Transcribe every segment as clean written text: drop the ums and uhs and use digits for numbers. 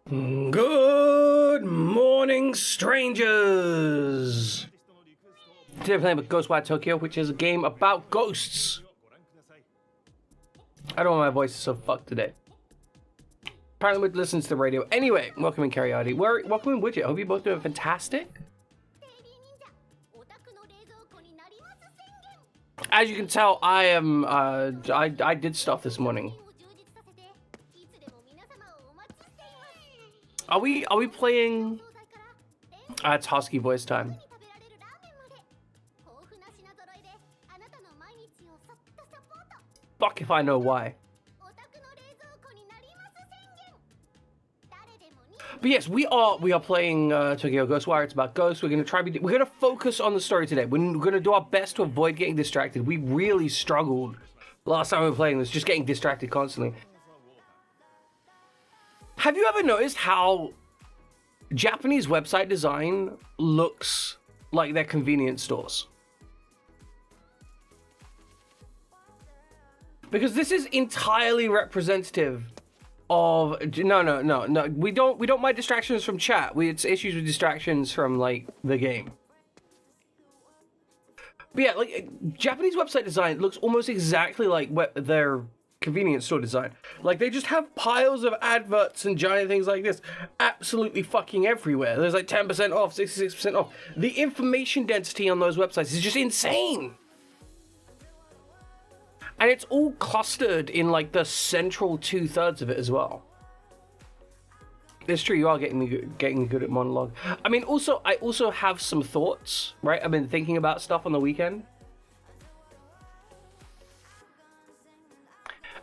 Good morning, strangers! Today we're playing with Ghostwire Tokyo, which is a game about ghosts. I don't know why my voice is so fucked today. Apparently we listen to the radio. Anyway, welcome in Cariati. Welcome in Widget. Hope you both doing fantastic. As you can tell, I am, I did stuff this morning. Are we playing? It's Husky voice time. Fuck if I know why. But yes, we are playing Tokyo Ghostwire. It's about ghosts. We're gonna focus on the story today. We're gonna do our best to avoid getting distracted. We really struggled last time we were playing this, just getting distracted constantly. Have you ever noticed how Japanese website design looks like their convenience stores? Because this is entirely representative of no. We don't mind distractions from chat. It's issues with distractions from like the game. But yeah, like Japanese website design looks almost exactly like their convenience store design. Like they just have piles of adverts and giant things like this absolutely fucking everywhere. There's like 10% off, 66% off. The information density on those websites is just insane. And it's all clustered in like the central 2/3 of it as well. It's true, you are getting good at monologue. I mean, I also have some thoughts, right? I've been thinking about stuff on the weekend.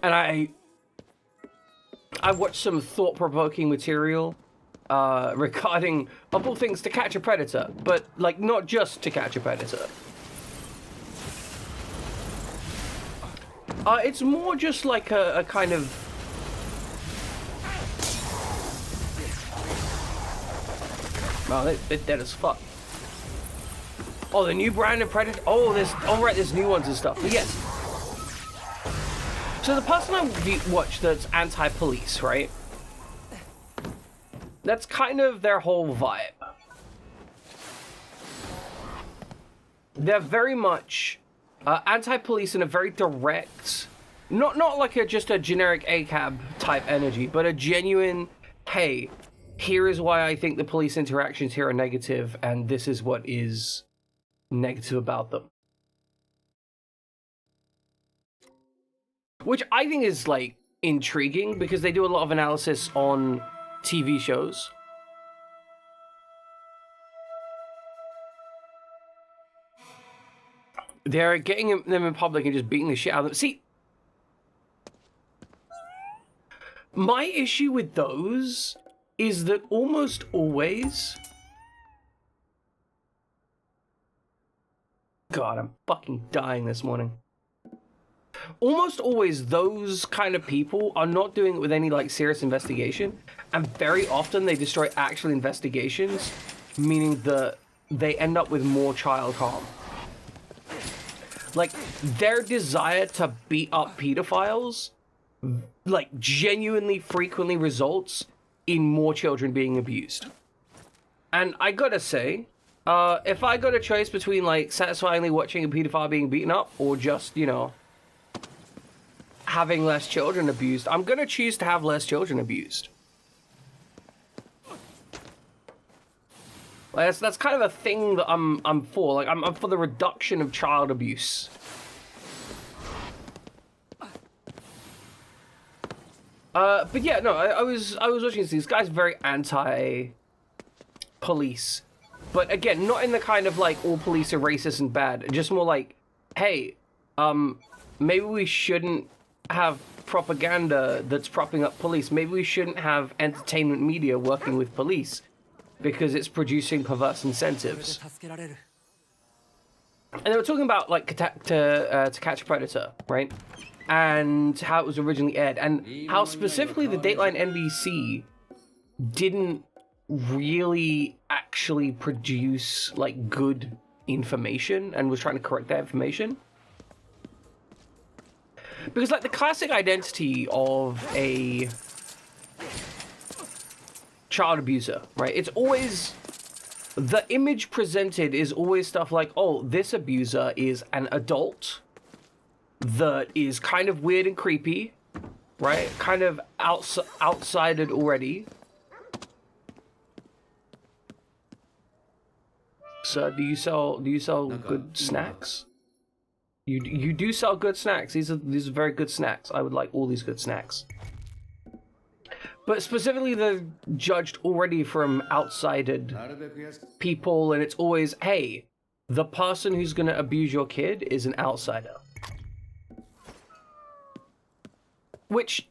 And I watched some thought-provoking material regarding, of all things, To Catch a Predator, but like not just To Catch a Predator. It's more just like a kind of oh, they're dead as fuck. Oh, the new brand of Predator. Oh, there's new ones and stuff. But yes. So the person I watch that's anti-police, right? That's kind of their whole vibe. They're very much anti-police in a very direct, not like just a generic ACAB type energy, but a genuine, hey, here is why I think the police interactions here are negative, and this is what is negative about them. Which I think is, like, intriguing, because they do a lot of analysis on TV shows. They're getting them in public and just beating the shit out of them. See, my issue with those is that almost always... God, I'm fucking dying this morning. Almost always those kind of people are not doing it with any like serious investigation, and very often they destroy actual investigations, meaning that they end up with more child harm. Like their desire to beat up pedophiles like genuinely frequently results in more children being abused. And I gotta say, if I got a choice between like satisfyingly watching a pedophile being beaten up or just, you know, having less children abused, I'm gonna choose to have less children abused. Like, that's kind of a thing that I'm for. Like I'm for the reduction of child abuse. But yeah, no, I was watching this. This guy's very anti-police, but again, not in the kind of like all police are racist and bad. Just more like, hey, maybe we shouldn't have propaganda that's propping up police. Maybe we shouldn't have entertainment media working with police because it's producing perverse incentives. And they were talking about like to Catch a Predator, right? And how it was originally aired, and how specifically the Dateline NBC didn't really actually produce like good information and was trying to correct that information. Because like the classic identity of a child abuser, right? It's always, the image presented is always stuff like, oh, this abuser is an adult that is kind of weird and creepy, right? Kind of outsided already. Sir, do you sell good snacks? You do sell good snacks. These are very good snacks. I would like all these good snacks. But specifically, they're judged already from outsided people, and it's always, hey, the person who's gonna abuse your kid is an outsider. Which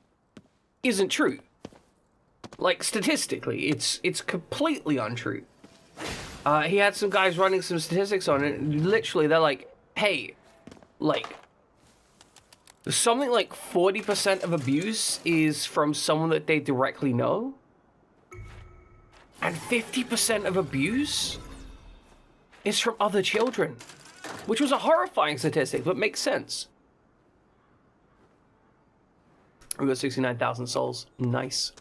isn't true. Like, statistically, it's completely untrue. He had some guys running some statistics on it, and literally they're like, hey, like, something like 40% of abuse is from someone that they directly know, and 50% of abuse is from other children, which was a horrifying statistic, but makes sense. We got 69,000 souls. Nice.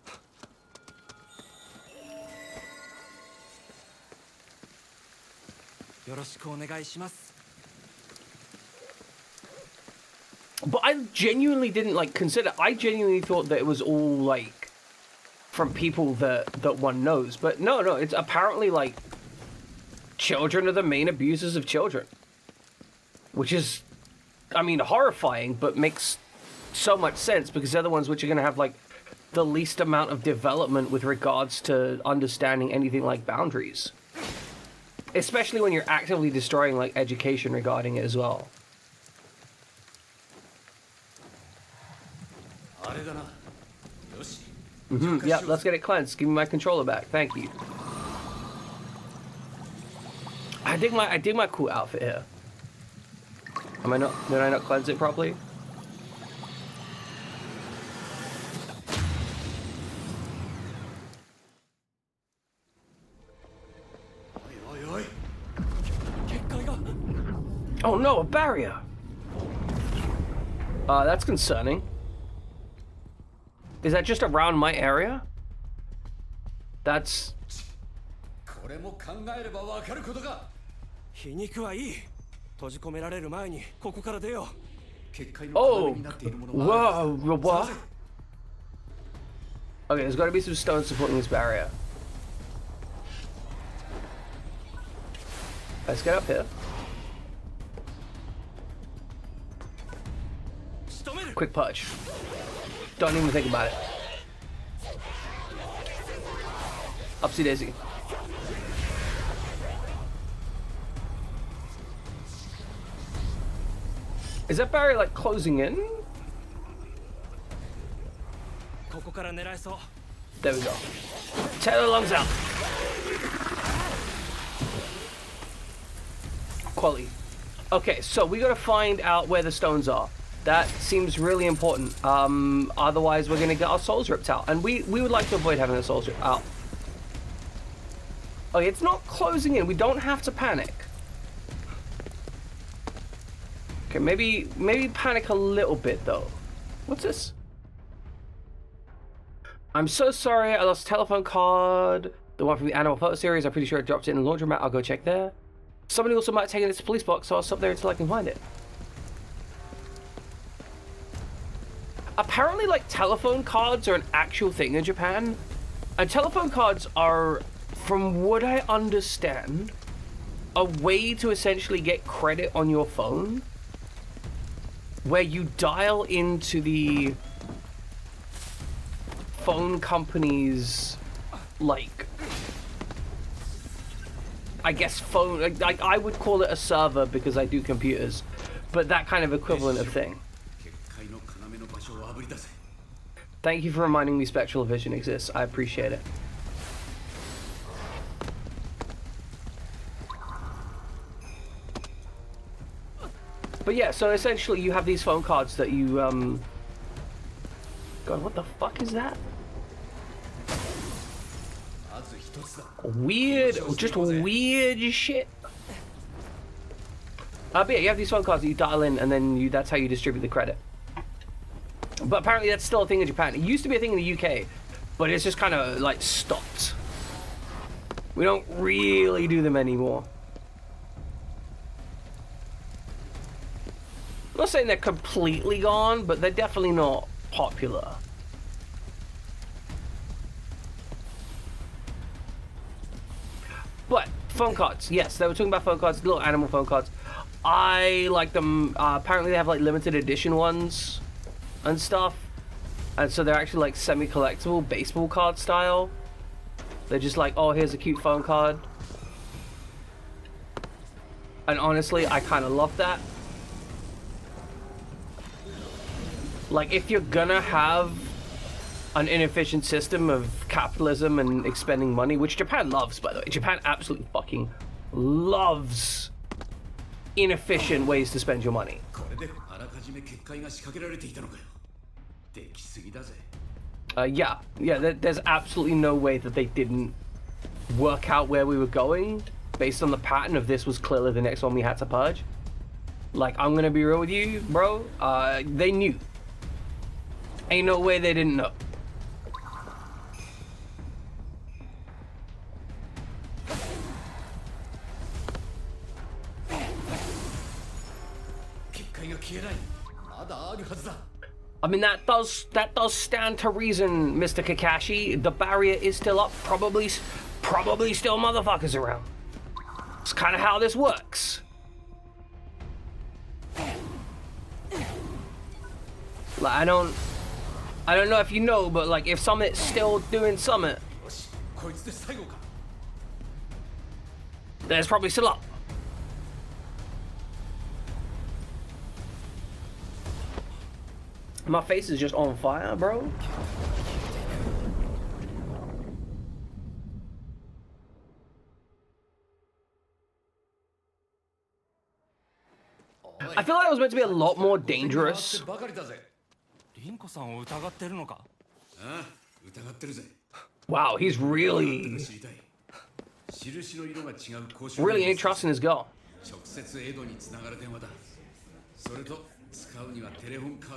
But I genuinely didn't like consider. I genuinely thought that it was all like from people that one knows. But no, it's apparently like children are the main abusers of children, which is, I mean, horrifying, but makes so much sense because they're the ones which are going to have like the least amount of development with regards to understanding anything like boundaries. Especially when you're actively destroying like education regarding it as well. Yep, let's get it cleansed. Give me my controller back. Thank you. I dig my cool outfit here. Did I not cleanse it properly? Oh no, a barrier! That's concerning. Is that just around my area? That's... Oh! Whoa, what? Okay, there's gotta be some stones supporting this barrier. Let's get up here. Quick punch. Don't even think about it. Upsy daisy. Is that barrier like closing in? There we go. Tear the lungs out. Quality. Okay, so we gotta find out where the stones are. That seems really important. Otherwise we're gonna get our souls ripped out. And we would like to avoid having the souls ripped out. Okay, it's not closing in. We don't have to panic. Okay, maybe panic a little bit though. What's this? I'm so sorry, I lost a telephone card. The one from the animal photo series. I'm pretty sure I dropped it in the laundromat. I'll go check there. Somebody also might have taken it to the police box, so I'll stop there until I can find it. Apparently, like, telephone cards are an actual thing in Japan. And telephone cards are, from what I understand, a way to essentially get credit on your phone, where you dial into the phone company's, like, I guess phone, like I would call it a server because I do computers, but that kind of equivalent of thing. Thank you for reminding me spectral vision exists. I appreciate it. But yeah, so essentially you have these phone cards that you, God, what the fuck is that? Weird, just weird shit. But yeah, you have these phone cards that you dial in and then that's how you distribute the credit. But apparently that's still a thing in Japan. It used to be a thing in the UK, but it's just kind of like stopped. We don't really do them anymore. I'm not saying they're completely gone, but they're definitely not popular. But phone cards, yes, they were talking about phone cards, little animal phone cards. I like them. Apparently they have like limited edition ones and stuff, and so they're actually like semi-collectible, baseball card style. They're just like, oh, here's a cute phone card. And honestly, I kind of love that. Like, if you're gonna have an inefficient system of capitalism and expending money, which Japan loves, by the way. Japan absolutely fucking loves inefficient ways to spend your money. Yeah, there's absolutely no way that they didn't work out where we were going based on the pattern of this was clearly the next one we had to purge. Like, I'm gonna be real with you, bro. They knew. Ain't no way they didn't know. I mean, that does stand to reason, Mr. Kakashi. The barrier is still up. Probably still motherfuckers around. It's kind of how this works. Like, I don't know if you know, but like, if Summit's still doing Summit, then it's probably still up. My face is just on fire, bro. I feel like it was meant to be a lot more dangerous. Wow, he's really ain't trusting his girl.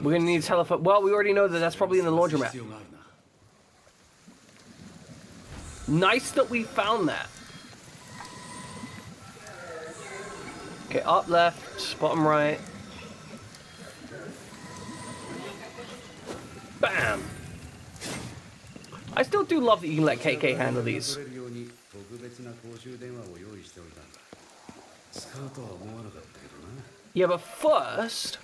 We're gonna need a telephone. Well, we already know that that's probably in the laundromat. Nice that we found that. Okay, up, left, bottom right. Bam! I still do love that you can let KK handle these. Yeah, but first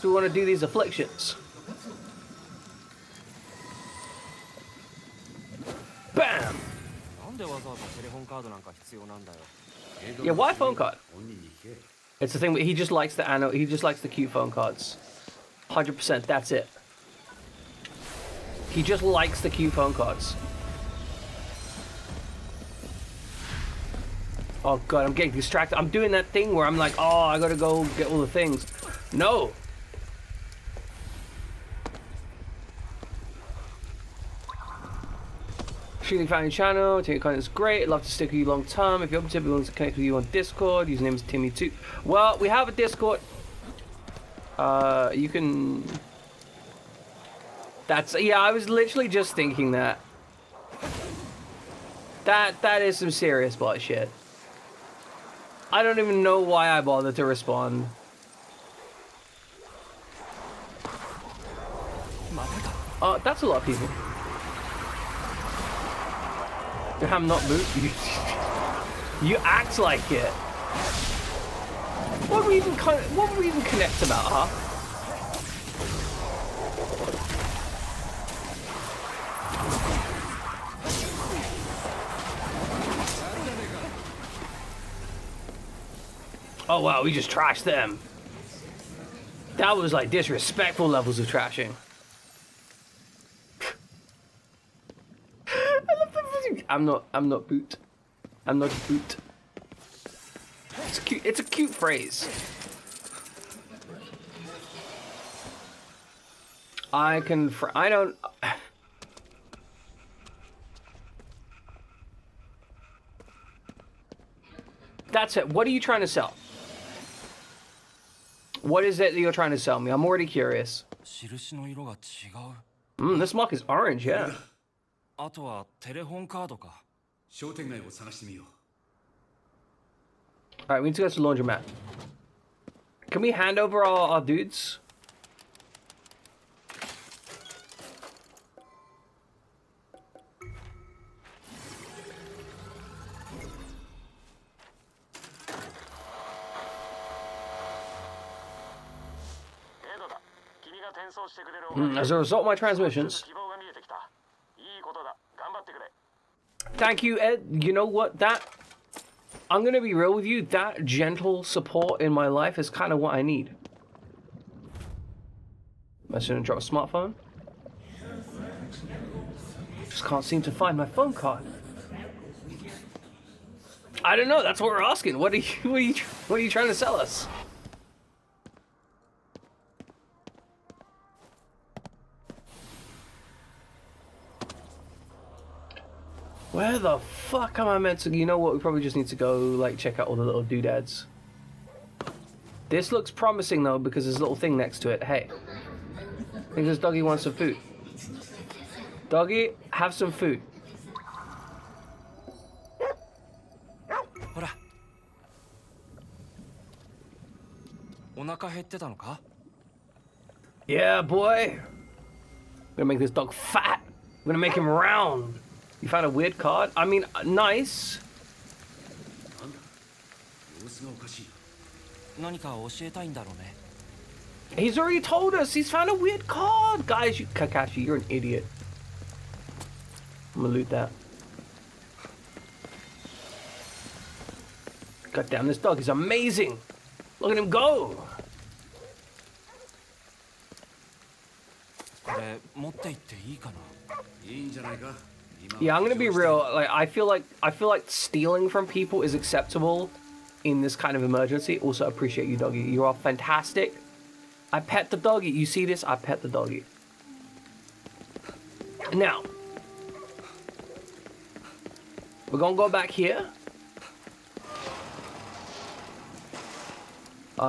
we want to do these afflictions. Bam! Yeah, why phone card? It's the thing. He just likes the he just likes the cute phone cards. 100%. That's it. He just likes the cute phone cards. Oh god, I'm getting distracted. I'm doing that thing where I'm like, oh, I gotta go get all the things. No. Shooting fan channel, taking content is great. Love to stick with you long term. If you're open to it, we want to connect with you on Discord. Username is Timmy2. Well, we have a Discord. You can. Yeah, I was literally just thinking that. That is some serious bullshit. I don't even know why I bothered to respond. That's a lot of people. I'm not boot. You act like it. What were we even connect about, huh? Oh wow, we just trashed them. That was like disrespectful levels of trashing. I'm not boot. I'm not a boot. It's cute. It's a cute phrase. I don't. That's it. What are you trying to sell? What is it that you're trying to sell me? I'm already curious. This mark is orange, yeah. あとはテレホンカードか。商店街を探してみよう。 Alright, we need to go to the laundromat. Can we hand over our dudes? As a result of my transmissions. Thank you, Ed. You know what? I'm going to be real with you. That gentle support in my life is kind of what I need. Am I just going to drop a smartphone? Just can't seem to find my phone card. I don't know. That's what we're asking. What are you trying to sell us? Where the fuck am I meant to... You know what? We probably just need to go, like, check out all the little doodads. This looks promising, though, because there's a little thing next to it. Hey. I think this doggy wants some food. Doggy, have some food. Hora. お腹減ってたのか? Yeah, boy. I'm gonna make this dog fat. I'm gonna make him round. You found a weird card? I mean, nice. 様子がおかしい。何か教えたいんだろうね。 He's already told us. He's found a weird card. Guys, Kakashi, you're an idiot. I'm gonna loot that. God damn, this dog is amazing. Look at him go. これ持って行っていいかな? いいんじゃないか。 Yeah, I'm gonna be real. Like, I feel like stealing from people is acceptable in this kind of emergency. Also, appreciate you, doggy. You are fantastic. I pet the doggy. You see this? I pet the doggy. Now, we're gonna go back here.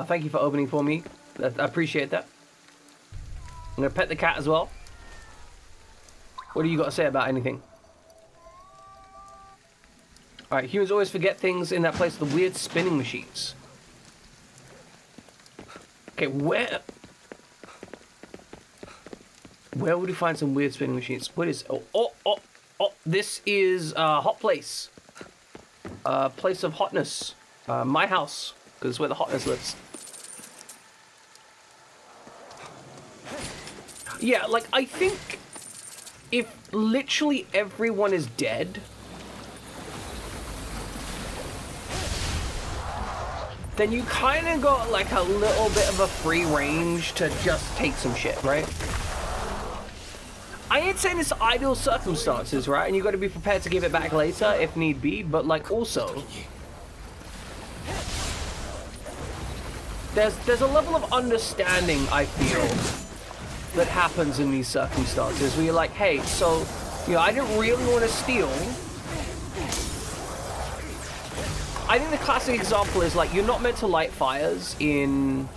Thank you for opening for me. I appreciate that. I'm gonna pet the cat as well. What do you got to say about anything? Alright, humans always forget things in that place with the weird spinning machines. Okay, where would we find some weird spinning machines? What is... Oh, this is hot place. Place of hotness. My house, because it's where the hotness lives. Yeah, like, I think if literally everyone is dead, then you kind of got like a little bit of a free range to just take some shit, right? I ain't saying it's ideal circumstances, right? And you got to be prepared to give it back later if need be, but like also, there's a level of understanding, I feel, that happens in these circumstances where you're like, hey, so, you know, I didn't really want to steal. I think the classic example is like, you're not meant to light fires in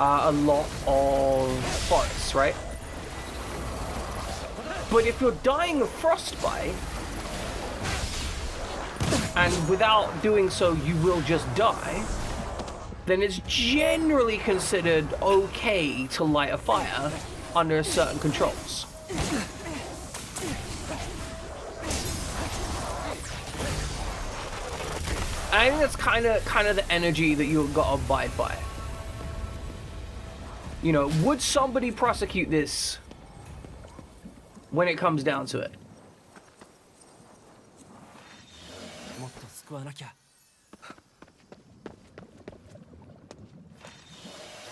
a lot of forests, right? But if you're dying of frostbite, and without doing so you will just die, then it's generally considered okay to light a fire under certain controls. I think that's kind of the energy that you've got to abide by. You know, would somebody prosecute this when it comes down to it?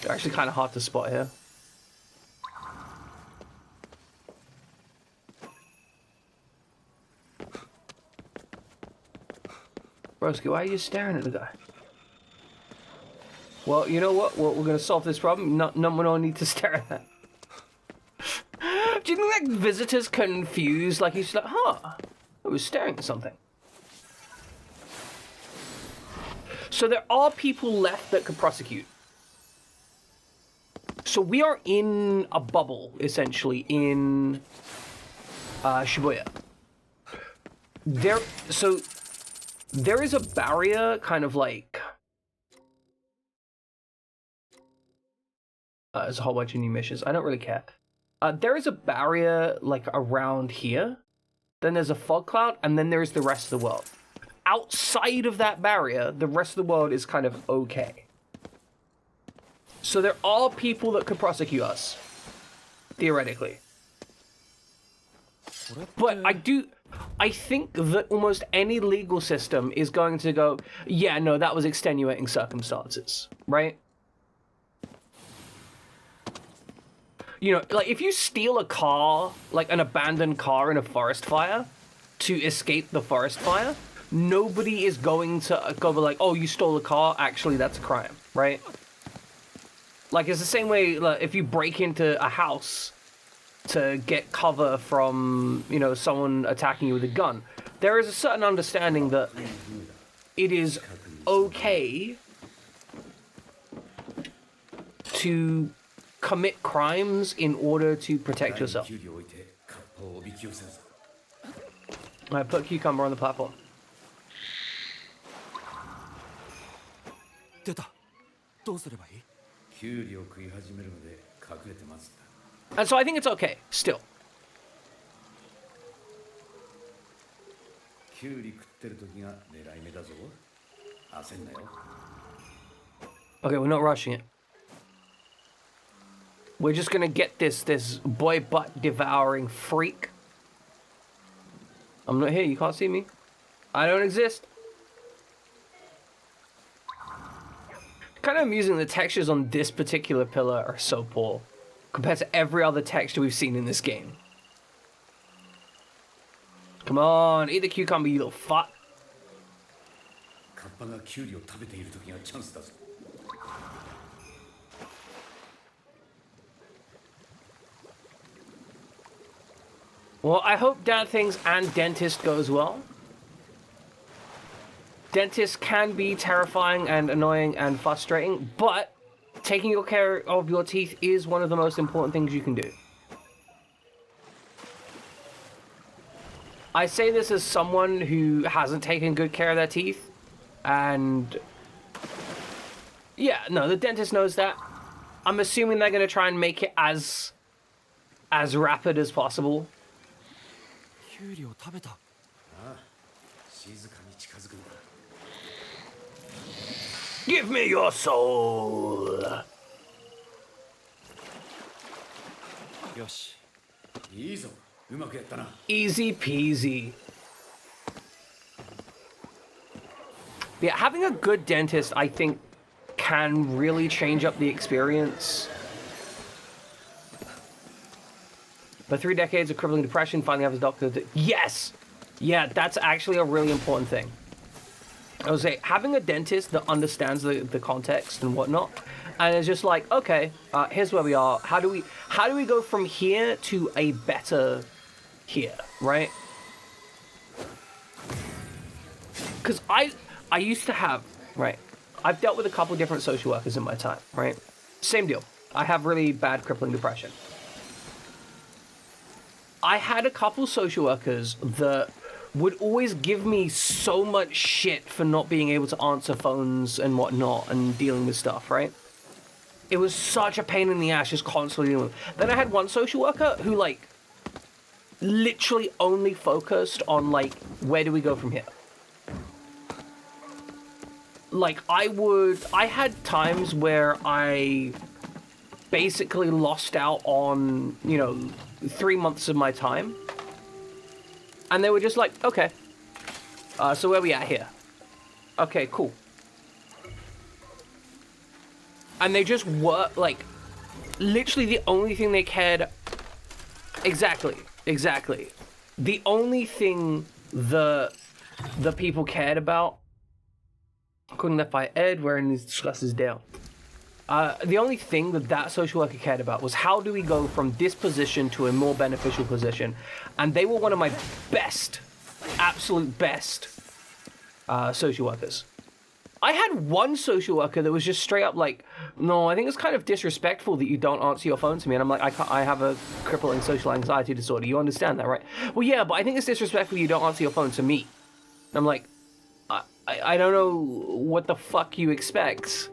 They're actually kind of hard to spot here. Broski, why are you staring at the guy? Well, you know what? Well, we're going to solve this problem. No one need to stare at that. Do you think like visitors confused? Like he's like, huh? I was staring at something. So there are people left that could prosecute. So we are in a bubble, essentially, in Shibuya. There is a barrier, kind of like... there's a whole bunch of new missions. I don't really care. There is a barrier, like, around here. Then there's a fog cloud, and then there's the rest of the world. Outside of that barrier, the rest of the world is kind of okay. So there are people that could prosecute us. Theoretically. But I think that almost any legal system is going to go, yeah, no, that was extenuating circumstances, right? You know, like, if you steal a car, like an abandoned car in a forest fire, to escape the forest fire, nobody is going to go like, oh, you stole a car, actually, that's a crime, right? Like, it's the same way, like, if you break into a house to get cover from, you know, someone attacking you with a gun, there is a certain understanding that it is okay to commit crimes in order to protect yourself. Alright, put cucumber on the platform. 出た。どうすればいい？ キュウリを食い始めるので隠れてます。 And so I think it's okay, still. キュウリ食ってる時が狙い目だぞ。焦んなよ。 Okay, we're not rushing it. We're just gonna get this boy butt devouring freak. I'm not here, you can't see me. I don't exist. Kind of amusing, the textures on this particular pillar are so poor compared to every other texture we've seen in this game. Come on, eat the cucumber, you little fuck. カッパがキュウリを食べている時がチャンスだぞ。 Well, I hope Dad thinks and Dentist goes well. Dentist can be terrifying and annoying and frustrating, but taking your care of your teeth is one of the most important things you can do. I say this as someone who hasn't taken good care of their teeth, and yeah, no, the dentist knows that. I'm assuming they're going to try and make it as rapid as possible. キュウリを食べた。ああ、静かに近づくんだ。 Give me your soul. よし。いいぞ、うまくやったな。 Easy peasy. Yeah, having a good dentist, I think, can really change up the experience. For 3 decades of crippling depression, finally have his doctor. Yes! Yeah, that's actually a really important thing. I would say, having a dentist that understands the context and whatnot, and is just like, okay, here's where we are. How do we go from here to a better here, right? Because I used to have, right, I've dealt with a couple different social workers in my time, right? Same deal. I have really bad crippling depression. I had a couple social workers that would always give me so much shit for not being able to answer phones and whatnot and dealing with stuff, right? It was such a pain in the ass just constantly dealing with. Then I had one social worker who, like, literally only focused on, like, where do we go from here? Like, I had times where I basically lost out on, you know, 3 months of my time. And they were just like, okay, so where we at here? Okay, cool. And they just were, like, literally the only thing they cared... Exactly. The only thing the people cared about... According to by Ed, wherein he discusses down. The only thing that social worker cared about was how do we go from this position to a more beneficial position. And they were one of my best, absolute best social workers. I had one social worker that was just straight up like, no, I think it's kind of disrespectful that you don't answer your phone to me. And I'm like, I have a crippling social anxiety disorder. You understand that, right? Well, yeah, but I think it's disrespectful you don't answer your phone to me. And I'm like, I don't know what the fuck you expect.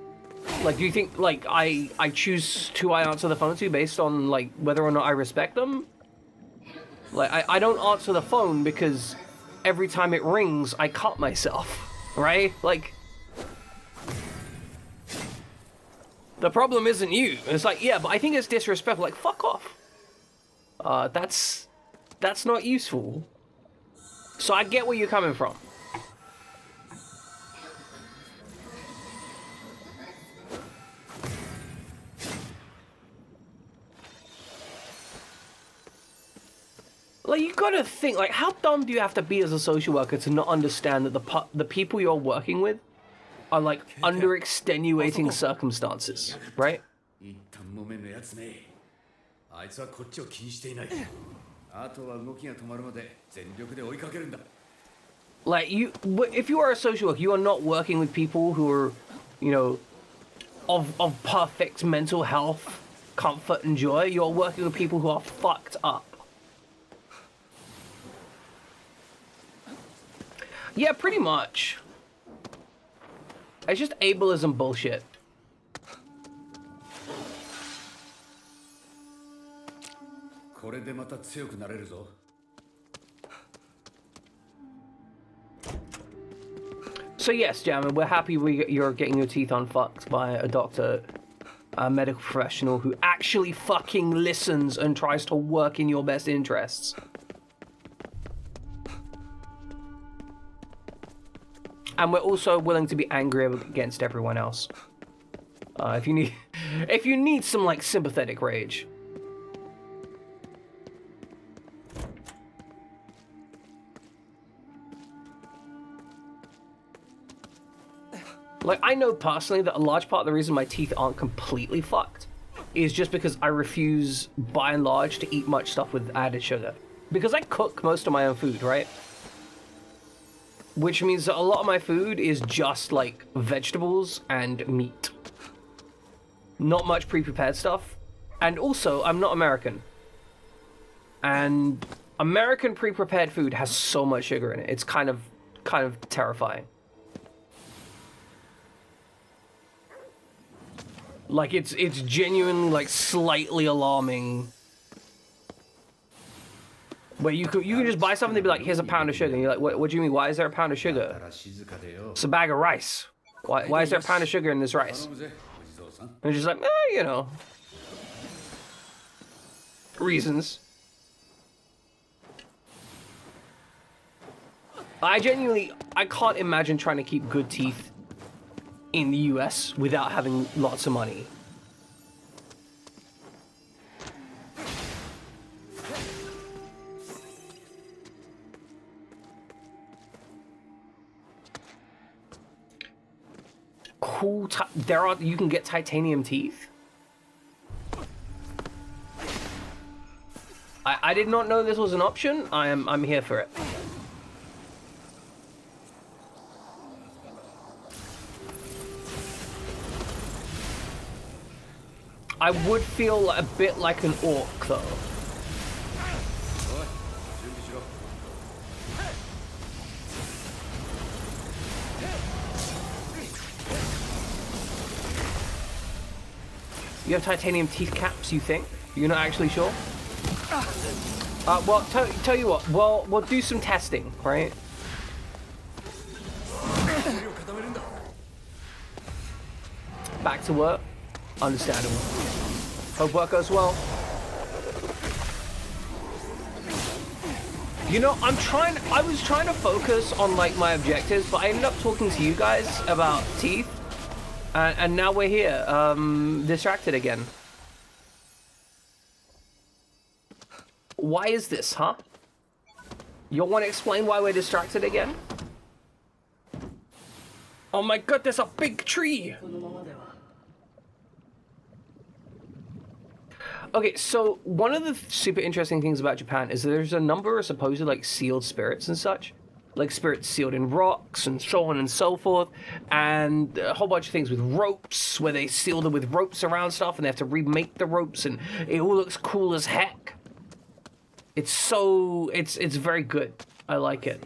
Like, do you think, like, I choose who I answer the phone to based on, like, whether or not I respect them? Like, I don't answer the phone because every time it rings, I cut myself, right? Like, the problem isn't you. It's like, yeah, but I think it's disrespectful. Like, fuck off. That's not useful. So I get where you're coming from. Like, you gotta think, like, how dumb do you have to be as a social worker to not understand that the people you're working with are, like, under extenuating circumstances, right? 一旦木綿のやつめ、あいつはこっちを気にしていない。あとは動きが止まるまで全力で追いかけるんだ。 Like, if you are a social worker, you are not working with people who are, you know, of perfect mental health, comfort, and joy. You're working with people who are fucked up. Yeah, pretty much. It's just ableism bullshit. So yes, Jammin, we're happy you're getting your teeth unfucked by a doctor, a medical professional who actually fucking listens and tries to work in your best interests. And we're also willing to be angry against everyone else. If you need some, like, sympathetic rage. Like, I know personally that a large part of the reason my teeth aren't completely fucked is just because I refuse, by and large, to eat much stuff with added sugar. Because I cook most of my own food, right? Which means that a lot of my food is just, like, vegetables and meat. Not much pre-prepared stuff. And also, I'm not American. And American pre-prepared food has so much sugar in it. It's kind of terrifying. Like, it's genuinely, like, slightly alarming. Where you can just buy something and be like, here's a pound of sugar. And you're like, what do you mean? Why is there a pound of sugar? It's a bag of rice. Why is there a pound of sugar in this rice? And it's just like, you know. Reasons. I can't imagine trying to keep good teeth in the US without having lots of money. Cool. You can get titanium teeth. I did not know this was an option. I'm here for it. I would feel a bit like an orc though. You have titanium teeth caps, you think? You're not actually sure? Well, tell you what, we'll do some testing, right? Back to work. Understandable. Hope work goes well. You know, I was trying to focus on, like, my objectives, but I ended up talking to you guys about teeth. And now we're here, distracted again. Why is this, huh? You want to explain why we're distracted again? Oh my god, there's a big tree! Okay, so one of the super interesting things about Japan is there's a number of supposed, like, sealed spirits and such like spirits sealed in rocks and so on and so forth, and a whole bunch of things with ropes where they seal them with ropes around stuff and they have to remake the ropes, and it all looks cool as heck. It's very good. I like it.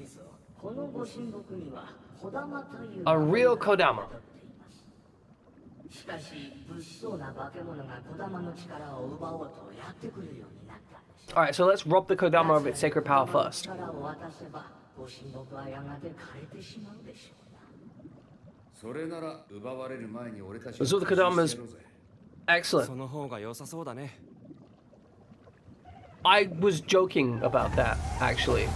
A real Kodama. Alright, so let's rob the Kodama of its sacred power first. So the Kodama's excellent. その方が良さそうだね。 I was joking about that, actually. 子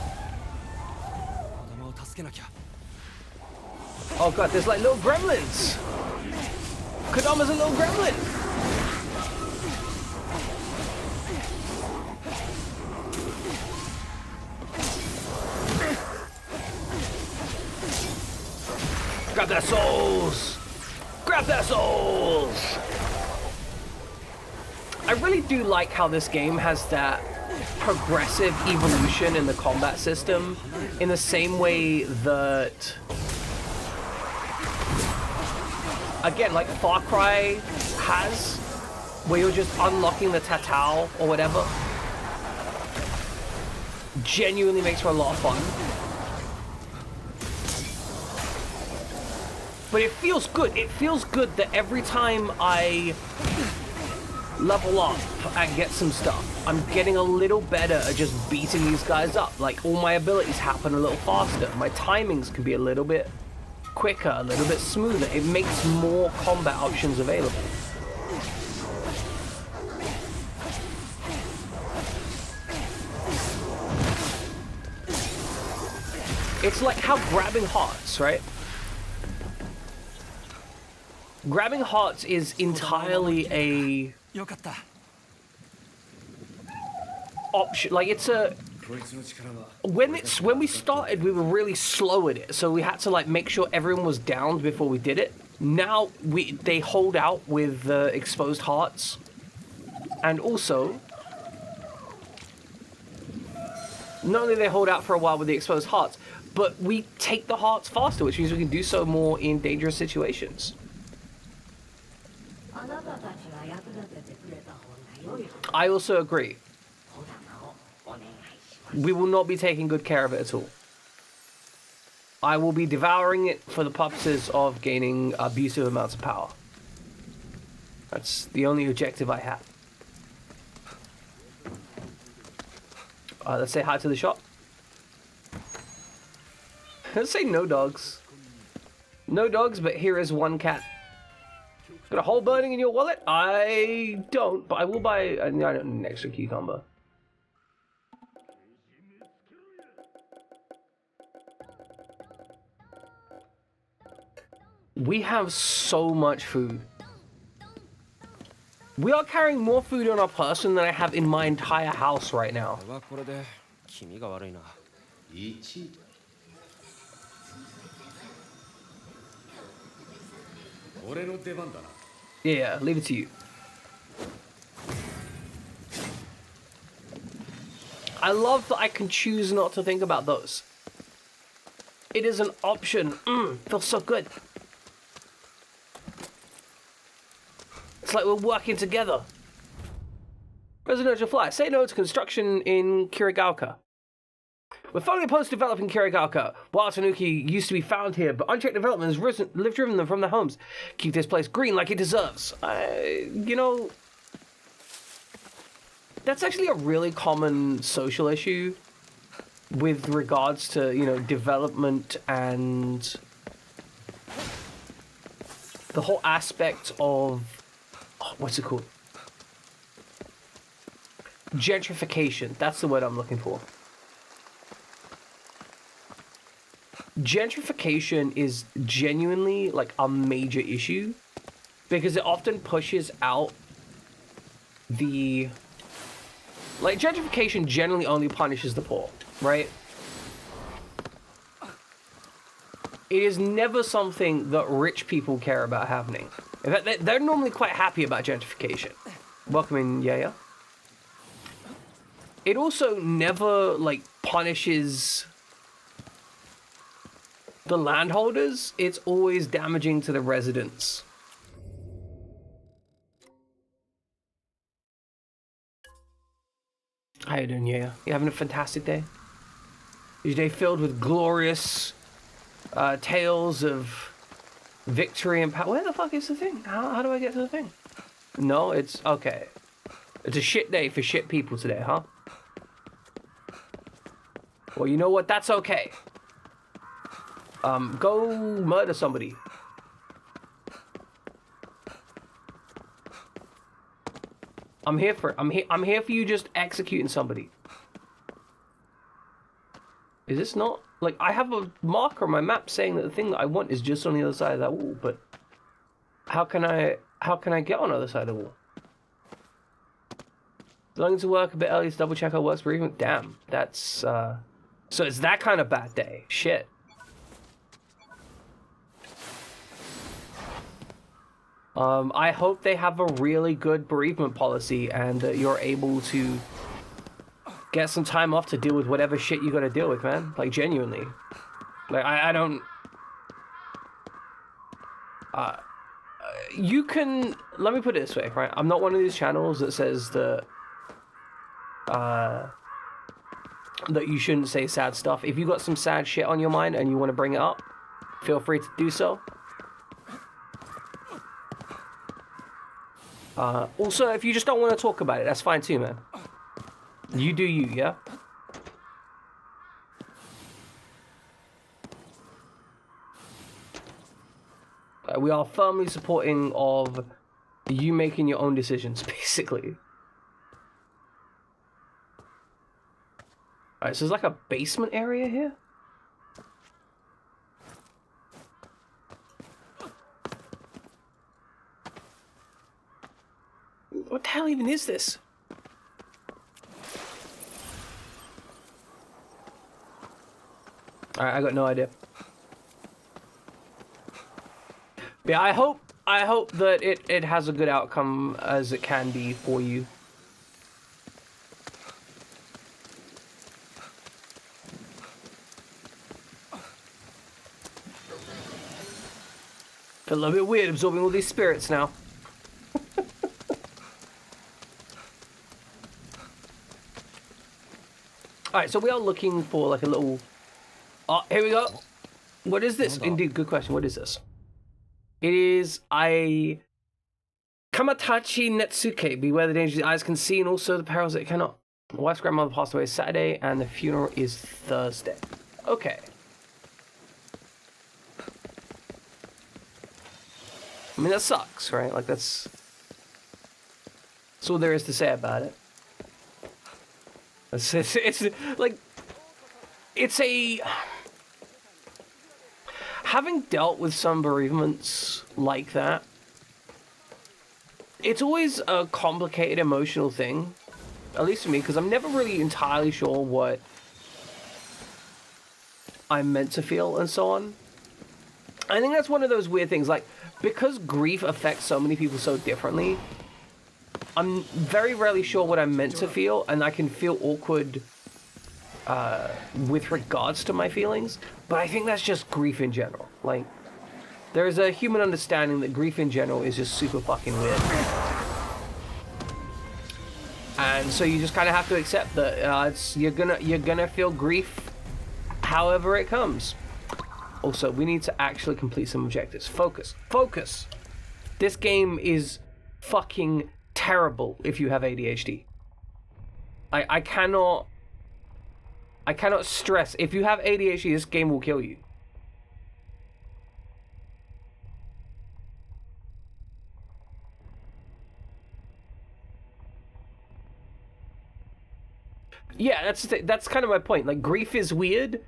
供を助けなきゃ。 Oh god, there's like little gremlins! Kodama's a little gremlin! Grab their souls! Grab their souls! I really do like how this game has that progressive evolution in the combat system in the same way that, again, like Far Cry has, where you're just unlocking the Tatao or whatever. Genuinely makes for a lot of fun. But it feels good. It feels good that every time I level up and get some stuff, I'm getting a little better at just beating these guys up. Like, all my abilities happen a little faster. My timings can be a little bit quicker, a little bit smoother. It makes more combat options available. It's like how grabbing hearts, right? Grabbing hearts is entirely a よかった。 option. Like, it's a... When we started, we were really slow at it, so we had to like make sure everyone was downed before we did it. Now they hold out with exposed hearts, and also not only they hold out for a while with the exposed hearts, but we take the hearts faster, which means we can do so more in dangerous situations. I also agree. We will not be taking good care of it at all. I will be devouring it for the purposes of gaining abusive amounts of power. That's the only objective I have. Let's say hi to the shop. Let's say no dogs. No dogs, but here is one cat. Got a hole burning in your wallet? I don't, but I will buy an extra cucumber. We have so much food. We are carrying more food on our person than I have in my entire house right now. これはこれで気味が悪いな。1俺の出番だな。 Yeah, leave it to you. I love that I can choose not to think about those. It is an option. Feels so good. It's like we're working together. Residential fly. Say no to construction in Kirigaoka. We're finally opposed to developing Kirigaoka. Wild Tanuki used to be found here, but unchecked development has driven them from their homes. Keep this place green like it deserves. You know, that's actually a really common social issue with regards to, you know, development and the whole aspect of, what's it called? Gentrification. That's the word I'm looking for. Gentrification is genuinely like a major issue because it often pushes out the... Like, gentrification generally only punishes the poor, right? It is never something that rich people care about happening. In fact, they're normally quite happy about gentrification. Welcome in, Yaya. It also never, like, punishes the landholders, it's always damaging to the residents. How you doing, yeah? You having a fantastic day? Is your day filled with glorious tales of victory and power? Where the fuck is the thing? How do I get to the thing? No, it's okay. It's a shit day for shit people today, huh? Well, you know what? That's okay. Go murder somebody. I'm here for you just executing somebody. Is this not like I have a marker on my map saying that the thing that I want is just on the other side of that wall, but how can I get on the other side of the wall? Longing to work a bit early to double check our work's bereavement. Damn, that's so it's that kind of bad day. Shit. I hope they have a really good bereavement policy and that you're able to get some time off to deal with whatever shit you gotta deal with, man. Like, genuinely. Like, I don't... you can... Let me put it this way, right? I'm not one of these channels that says that... that you shouldn't say sad stuff. If you got some sad shit on your mind and you want to bring it up, feel free to do so. Also, if you just don't want to talk about it, that's fine too, man. You do you, yeah? We are firmly supporting of you making your own decisions, basically. Alright, so there's like a basement area here? What the hell even is this? Alright, I got no idea. But yeah, I hope that it has a good outcome as it can be for you. Feel a little bit weird absorbing all these spirits now. Alright, so we are looking for like a little... Oh, here we go. What is this? Indeed, good question. What is this? It is a Kamatachi Netsuke. Beware the dangers the eyes can see and also the perils that it cannot. My wife's grandmother passed away Saturday and the funeral is Thursday. Okay. I mean, that sucks, right? Like, that's all there is to say about it. It's like, it's a... Having dealt with some bereavements like that, it's always a complicated emotional thing, at least for me, because I'm never really entirely sure what I'm meant to feel and so on. I think that's one of those weird things, like, because grief affects so many people so differently, I'm very rarely sure what I'm meant to feel, and I can feel awkward with regards to my feelings, but I think that's just grief in general. Like, there's a human understanding that grief in general is just super fucking weird. And so you just kind of have to accept that you're gonna feel grief however it comes. Also, we need to actually complete some objectives. Focus. Focus! This game is fucking terrible if you have ADHD. I cannot stress, if you have ADHD, this game will kill you. Yeah, that's kind of my point. Like, grief is weird,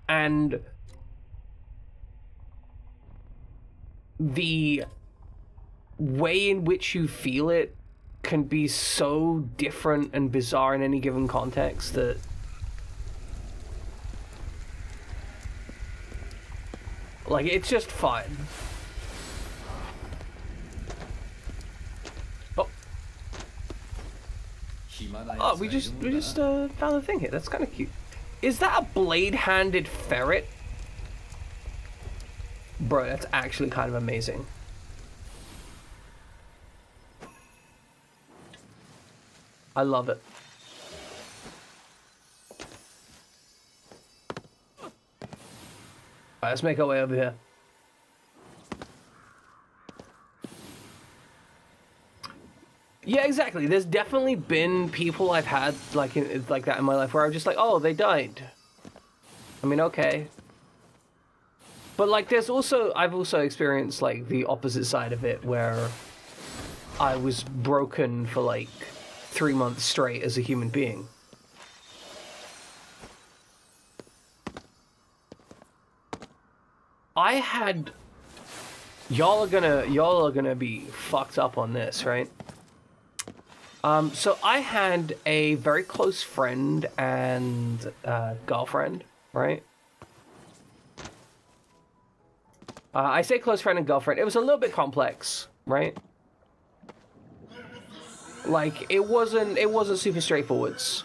and the way in which you feel it can be so different and bizarre in any given context that like, it's just fun. Oh, we just found the thing here. That's kind of cute. Is that a blade-handed ferret? Bro, that's actually kind of amazing. I love it. Alright, let's make our way over here. Yeah, exactly. There's definitely been people I've had like that in my life where I'm just like, oh, they died. I mean, okay. But like, I've also experienced like the opposite side of it where I was broken for like 3 months straight as a human being. I had... Y'all are gonna be fucked up on this, right? So I had a very close friend and girlfriend, right? I say close friend and girlfriend. It was a little bit complex, right? Like it wasn't super straightforwards.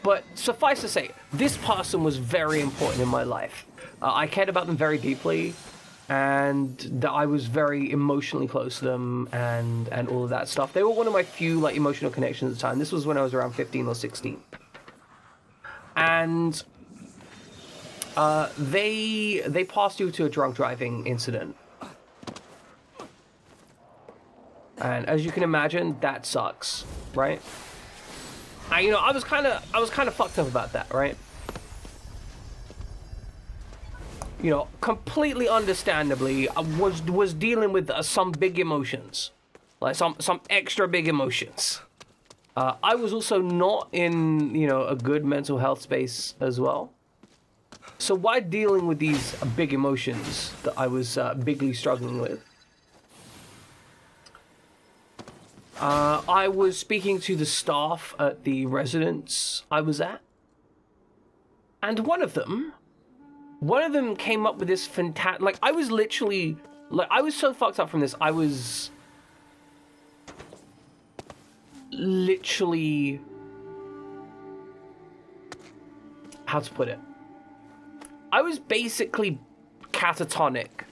But suffice to say, this person was very important in my life. I cared about them very deeply, and I was very emotionally close to them, and all of that stuff. They were one of my few like emotional connections at the time. This was when I was around 15 or 16, and they passed due to a drunk driving incident, and as you can imagine, that sucks, right? I was kind of fucked up about that, right? Completely understandably, I was dealing with some big emotions, like some extra big emotions. I was also not in a good mental health space as well. So while dealing with these big emotions that I was bigly struggling with, I was speaking to the staff at the residence I was at, and one of them came up with this fantastic... Like, I was literally... Like, I was so fucked up from this, I was... literally... How to put it? I was basically catatonic.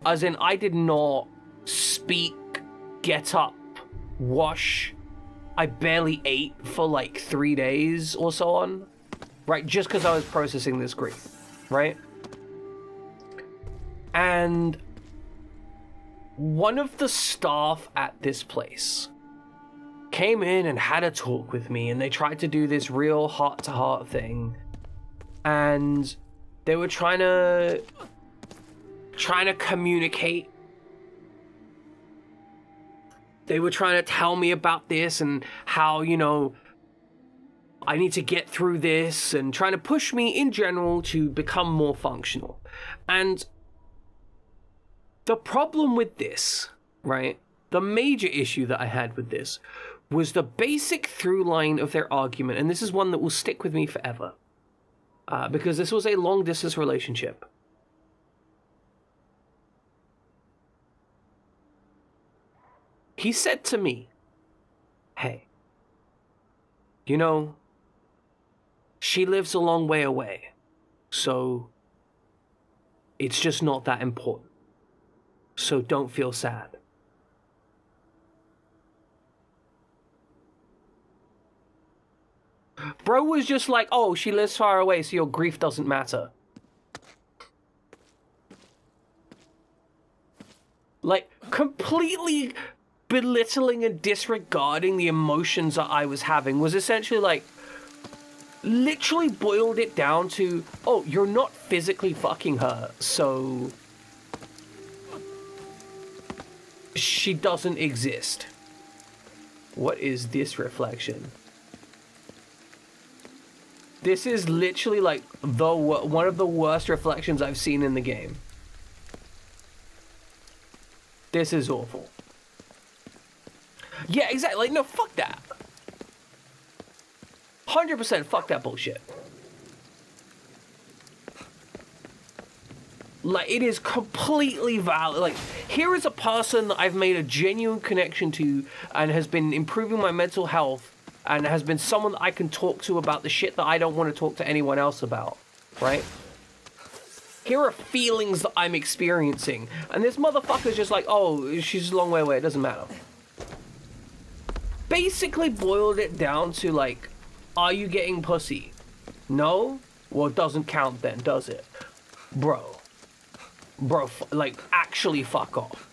As in, I did not speak, get up, wash. I barely ate for like 3 days or so on. Right, just because I was processing this grief. Right? And one of the staff at this place came in and had a talk with me, and they tried to do this real heart-to-heart thing, and they were trying to communicate. They were trying to tell me about this and how, I need to get through this, and trying to push me in general to become more functional. And the problem with this, right, the major issue that I had with this was the basic through line of their argument, and this is one that will stick with me forever, because this was a long-distance relationship. He said to me, hey, she lives a long way away, so it's just not that important. So don't feel sad. Bro was just like, oh, she lives far away, so your grief doesn't matter. Like, completely belittling and disregarding the emotions that I was having was essentially like, literally boiled it down to, oh, you're not physically fucking her, so she doesn't exist. What is this reflection? This is literally like one of the worst reflections I've seen in the game. This is awful. Yeah, exactly. Like, no, fuck that. 100% fuck that bullshit. Like, it is completely valid. Like, here is a person that I've made a genuine connection to and has been improving my mental health and has been someone that I can talk to about the shit that I don't want to talk to anyone else about, right? Here are feelings that I'm experiencing. And this motherfucker's just like, oh, she's a long way away, it doesn't matter. Basically boiled it down to like, are you getting pussy? No? Well, it doesn't count then, does it? Bro, like, actually fuck off.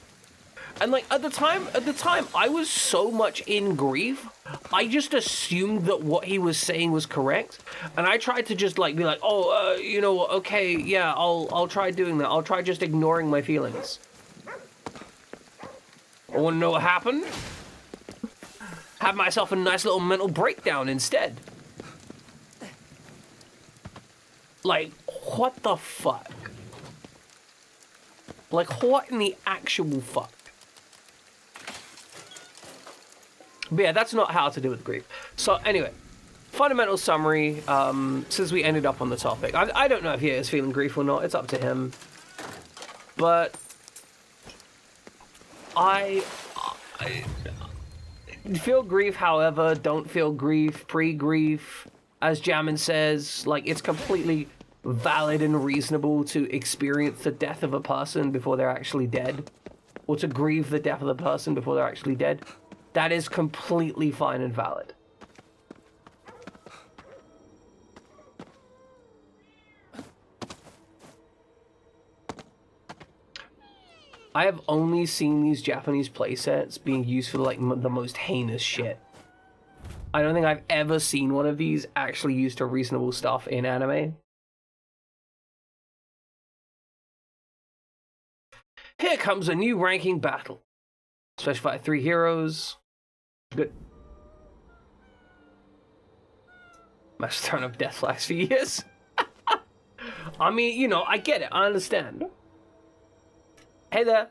And like, at the time, I was so much in grief, I just assumed that what he was saying was correct. And I tried to just like, be like, oh, you know, okay, yeah, I'll try doing that. I'll try just ignoring my feelings. I wanna know what happened? Have myself a nice little mental breakdown instead. Like, what the fuck? Like, what in the actual fuck? But yeah, that's not how to deal with grief. So anyway, fundamental summary, since we ended up on the topic. I don't know if he is feeling grief or not, it's up to him. But I feel grief, however, don't feel grief, pre-grief. As Jamin says, like, it's completely valid and reasonable to experience the death of a person before they're actually dead. Or to grieve the death of the person before they're actually dead. That is completely fine and valid. I have only seen these Japanese playsets being used for like the most heinous shit. I don't think I've ever seen one of these actually used to reasonable stuff in anime. Here comes a new ranking battle. Specify 3 heroes. Good. Must turn up death flags for years. I mean, you know, I get it. I understand. Hey there.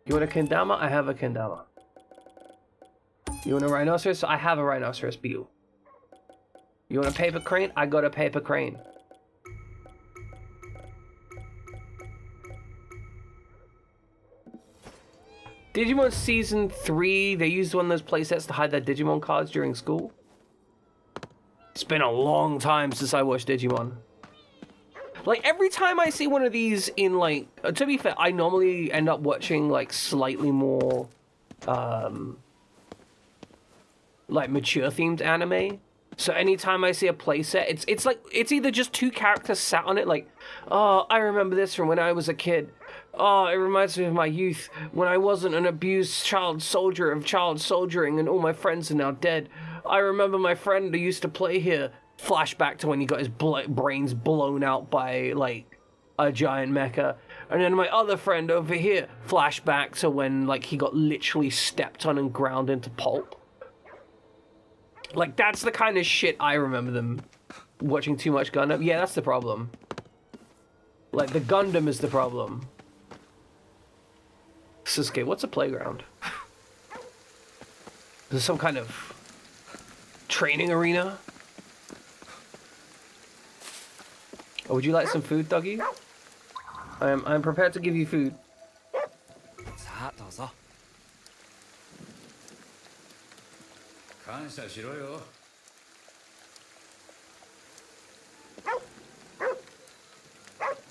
You want a kendama? I have a kendama. You want a rhinoceros? I have a rhinoceros beetle. You want a paper crane? I got a paper crane. Digimon Season 3, they used one of those playsets to hide their Digimon cards during school. It's been a long time since I watched Digimon. Like, every time I see one of these in, like... to be fair, I normally end up watching, like, slightly more... like, mature-themed anime. So anytime I see a playset, it's like... it's either just 2 characters sat on it, like... oh, I remember this from when I was a kid. Oh, it reminds me of my youth, when I wasn't an abused child soldier of child soldiering and all my friends are now dead. I remember my friend who used to play here. Flashback to when he got his brains blown out by, like, a giant mecha. And then my other friend over here, flashback to when, like, he got literally stepped on and ground into pulp. Like, that's the kind of shit I remember them watching too much Gundam. Yeah, that's the problem. Like, the Gundam is the problem. Sasuke, what's a playground? Is there some kind of training arena? Oh, would you like some food, doggy? I'm prepared to give you food.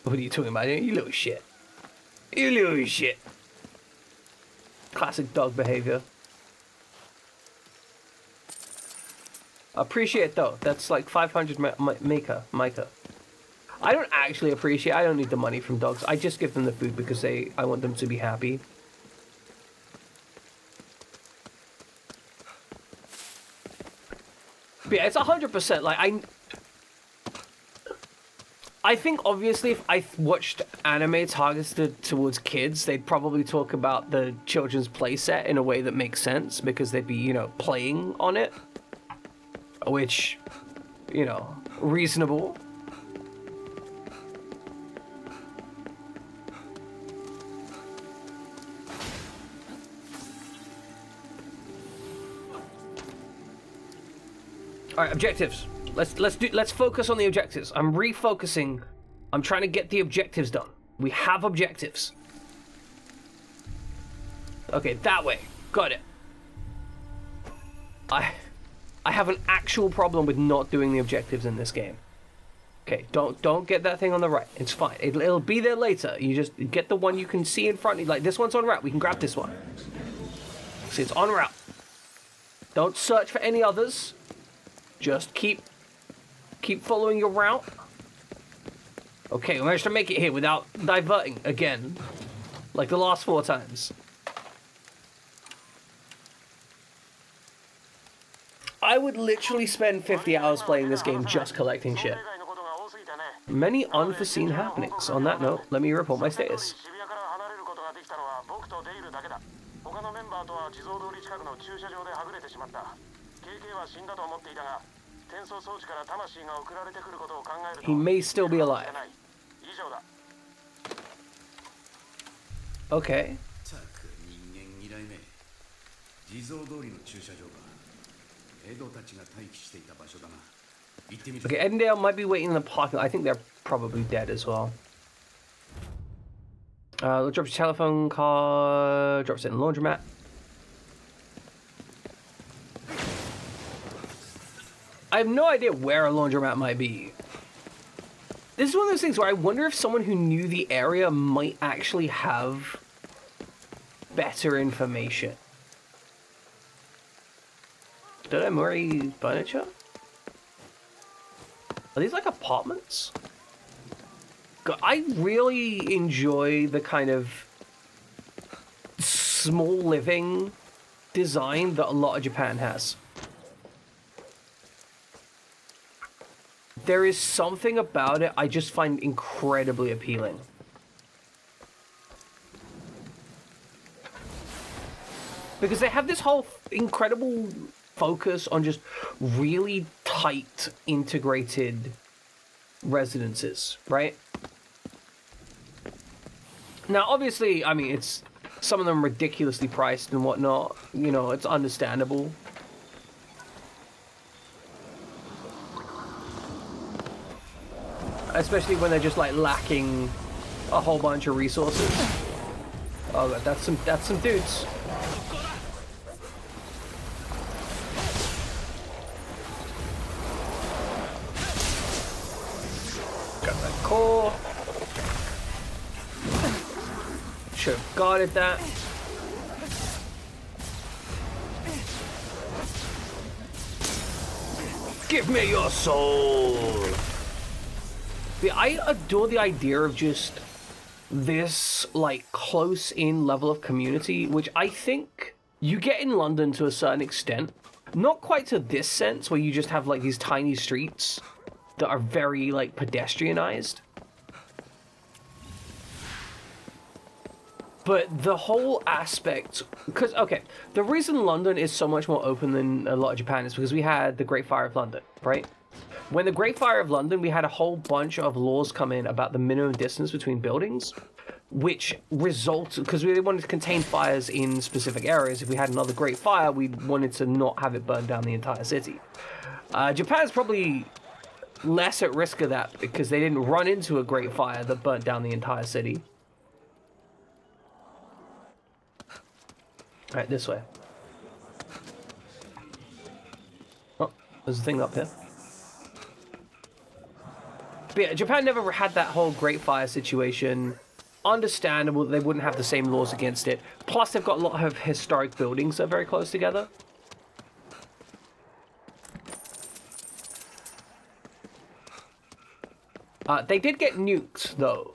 What are you talking about? You little shit. You little shit. Classic dog behavior. Appreciate though. That's like 500 Micah. I don't actually appreciate. I don't need the money from dogs. I just give them the food because I want them to be happy. But yeah, it's 100%. Like I think obviously if I watched anime targeted towards kids, they'd probably talk about the children's playset in a way that makes sense because they'd be, you know, playing on it, which, you know, reasonable. All right, objectives. Let's focus on the objectives. I'm refocusing. I'm trying to get the objectives done. We have objectives. Okay, that way. Got it. I have an actual problem with not doing the objectives in this game. Okay, don't get that thing on the right. It's fine. It'll be there later. You just get the one you can see in front of you. Like, this one's on route. We can grab this one. See, it's on route. Don't search for any others. Just keep following your route. Okay, we managed to make it here without diverting again. Like the last 4 times. I would literally spend 50 hours playing this game just collecting shit. Many unforeseen happenings. On that note, let me report my status. He may still be alive. Okay. Okay, Edendale might be waiting in the parking lot. I think they're probably dead as well. Drops your telephone card, drops it in the laundromat. I have no idea where a laundromat might be. This is one of those things where I wonder if someone who knew the area might actually have better information. Dodamori furniture? Are these like apartments? I really enjoy the kind of small living design that a lot of Japan has. There is something about it I just find incredibly appealing. Because they have this whole incredible focus on just really tight, integrated residences, right? Now, obviously, I mean, it's some of them ridiculously priced and whatnot. You know, it's understandable. Especially when they're just like lacking a whole bunch of resources. Oh god, that's some dudes. Got that core. Should have guarded that. Give me your soul. I adore the idea of just this, like, close-in level of community, which I think you get in London to a certain extent. Not quite to this sense, where you just have, like, these tiny streets that are very, like, pedestrianized. But the whole aspect... Because, okay, the reason London is so much more open than a lot of Japan is because we had the Great Fire of London, right? When the Great Fire of London, we had a whole bunch of laws come in about the minimum distance between buildings, which resulted, because we wanted to contain fires in specific areas. If we had another Great Fire, we wanted to not have it burn down the entire city. Japan's probably less at risk of that because they didn't run into a Great Fire that burnt down the entire city. Alright, this way. Oh, there's a thing up here. But yeah, Japan never had that whole Great Fire situation. Understandable that they wouldn't have the same laws against it. Plus, they've got a lot of historic buildings that are very close together. They did get nuked, though.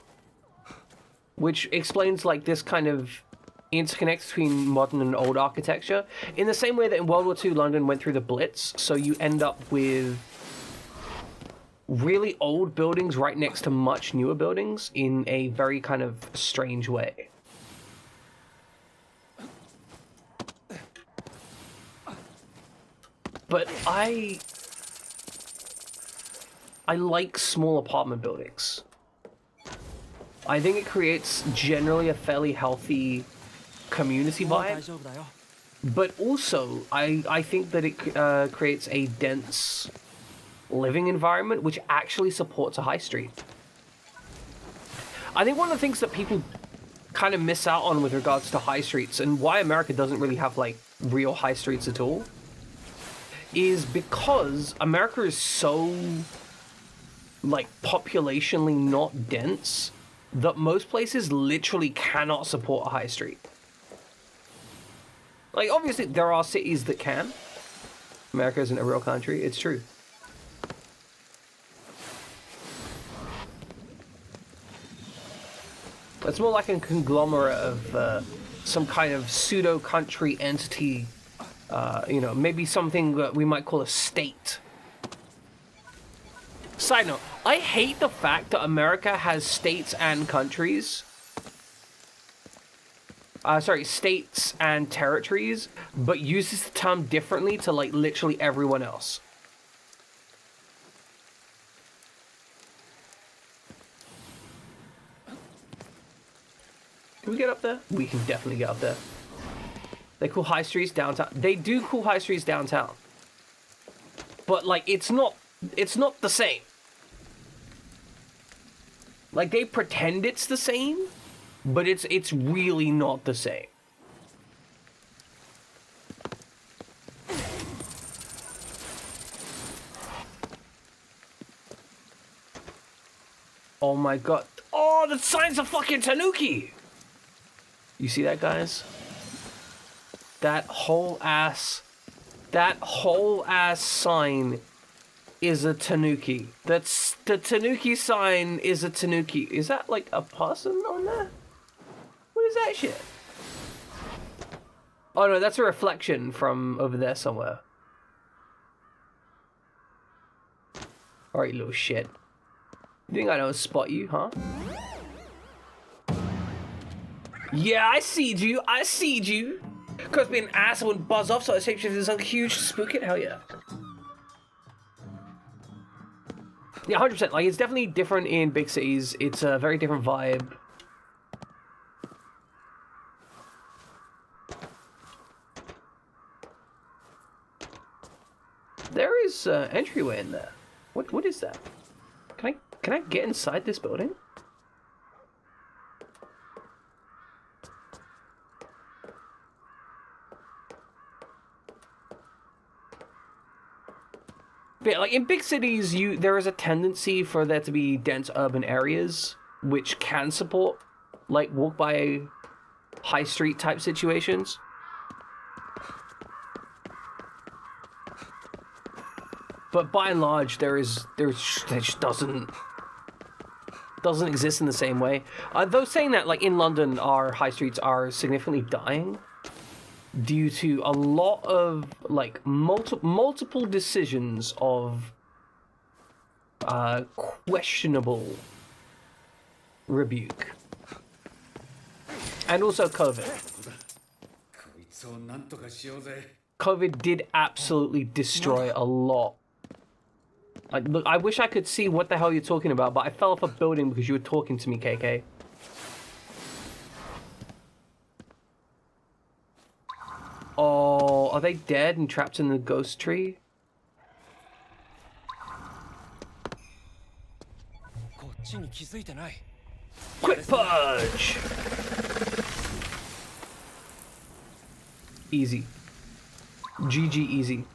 Which explains, like, this kind of interconnect between modern and old architecture. In the same way that in World War II, London went through the Blitz, so you end up with really old buildings right next to much newer buildings in a very kind of strange way. But I like small apartment buildings. I think it creates generally a fairly healthy community vibe. But also, I think that it creates a dense living environment which actually supports a high street. I think one of the things that people kind of miss out on with regards to high streets, and why America doesn't really have like real high streets at all, is because America is so like populationally not dense that most places literally cannot support a high street. Like, obviously, there are cities that can. America isn't a real country, it's true. It's more like a conglomerate of some kind of pseudo-country entity, you know, maybe something that we might call a state. Side note, I hate the fact that America has states and countries. Sorry, states and territories, but uses the term differently to, like, literally everyone else. Can we get up there? We can definitely get up there. They call high streets downtown. They do call high streets downtown. But, like, it's not the same. Like, they pretend it's the same, but it's really not the same. Oh my god. Oh, the sign's a fucking tanuki! You see that, guys? That whole ass sign is a tanuki. That's the tanuki sign is a tanuki. Is that like a person on there? What is that shit? Oh no, that's a reflection from over there somewhere. Alright, little shit. You think I don't spot you, huh? Yeah, I seed you. I seed you. Cause being an asshole and buzz off, so I say there's a huge spook it. Hell yeah. Yeah, 100%. Like, it's definitely different in big cities. It's a very different vibe. There is entryway in there. What is that? Can I get inside this building? But yeah, like in big cities, there is a tendency for there to be dense urban areas which can support like walk by high street type situations. But by and large, there just doesn't exist in the same way. Though saying that, like in London, our high streets are significantly dying due to a lot of like multiple decisions of questionable rebuke, and also COVID. COVID did absolutely destroy a lot. Like, look, I wish I could see what the hell you're talking about, but I fell off a building because you were talking to me, KK. Oh, are they dead and trapped in the ghost tree? Quick purge! Easy. GG easy.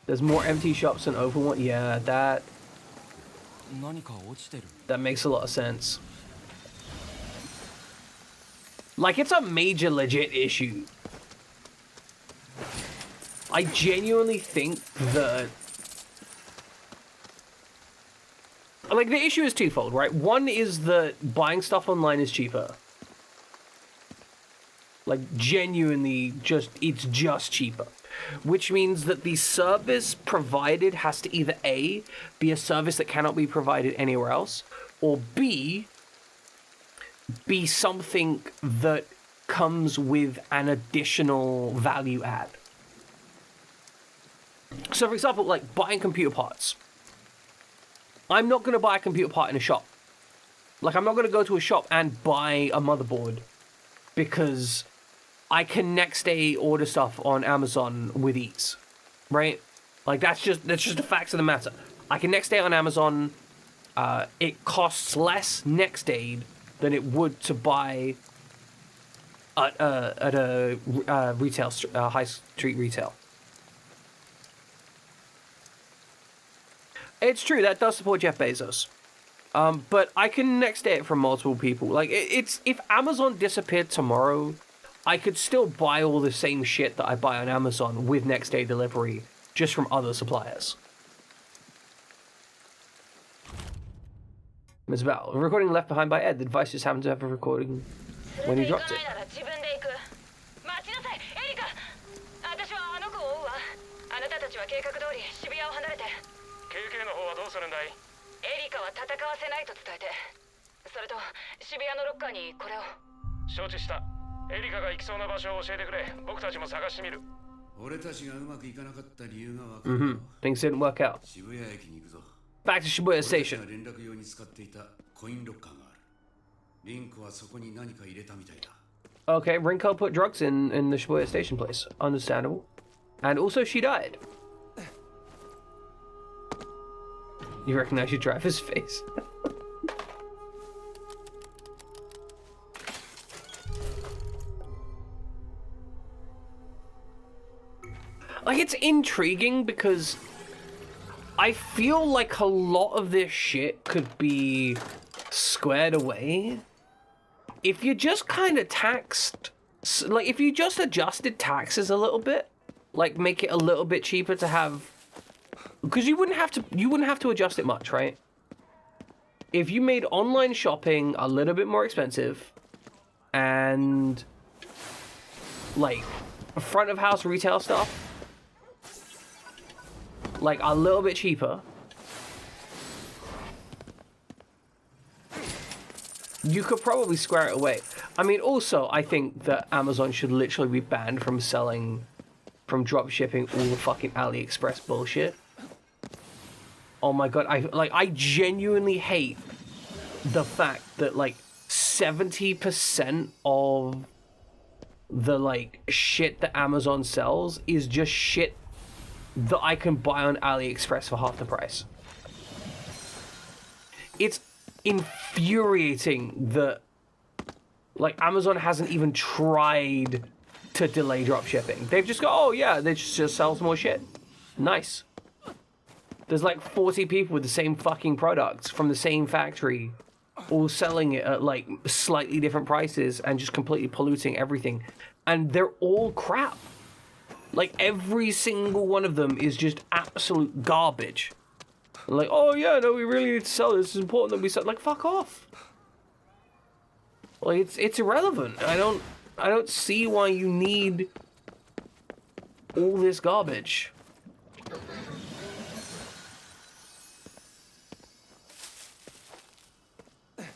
There's more empty shops than open ones. Yeah, that makes a lot of sense. Like, it's a major legit issue. I genuinely think that... Like, the issue is twofold, right? One is that buying stuff online is cheaper. Like, genuinely, it's just cheaper. Which means that the service provided has to either A, be a service that cannot be provided anywhere else, or B, be something that comes with an additional value add. So, for example, like buying computer parts. I'm not going to buy a computer part in a shop. Like, I'm not going to go to a shop and buy a motherboard because I can next day order stuff on Amazon with ease, right? Like, that's just the facts of the matter. I can next day on Amazon. It costs less next day than it would to buy at a retail high street retail. It's true that does support Jeff Bezos, but I can next day it from multiple people. Like it's if Amazon disappeared tomorrow, I could still buy all the same shit that I buy on Amazon with next day delivery, just from other suppliers. Ms. Val, a recording left behind by Ed. The device just happened to have a recording when he dropped it. Things didn't work out. Back to Shibuya Station. Okay, Rinko put drugs in the Shibuya Station place. Understandable. And also she died. You recognize your driver's face. Like, it's intriguing because I feel like a lot of this shit could be squared away if you just kind of taxed, like, if you just adjusted taxes a little bit, like, make it a little bit cheaper to have, because you wouldn't have to adjust it much, right? If you made online shopping a little bit more expensive and, like, front of house retail stuff like a little bit cheaper, you could probably square it away. I mean, also, I think that Amazon should literally be banned from drop shipping all the fucking AliExpress bullshit. Oh my god, I genuinely hate the fact that like 70% of the like shit that Amazon sells is just shit that I can buy on AliExpress for half the price. It's infuriating that like Amazon hasn't even tried to delay drop shipping. They've just go, oh yeah, they just sells more shit. Nice. There's like 40 people with the same fucking products from the same factory, all selling it at like slightly different prices and just completely polluting everything. And they're all crap. Like, every single one of them is just absolute garbage. Like, oh yeah, no, we really need to sell this. It's important that we sell. Like, fuck off. Like, it's irrelevant. I don't see why you need all this garbage.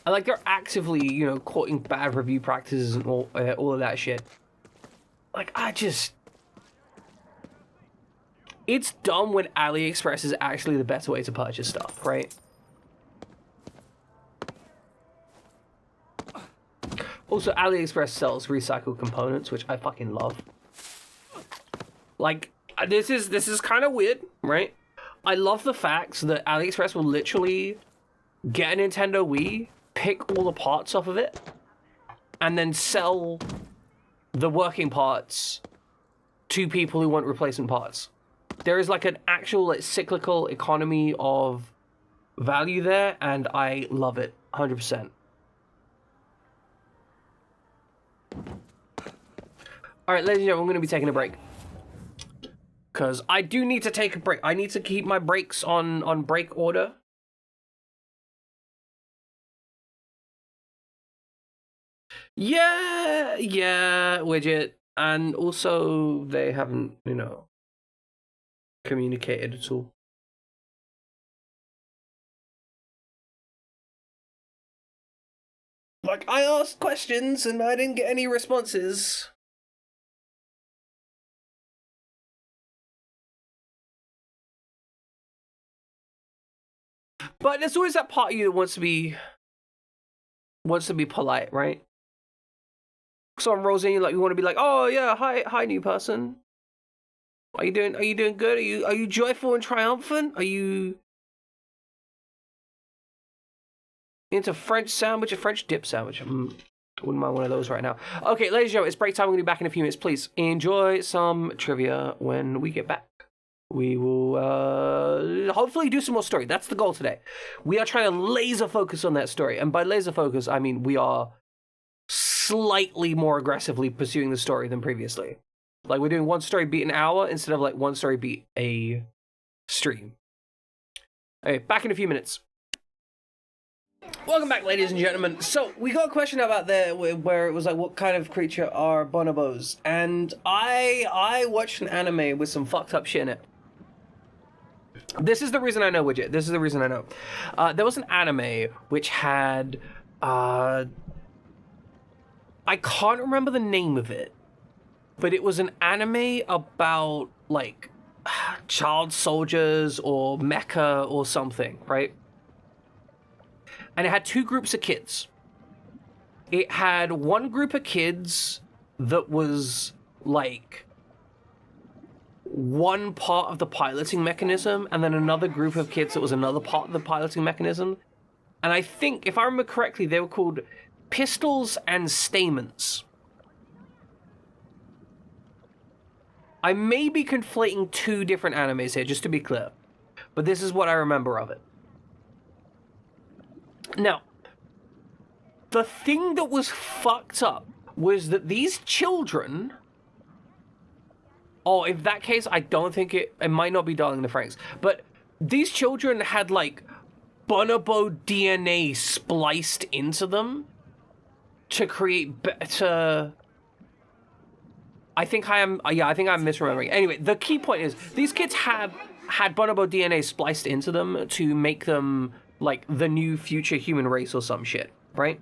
I like they're actively, you know, quoting bad review practices and all of that shit. Like, it's dumb when AliExpress is actually the best way to purchase stuff, right? Also, AliExpress sells recycled components, which I fucking love. Like, this is kind of weird, right? I love the fact that AliExpress will literally get a Nintendo Wii, pick all the parts off of it, and then sell the working parts to people who want replacement parts. There is like an actual like cyclical economy of value there, and I love it 100%. All right, ladies and gentlemen, I'm going to be taking a break because I do need to take a break. I need to keep my breaks on break order. Yeah, widget, and also they haven't, you know, communicated at all. Like, I asked questions and I didn't get any responses. But there's always that part of you that wants to be polite, right? So I'm Rosie, like you want to be like, oh yeah, hi new person. Are you doing good? Are you joyful and triumphant? Are you into French sandwich, a French dip sandwich? Wouldn't mind one of those right now. Okay, ladies and gentlemen, it's break time. We're going to be back in a few minutes. Please enjoy some trivia when we get back. We will hopefully do some more story. That's the goal today. We are trying to laser focus on that story. And by laser focus, I mean we are slightly more aggressively pursuing the story than previously. Like, we're doing one story beat an hour instead of, like, one story beat a stream. Okay, back in a few minutes. Welcome back, ladies and gentlemen. So, we got a question about there where it was like, what kind of creature are bonobos? And I watched an anime with some fucked up shit in it. This is the reason I know, Widget. This is the reason I know. There was an anime which had... I can't remember the name of it. But it was an anime about, like, child soldiers or mecha or something, right? And it had two groups of kids. It had one group of kids that was, like, one part of the piloting mechanism, and then another group of kids that was another part of the piloting mechanism. And I think, if I remember correctly, they were called Pistols and Stamens. I may be conflating two different animes here, just to be clear. But this is what I remember of it. Now, the thing that was fucked up was that these children... Oh, in that case, I don't think it might not be Darling in the Franxx. But these children had, like, bonobo DNA spliced into them to create better... I think I'm misremembering. Anyway, the key point is these kids had bonobo DNA spliced into them to make them like the new future human race or some shit, right?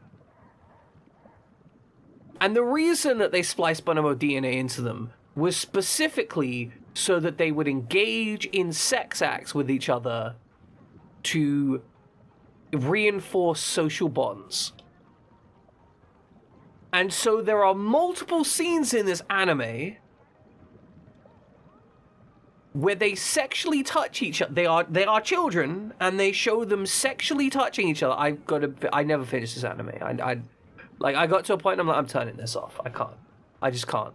And the reason that they spliced bonobo DNA into them was specifically so that they would engage in sex acts with each other to reinforce social bonds. And so there are multiple scenes in this anime where they sexually touch each other. They are children, and they show them sexually touching each other. I never finished this anime. I got to a point and I'm like, I'm turning this off. I can't. I just can't.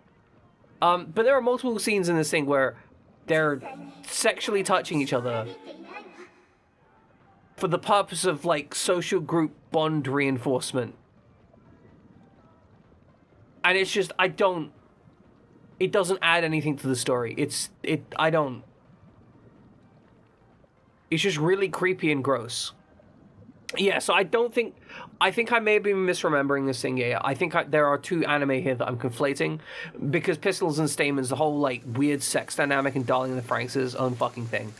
But there are multiple scenes in this thing where they're sexually touching each other for the purpose of, like, social group bond reinforcement. And it's just, it doesn't add anything to the story. It's just really creepy and gross. Yeah, so I think I may be misremembering this thing here. I think there are two anime here that I'm conflating, because Pistols and Stamens, the whole, like, weird sex dynamic in Darling in the Franxx is own fucking thing.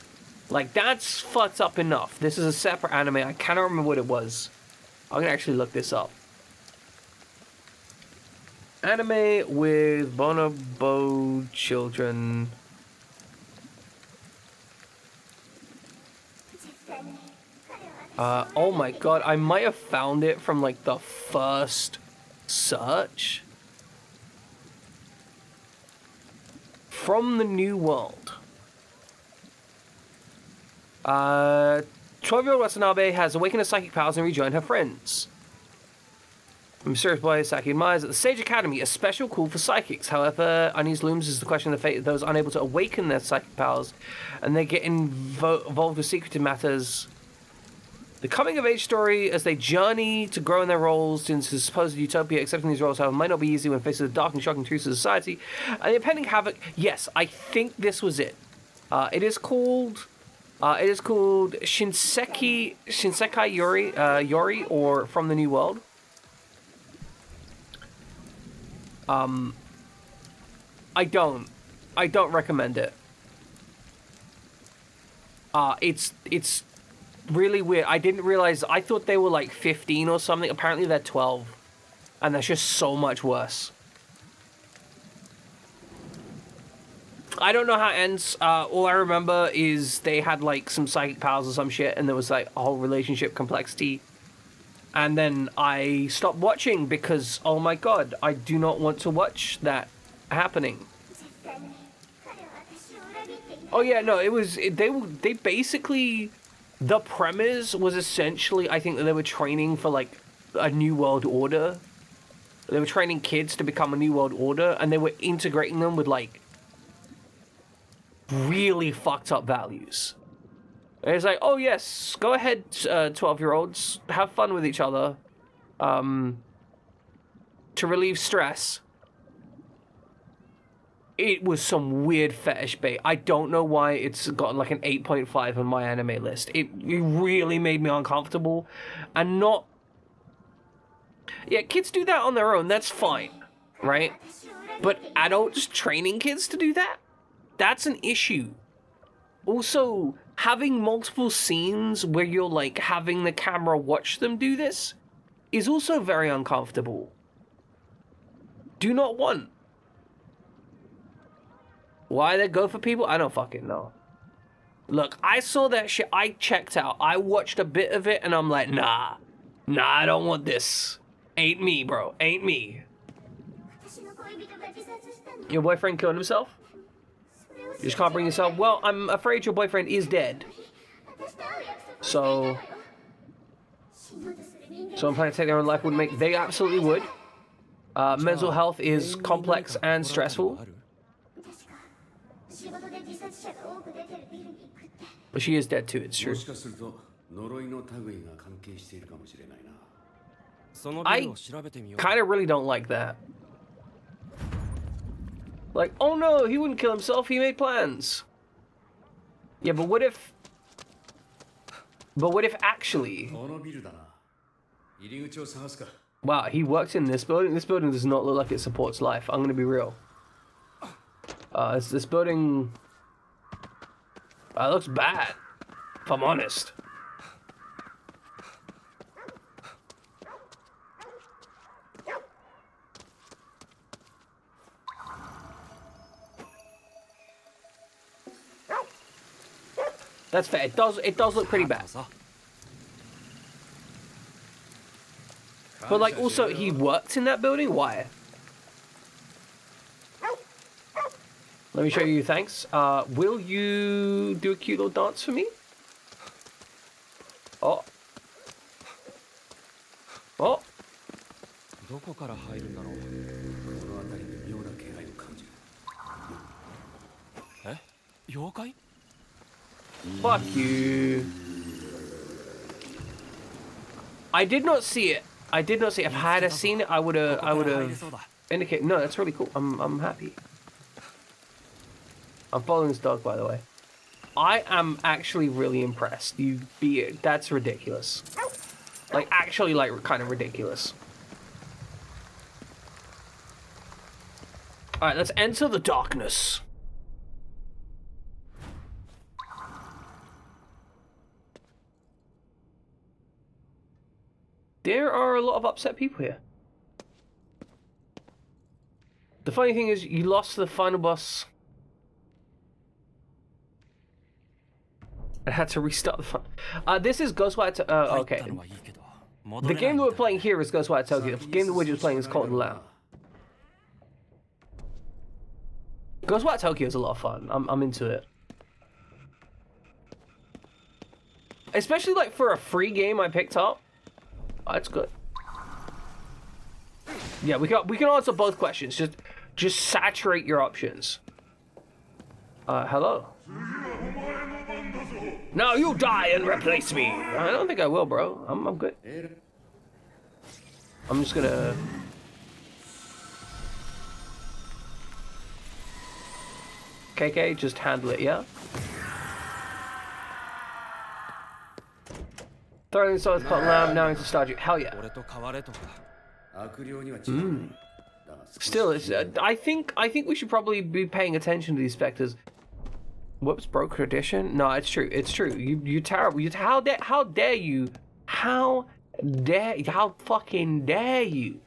Like, that's fucked up enough. This is a separate anime. I cannot remember what it was. I'm gonna actually look this up. Anime with bonobo children. Oh my god, I might have found it from, like, the first search. From the New World. 12-year-old Watanabe has awakened her psychic powers and rejoined her friends. Mysterious boy Saki admires at the Sage Academy, a special school for psychics. However, unease looms is the question of the fate of those unable to awaken their psychic powers, and they get involved with secretive matters. The coming-of-age story as they journey to grow in their roles into supposed utopia. Accepting these roles, however, might not be easy when faced with the dark and shocking truths of society and the impending havoc. Yes, I think this was it. It is called Shinsekai Yori, or From the New World. I don't recommend it. It's really weird. I didn't realize, I thought they were like 15 or something. Apparently they're 12. And that's just so much worse. I don't know how it ends. All I remember is they had like some psychic powers or some shit, and there was like a whole relationship complexity. And then I stopped watching because, oh my god, I do not want to watch that happening. Oh yeah, no, they basically, the premise was essentially, I think, that they were training for like a new world order. They were training kids to become a new world order, and they were integrating them with like really fucked up values. And it's like, oh yes, go ahead, 12-year-olds, have fun with each other, to relieve stress. It was some weird fetish bait. I don't know why it's got like an 8.5 on my anime list. It really made me uncomfortable, and not. Yeah, kids do that on their own. That's fine, right? But adults training kids to do that? That's an issue. Also, having multiple scenes where you're like having the camera watch them do this is also very uncomfortable. Do not want. Why they go for people? I don't fucking know. Look, I saw that shit. I checked out. I watched a bit of it and I'm like, nah, I don't want this. Ain't me, bro. Ain't me. Your boyfriend killed himself? You just can't bring yourself? Well, I'm afraid your boyfriend is dead. So I'm planning to take their own life. Would make. They absolutely would. Mental health is complex and stressful. But she is dead too, it's true. I kind of really don't like that. Like, oh no, he wouldn't kill himself, he made plans. Yeah, but what if... actually... Wow, he works in this building? This building does not look like it supports life, I'm gonna be real. This building... it looks bad, if I'm honest. That's fair. It does look pretty bad. But like, also, he worked in that building? Why? Let me show you, thanks. Will you do a cute little dance for me? Oh. Oh. Fuck you. I did not see it. If I had seen it, I would have indicated. No, that's really cool. I'm happy. I'm following this dog, by the way. I am actually really impressed. That's ridiculous. Like, actually, like, kind of ridiculous. Alright, let's enter the darkness. There are a lot of upset people here. The funny thing is, you lost the final boss. I had to restart the fun. This is Ghostwire. Okay. The game that we're playing here is Ghostwire Tokyo. The game that we're just playing is called Lamb. Ghostwire Tokyo is a lot of fun. I'm into it. Especially like for a free game I picked up. Oh, that's good. Yeah, we can answer both questions. Just saturate your options. Hello. No, you die and replace me. I don't think I will, bro. I'm good. I'm just gonna... KK, just handle it, yeah? Throwing the sword pot lamb now into Stardew. Hell yeah. Still, it's, I think we should probably be paying attention to these specters. Whoops, broke tradition? No, it's true. It's true. You terrible. How dare you? How fucking dare you?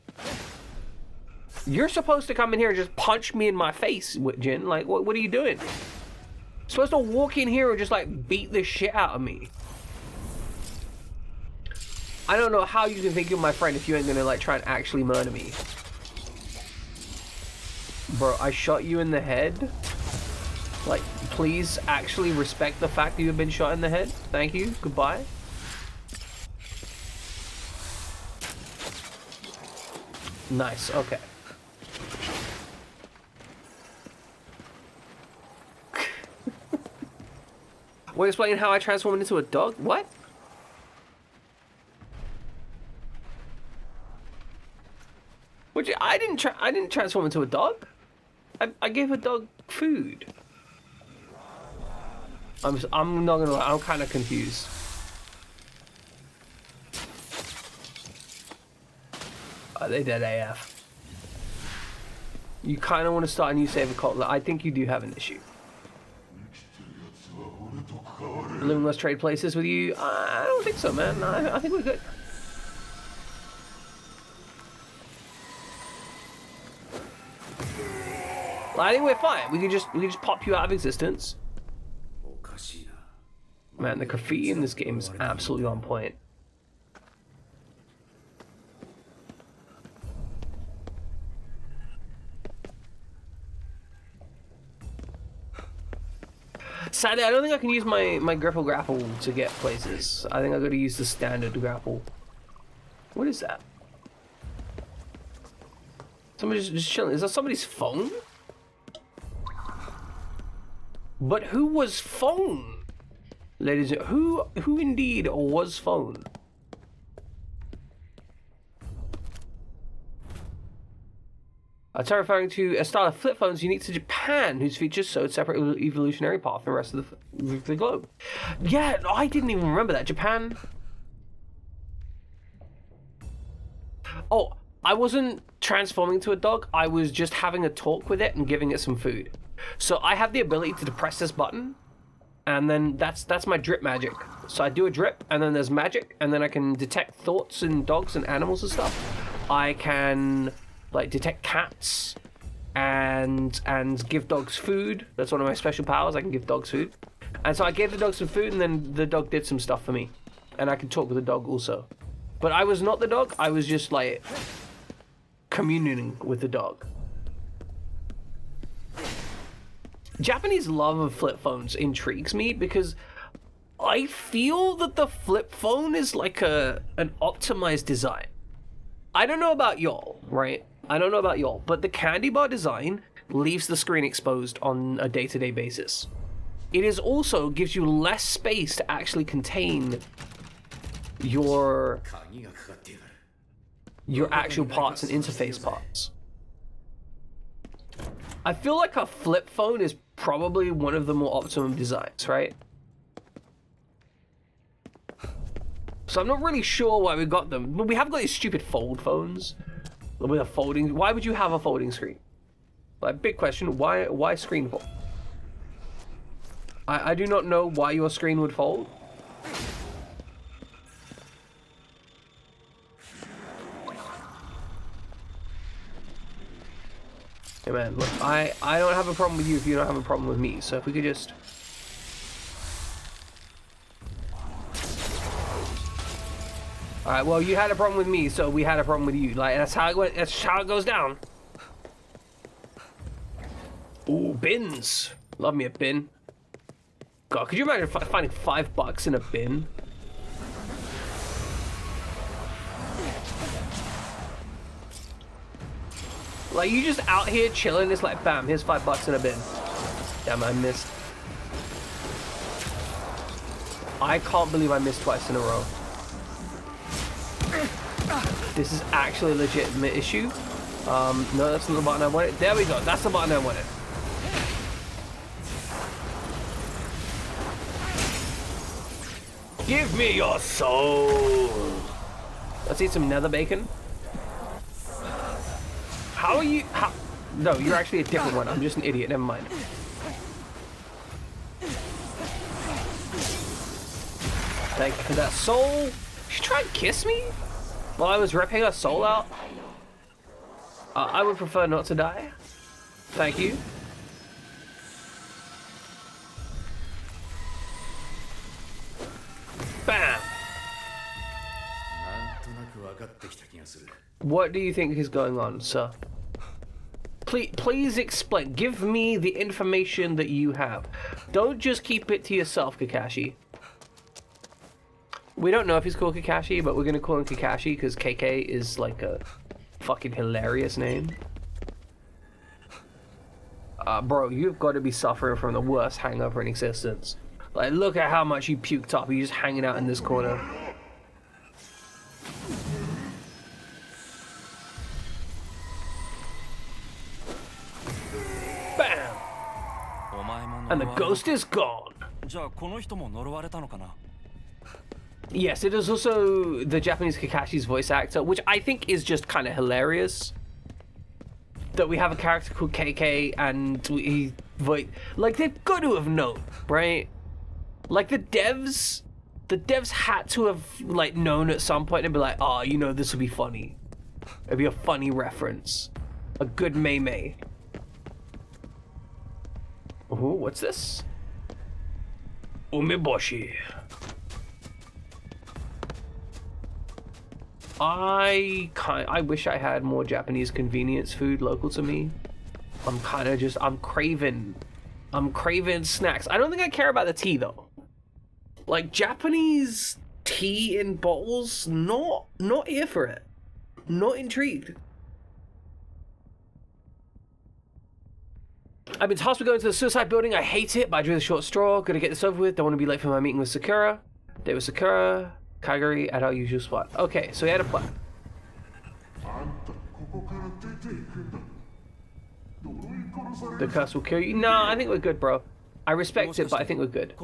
You're supposed to come in here and just punch me in my face, Jin. Like, what are you doing? You're supposed to walk in here and just like beat the shit out of me. I don't know how you can think you're my friend if you ain't gonna like try and actually murder me. Bro, I shot you in the head. Like, please actually respect the fact that you've been shot in the head. Thank you. Goodbye. Nice, okay. We're explaining how I transformed into a dog? What? Which I didn't transform into a dog. I gave a dog food. I'm not gonna lie, I'm kind of confused. Are they dead AF? You kind of want to start a new save account. I think you do have an issue. Living Let's trade places with you? I don't think so, man. I think we're good. I think we're fine. We can just pop you out of existence. Man, the graffiti in this game is absolutely on point. Sadly, I don't think I can use my grapple to get places. I think I gotta use the standard grapple. What is that? Somebody's just chilling. Is that somebody's phone? But who was phone? Ladies and who indeed was phone? Referring to a style of flip phones unique to Japan, whose features showed separate evolutionary path from the rest of the globe. Yeah, I didn't even remember that. Japan. Oh, I wasn't transforming to a dog. I was just having a talk with it and giving it some food. So I have the ability to depress this button, and then that's my drip magic. So I do a drip, and then there's magic, and then I can detect thoughts in dogs and animals and stuff. I can like detect cats and give dogs food. That's one of my special powers. I can give dogs food. And so I gave the dog some food, and then the dog did some stuff for me. And I can talk with the dog also. But I was not the dog. I was just like communing with the dog. Japanese love of flip phones intrigues me because I feel that the flip phone is like an optimized design. I don't know about y'all, right? I don't know about y'all, but the candy bar design leaves the screen exposed on a day-to-day basis. It is also gives you less space to actually contain your actual parts and interface parts. I feel like a flip phone is probably one of the more optimum designs, right? So I'm not really sure why we got them, but we have got these stupid fold phones with a folding. Why would you have a folding screen? Like, big question. Why screen fold? I do not know why your screen would fold. Hey man, look, I don't have a problem with you if you don't have a problem with me. So if we could just... Alright, well, you had a problem with me, so we had a problem with you. Like, that's how it went. That's how it goes down. Ooh, bins. Love me a bin. God, could you imagine finding $5 in a bin? Like, you just out here chilling, it's like, bam, here's $5 in a bin. Damn, I missed. I can't believe I missed twice in a row. This is actually a legitimate issue. No, that's not the button I wanted. There we go, that's the button I wanted. Give me your soul. Let's eat some nether bacon. How are you? How? No, you're actually a different one. I'm just an idiot. Never mind. Thank you for that soul. She tried to kiss me while I was ripping her soul out. I would prefer not to die. Thank you. Bam. What do you think is going on, sir? Please explain. Give me the information that you have. Don't just keep it to yourself, Kakashi. We don't know if he's called Kakashi, but we're gonna call him Kakashi because KK is like a fucking hilarious name. Bro, you've got to be suffering from the worst hangover in existence. Like, look at how much you puked up. You're just hanging out in this corner. Bam! And the ghost is gone. Yes, it is also the Japanese Kakashi's voice actor, which I think is just kind of hilarious. That we have a character called KK and like they've got to have known, right? Like the devs had to have like known at some point and be like, oh, you know, this would be funny. It'd be a funny reference, a good meme. Oh, what's this? Umeboshi. I wish I had more Japanese convenience food local to me. I'm craving snacks. I don't think I care about the tea though. Like Japanese tea in bottles, not here for it. Not intrigued. I've been tasked with going to the suicide building. I hate it, but I drew the short straw. Gotta get this over with. Don't want to be late for my meeting with Sakura. Day with Sakura. Kagari at our usual spot. Okay, so we had a plan. The curse will kill you. No, I think we're good, bro. I respect it, but I think we're good.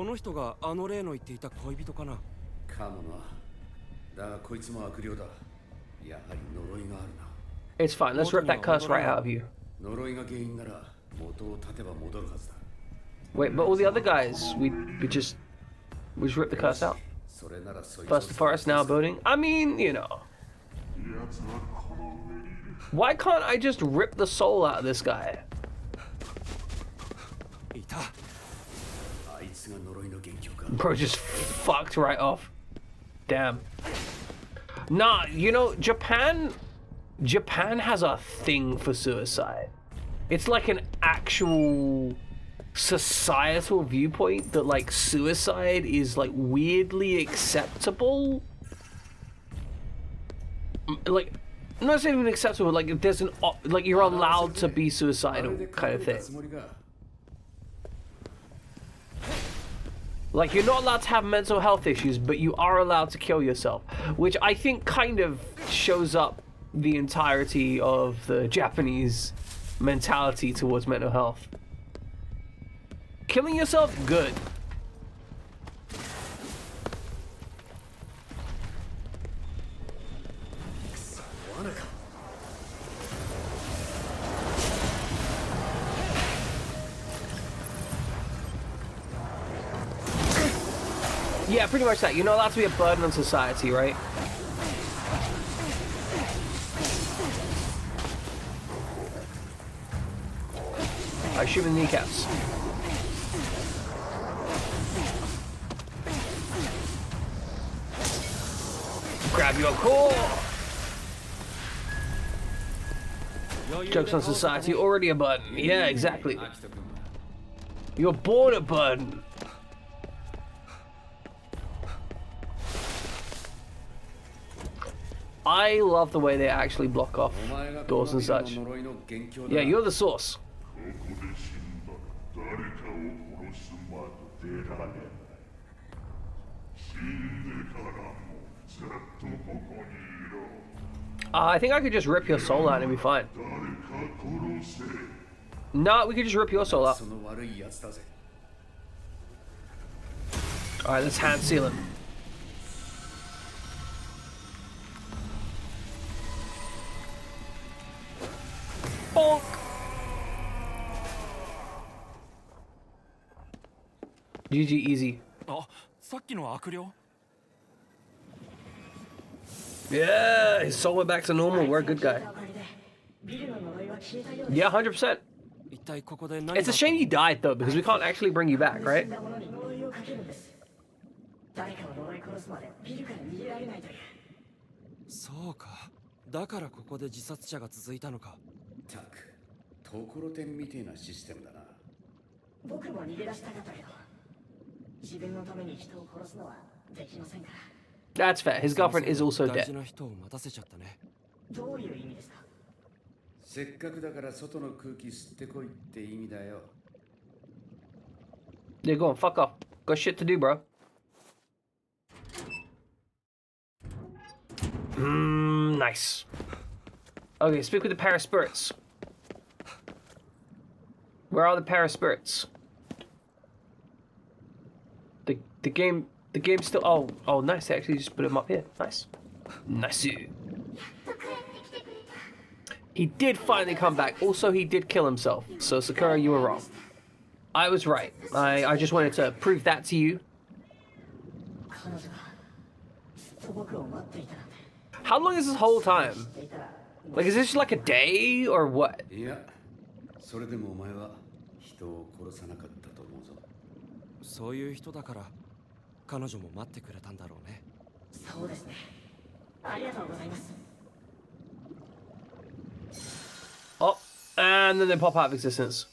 It's fine. Let's rip that curse right out of you. Wait, but all the other guys, we just rip the curse out. First the forest, now building. I mean, you know. Why can't I just rip the soul out of this guy? Bro just fucked right off. Damn. Nah, you know, Japan has a thing for suicide. It's like an actual societal viewpoint that like suicide is like weirdly acceptable. Like not even acceptable, like there's an like you're allowed to be suicidal kind of thing. Like you're not allowed to have mental health issues, but you are allowed to kill yourself, which I think kind of shows up the entirety of the Japanese mentality towards mental health. Killing yourself, good. Yeah, pretty much that. You're not allowed to be a burden on society, right? I shoot in the kneecaps. Grab your core! Jokes on society, already a burden. Yeah, exactly. You're born a burden. I love the way they actually block off doors and such. Yeah, you're the source. I think I could just rip your soul out and it'd be fine. No, we could just rip your soul out. Alright, let's hand seal him. Bonk! GG, easy. Yeah, his soul went back to normal. We're a good guy. Yeah, 100%. It's a shame you died, though, because we can't actually bring you back, right? That's fair. His girlfriend is also dead. せっかくだから外の空気吸ってこいって意味だよ。 You're going, fuck off. Got shit to do, bro. Nice. Okay, speak with the paraspirits. Where are the paraspirits? The game's still. Oh, nice. They actually just put him up here. Nice. Nice. He did finally come back. Also, he did kill himself. So, Sakura, you were wrong. I was right. I just wanted to prove that to you. How long is this whole time? Like, is this like a day or what? いや、それでもお前は人を殺さなかったと思うぞ。そういう人だから彼女も待ってくれたんだろうね。そうですね。ありがとうございます。 Oh, and then they pop out of existence.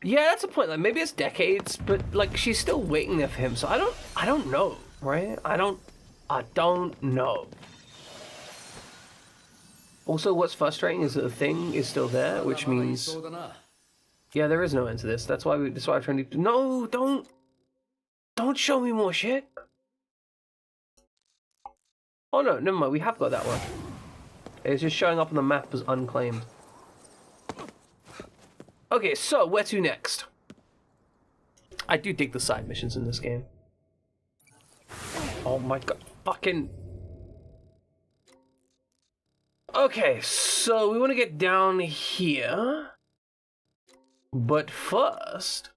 Yeah, that's a point. Like, maybe it's decades, but like she's still waiting there for him. So I don't know, right? I don't know. Also, what's frustrating is that the thing is still there, which means yeah, there is no end to this. That's why I'm trying to. No, don't show me more shit. Oh no, never mind. We have got that one. It's just showing up on the map as unclaimed. Okay, so where to next? I do dig the side missions in this game. Oh my god, fucking. Okay, so we want to get down here. But first,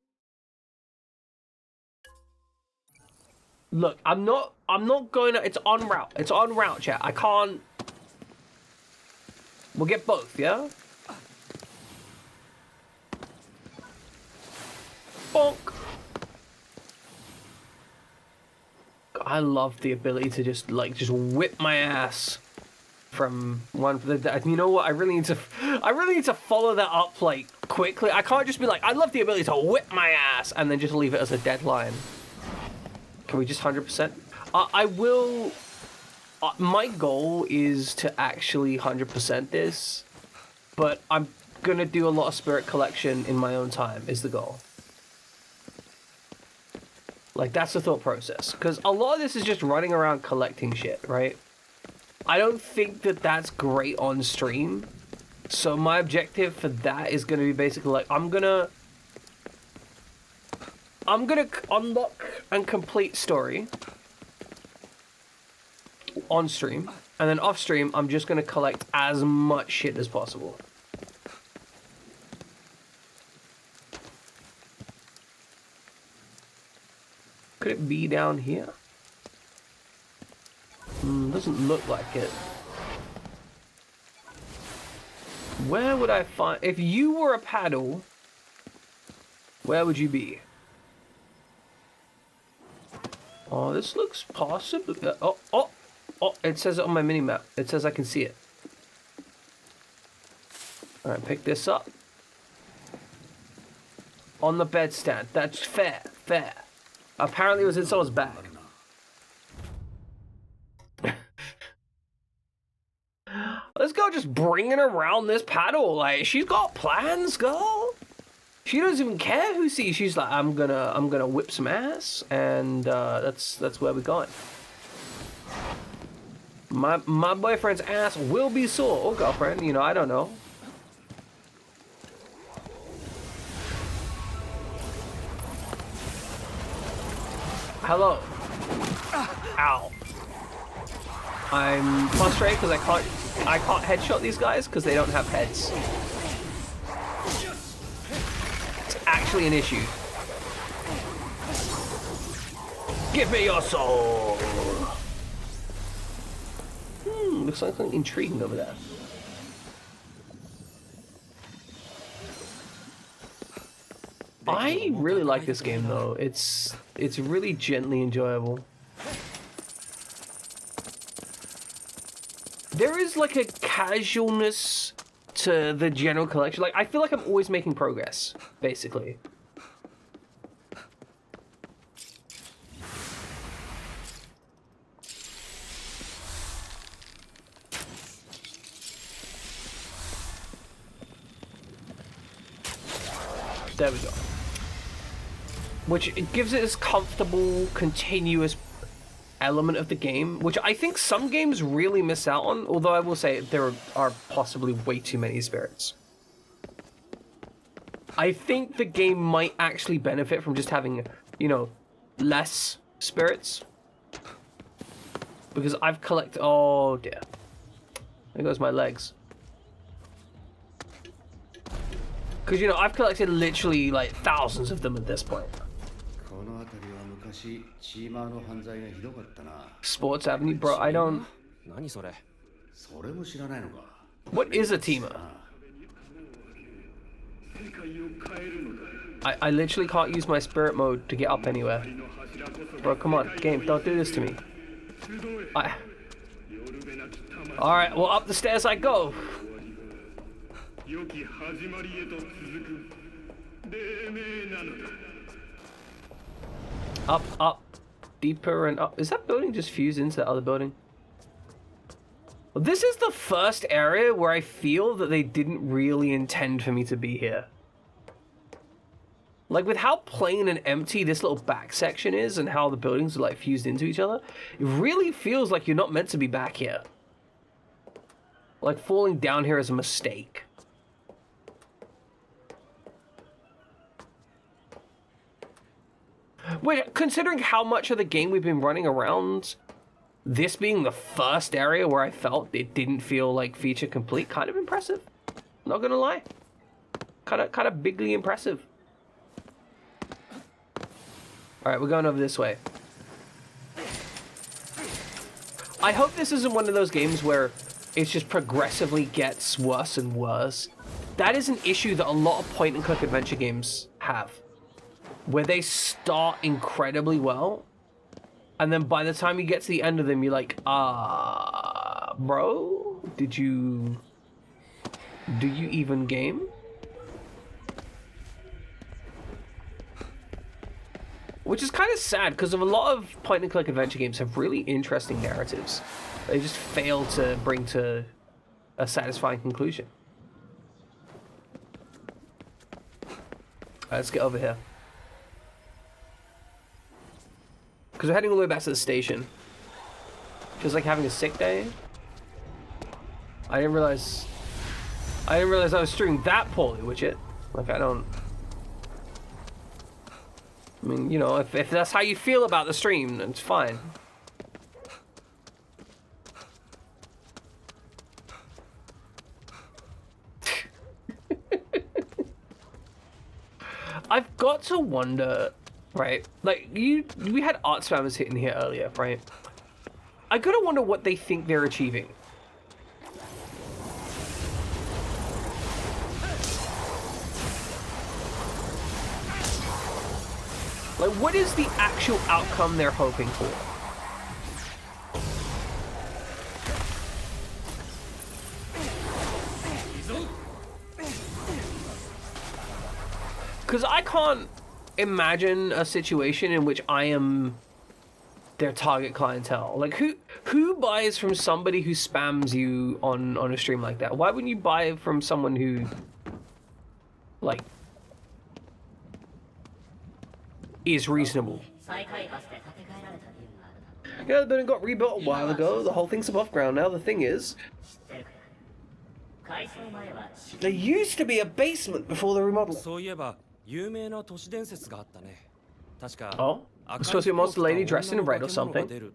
look, I'm not going to, it's on route. It's on route, chat. I can't. We'll get both, yeah? Bonk. I love the ability to just whip my ass from one. You know what? I really need to follow that up like quickly. I can't just be like, I love the ability to whip my ass and then just leave it as a deadline. Can we just 100%? I will. My goal is to actually 100% this, but I'm gonna do a lot of spirit collection in my own time. Is the goal. Like, that's the thought process. Because a lot of this is just running around collecting shit, right? I don't think that that's great on stream. So my objective for that is going to be basically like, I'm gonna unlock and complete story on stream. And then off stream, I'm just going to collect as much shit as possible. Could it be down here? Doesn't look like it. Where would I find... If you were a paddle, where would you be? Oh, this looks possible. Oh, it says it on my mini-map. It says I can see it. Alright, pick this up. On the bedstand. That's fair. Apparently it was in someone's bag. This girl just bringing around this paddle. Like, she's got plans, girl. She doesn't even care who sees. She's like, I'm gonna whip some ass, and that's where we're going. My boyfriend's ass will be sore, or girlfriend. You know, I don't know. Hello. Ow. I'm frustrated because I can't headshot these guys because they don't have heads. It's actually an issue. Give me your soul. Looks like something intriguing over there. I really like this game though. It's really gently enjoyable. There is like a casualness to the general collection. Like, I feel like I'm always making progress, basically. There we go. Which it gives it this comfortable, continuous element of the game, which I think some games really miss out on, although I will say there are possibly way too many spirits. I think the game might actually benefit from just having, you know, less spirits. Because I've collected... Oh, dear. There goes my legs. Because, you know, I've collected literally, like, thousands of them at this point. Sports Avenue? Bro, I don't... What is a teamer? I literally can't use my spirit mode to get up anywhere. Bro, come on. Game, don't do this to me. Alright, well, up the stairs I go. Up, up, deeper and up. Is that building just fused into the other building? Well, this is the first area where I feel that they didn't really intend for me to be here. Like, with how plain and empty this little back section is and how the buildings are, like, fused into each other, it really feels like you're not meant to be back here. Like, falling down here is a mistake. Wait, considering how much of the game we've been running around, this being the first area where I felt it didn't feel like feature complete, kind of impressive. Not gonna lie. Kind of bigly impressive. Alright, we're going over this way. I hope this isn't one of those games where it just progressively gets worse and worse. That is an issue that a lot of point-and-click adventure games have. Where they start incredibly well, and then by the time you get to the end of them, you're like, bro, do you even game? Which is kind of sad, because of a lot of point-and-click adventure games have really interesting narratives. They just fail to bring to a satisfying conclusion. Alright, let's get over here. Because we're heading all the way back to the station. Feels like having a sick day. I didn't realize I was streaming that poorly, which it. Like, I mean, you know, if that's how you feel about the stream, then it's fine. I've got to wonder, right? Like, we had art spammers hitting here earlier, right? I gotta wonder what they think they're achieving. Like, what is the actual outcome they're hoping for? Because I can't imagine a situation in which I am their target clientele. Like, who buys from somebody who spams you on a stream like that? Why wouldn't you buy from someone who, like, is reasonable? Yeah, the building got rebuilt a while ago. The whole thing's above ground now. The thing is, there used to be a basement before the remodel. Oh? It's supposed to be a monster lady dressed in red or something.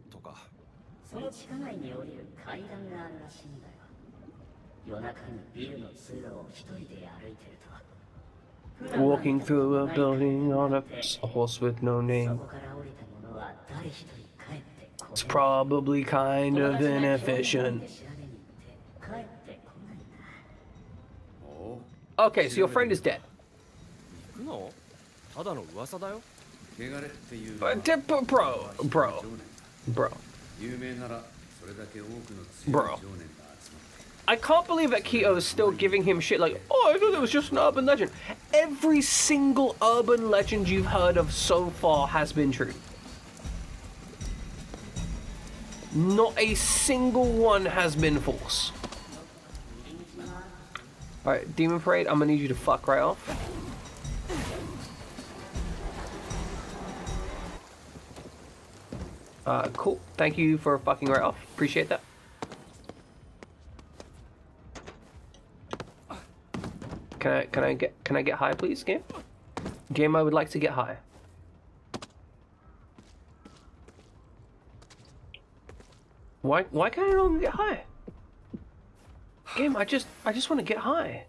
Walking through a building on a horse with no name. It's probably kind of inefficient. Okay, so your friend is dead. Bro. I can't believe that Keto is still giving him shit like, oh, I thought it was just an urban legend. Every single urban legend you've heard of so far has been true. Not a single one has been false. Alright, Demon Parade, I'm gonna need you to fuck right off. Cool. Thank you for fucking right off. Appreciate that. Can I get high, please, game? Game, I would like to get high. Why can't I not get high? Game, I just want to get high.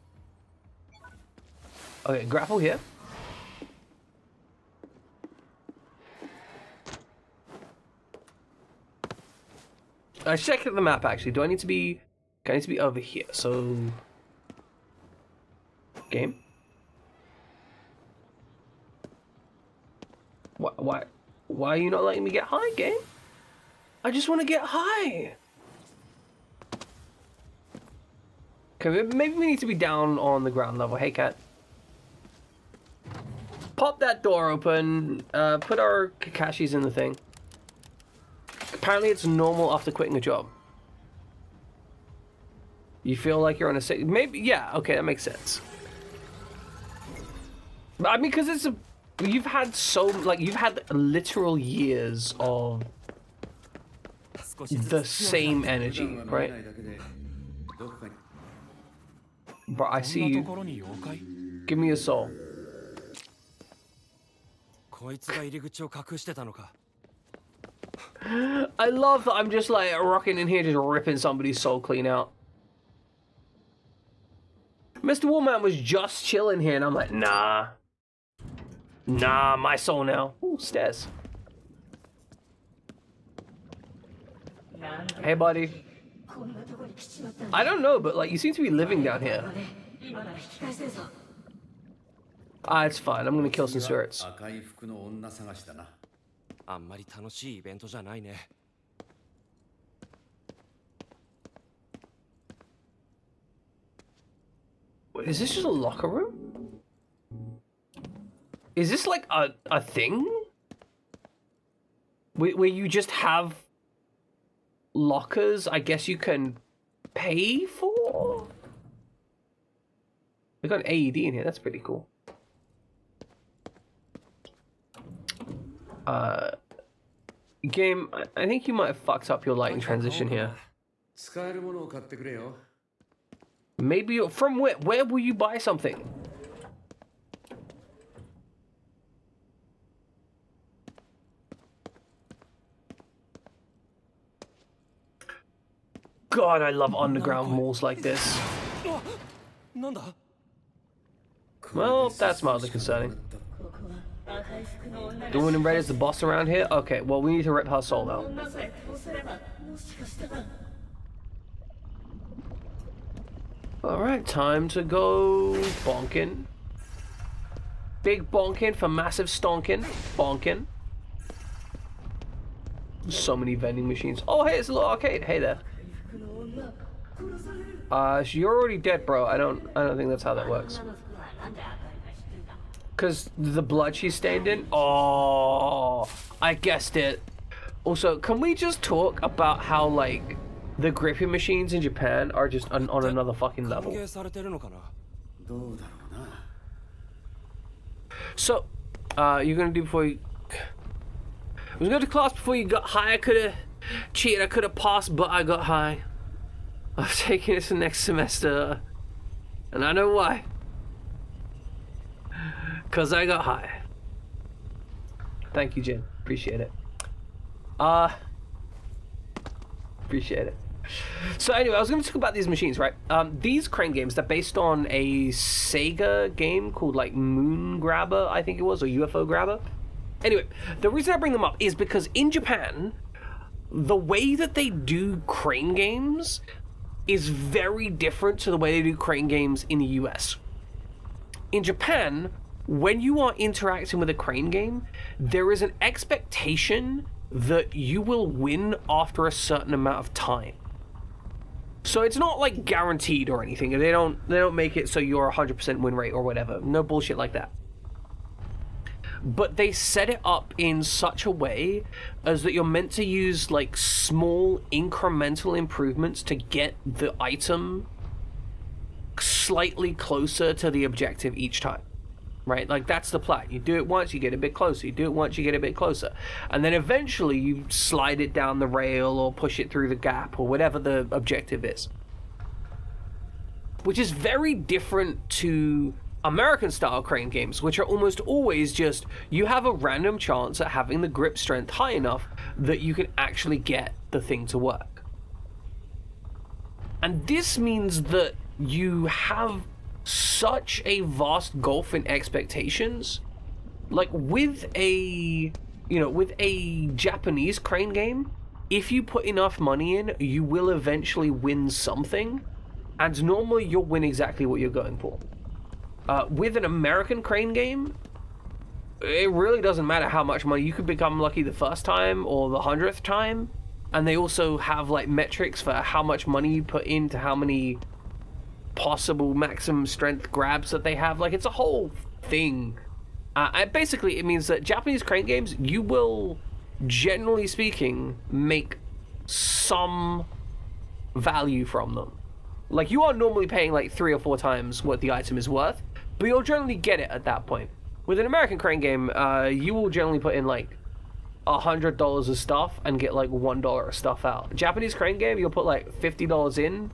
Okay, grapple here. I checked the map actually. Do I need to be? Can I need to be over here? So, game. Why are you not letting me get high, game? I just want to get high. Okay, maybe we need to be down on the ground level. Hey, cat. Pop that door open. Put our Kakashis in the thing. Apparently it's normal after quitting a job. You feel like you're on a sick... Maybe, yeah, okay, that makes sense. I mean, because it's a... You've had so... Like, you've had literal years of the same energy, right? But I see you. Give me a soul. こいつが入り口を隠してたのか。 I love that I'm just like rocking in here, just ripping somebody's soul clean out. Mr. Woolman was just chilling here, and I'm like, nah. Nah, my soul now. Ooh, stairs. Hey, buddy. I don't know, but like, you seem to be living down here. Ah, it's fine. I'm gonna kill some spirits. 赤い服の女探しだな。あんまり楽しいイベントじゃないね。Wait, is this just a locker room? Is this like a thing? Where you just have lockers, I guess you can pay for? We got an AED in here, that's pretty cool. Game, I think you might have fucked up your lighting transition here. 使えるものを買ってくれよ。 Maybe you're, from where will you buy something? God, I love underground malls like this. なんだ? Well, that's mildly concerning. The woman in red is the boss around here? Okay, well, we need to rip her soul out. Alright, time to go bonkin'. Big bonkin' for massive stonkin'. Bonkin'. So many vending machines. Oh, hey, it's a little arcade. Hey there. You're already dead, bro. I don't think that's how that works. Cause the blood she stained in? Oh, I guessed it. Also, can we just talk about how, like, the gripping machines in Japan are just on another fucking level? So, you're gonna do before you... I was going to class before you got high. I could have cheated, I could have passed, but I got high. I'm taking this next semester, and I know why. Cause I got high. Thank you, Jin. Appreciate it. Appreciate it. So anyway, I was going to talk about these machines, right? These crane games, they're based on a Sega game called like Moon Grabber, I think it was, or UFO Grabber. Anyway, the reason I bring them up is because in Japan, the way that they do crane games is very different to the way they do crane games in the US. In Japan, when you are interacting with a crane game, there is an expectation that you will win after a certain amount of time. So it's not like guaranteed or anything. They don't make it so you're 100% win rate or whatever. No bullshit like that. But they set it up in such a way as that you're meant to use like small incremental improvements to get the item slightly closer to the objective each time. right? Like, that's the plot. You do it once, you get a bit closer. You do it once, you get a bit closer. And then eventually you slide it down the rail or push it through the gap or whatever the objective is. Which is very different to American-style crane games, which are almost always just, you have a random chance at having the grip strength high enough that you can actually get the thing to work. And this means that you have such a vast gulf in expectations. Like with a Japanese crane game, if you put enough money in, you will eventually win something, and normally you'll win exactly what you're going for. With an American crane game, it really doesn't matter how much money. You could become lucky the first time or the 100th time, and they also have like metrics for how much money you put into how many possible maximum strength grabs that they have. Like, it's a whole thing. And basically it means that Japanese crane games, you will, generally speaking, make some value from them. Like, you are normally paying like 3 or 4 times what the item is worth, but you'll generally get it at that point. With an American crane game, you will generally put in like $100 of stuff and get like $1 of stuff out. A Japanese crane game, you'll put like $50 in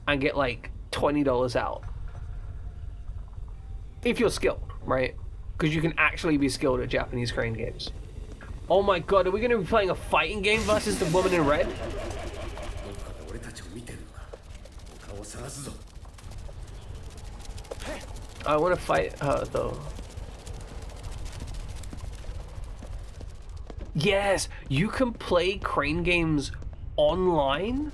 and get like $20 out. If you're skilled, right? Because you can actually be skilled at Japanese crane games. Oh my god, are we going to be playing a fighting game versus the woman in red? I want to fight her though. Yes, you can play crane games online,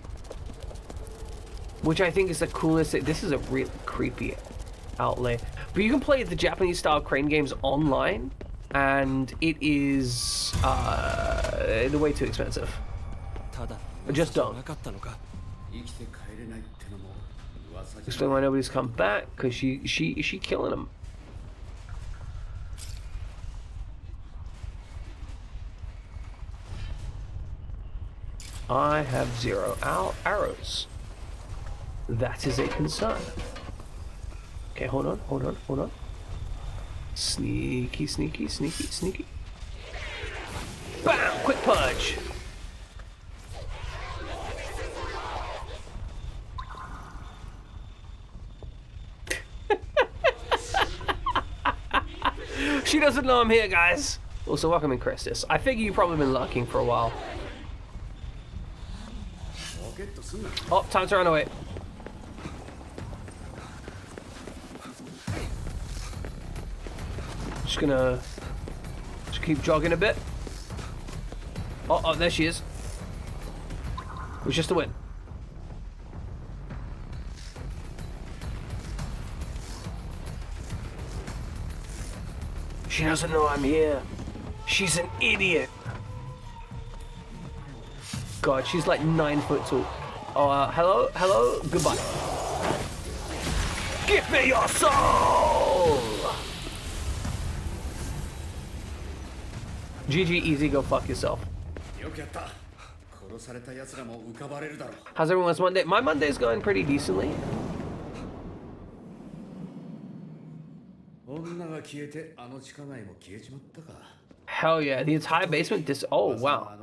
which I think is the coolest. This is a really creepy outlay, but you can play the Japanese style crane games online, and it is way too expensive. Just don't. Explain why nobody's come back, because she killing them. I have 0 arrows. That is a concern. Okay, hold on. Sneaky. Bam! Quick punch! She doesn't know I'm here, guys. Also, welcome in, Christus. I figure you've probably been lurking for a while. Oh, time to run away. Just keep jogging a bit. Oh, there she is. It was just a win. She doesn't know I'm here. She's an idiot. God, she's like 9 foot tall. Oh, hello, goodbye. Give me your soul! GG, easy, go fuck yourself. How's everyone's Monday? My Monday's going pretty decently. Hell yeah, the entire basement oh wow.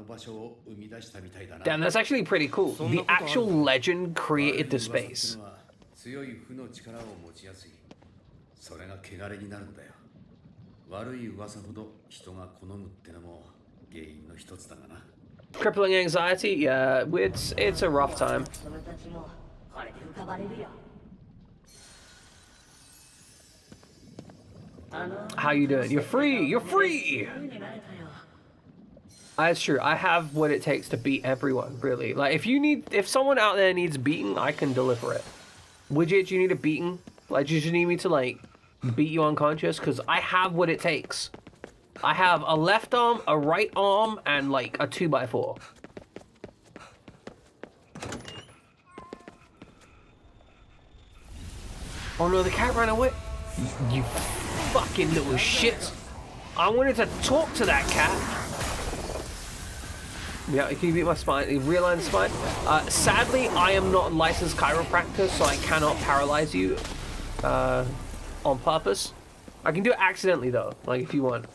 Damn, that's actually pretty cool. The actual legend created the space. Crippling anxiety? Yeah, it's a rough time. How you doing? You're free! You're free! That's true. I have what it takes to beat everyone, really. Like, if someone out there needs beaten, I can deliver it. Widget, you need a beaten? Like, you just need me to, like, beat you unconscious? Because I have what it takes. I have a left arm, a right arm, and, like, a 2x4. Oh no, the cat ran away. You fucking little shit. I wanted to talk to that cat. Yeah, can you beat my spine? Realign the spine? Sadly, I am not a licensed chiropractor, so I cannot paralyze you on purpose. I can do it accidentally though, like if you want.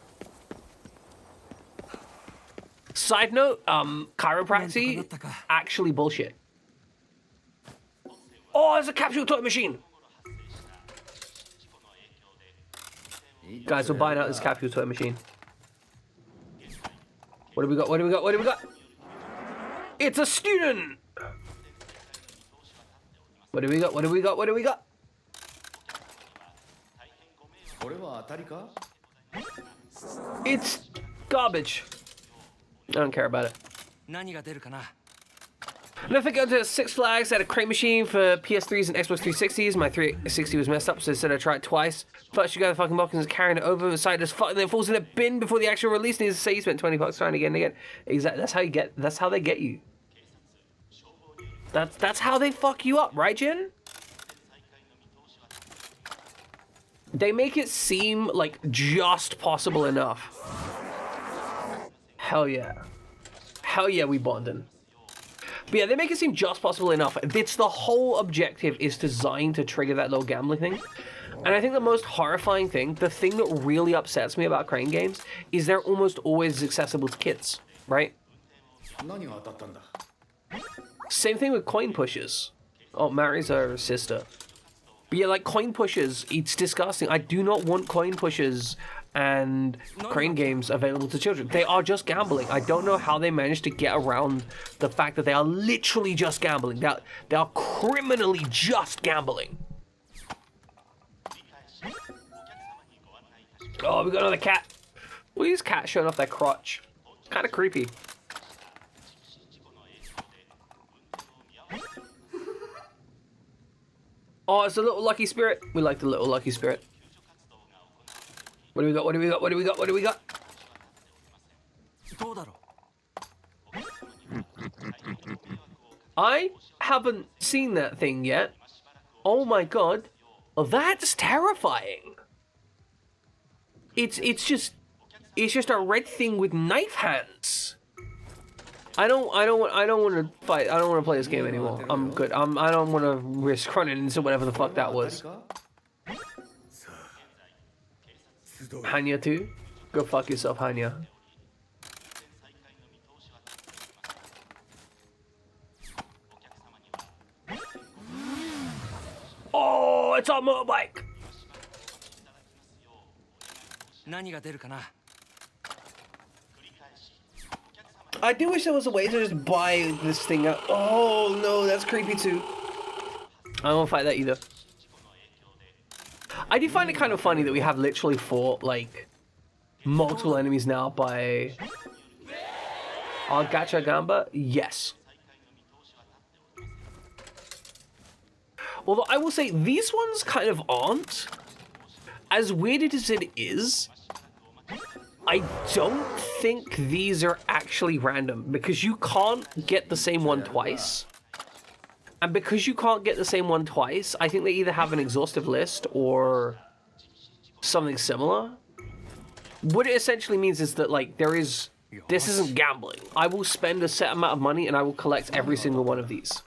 Side note, chiropractic, actually bullshit. Oh, there's a capsule toy machine! Guys, we're buying out this capsule toy machine. What do we got? What do we got? What do we got? It's a student! What do we got? What do we got? What do we got? It's garbage. I don't care about it. 何が出るかな And if I go to Six Flags, I had a crate machine for PS3s and Xbox 360s. My 360 was messed up, so instead I tried it twice. First, you got the fucking box and carrying it over the side, just fucking, then it falls in a bin before the actual release. Needs to say you spent $20 trying again and again. Exactly. That's how they get you. That's how they fuck you up, right, Jin? They make it seem like just possible enough. Hell yeah. Hell yeah, we bonding. But yeah, they make it seem just possible enough. It's the whole objective is designed to trigger that little gambling thing. And I think the most horrifying thing, the thing that really upsets me about crane games, is they're almost always accessible to kids, right? Same thing with coin pushers. Oh, Mary's her sister. But yeah, like coin pushers, it's disgusting. I do not want coin pushers and crane games available to children. They are just gambling. I don't know how they managed to get around the fact that they are literally just gambling. They are criminally just gambling. Oh, we got another cat. Look at these cats showing off their crotch. Kind of creepy. Oh, it's a little lucky spirit. We like the little lucky spirit. What do we got? What do we got? What do we got? What do we got? どうだろ I haven't seen that thing yet. Oh my god. That's terrifying. It's just a red thing with knife hands. I don't want to fight. I don't want to play this game anymore. I'm good. I don't want to risk running into whatever the fuck that was. Hanya too? Go fuck yourself, Hanya. Oh, it's a motorbike! 何が出るかな I do wish there was a way to just buy this thing up. Oh no, that's creepy too. I won't fight that either. I do find it kind of funny that we have literally fought like multiple enemies now by our Gacha Gamba. Yes. Although I will say these ones kind of aren't. As weird as it is, I don't think these are actually random because you can't get the same one twice. And because you can't get the same one twice, I think they either have an exhaustive list or something similar. What it essentially means is that, like, this isn't gambling. I will spend a set amount of money and I will collect every single one of these.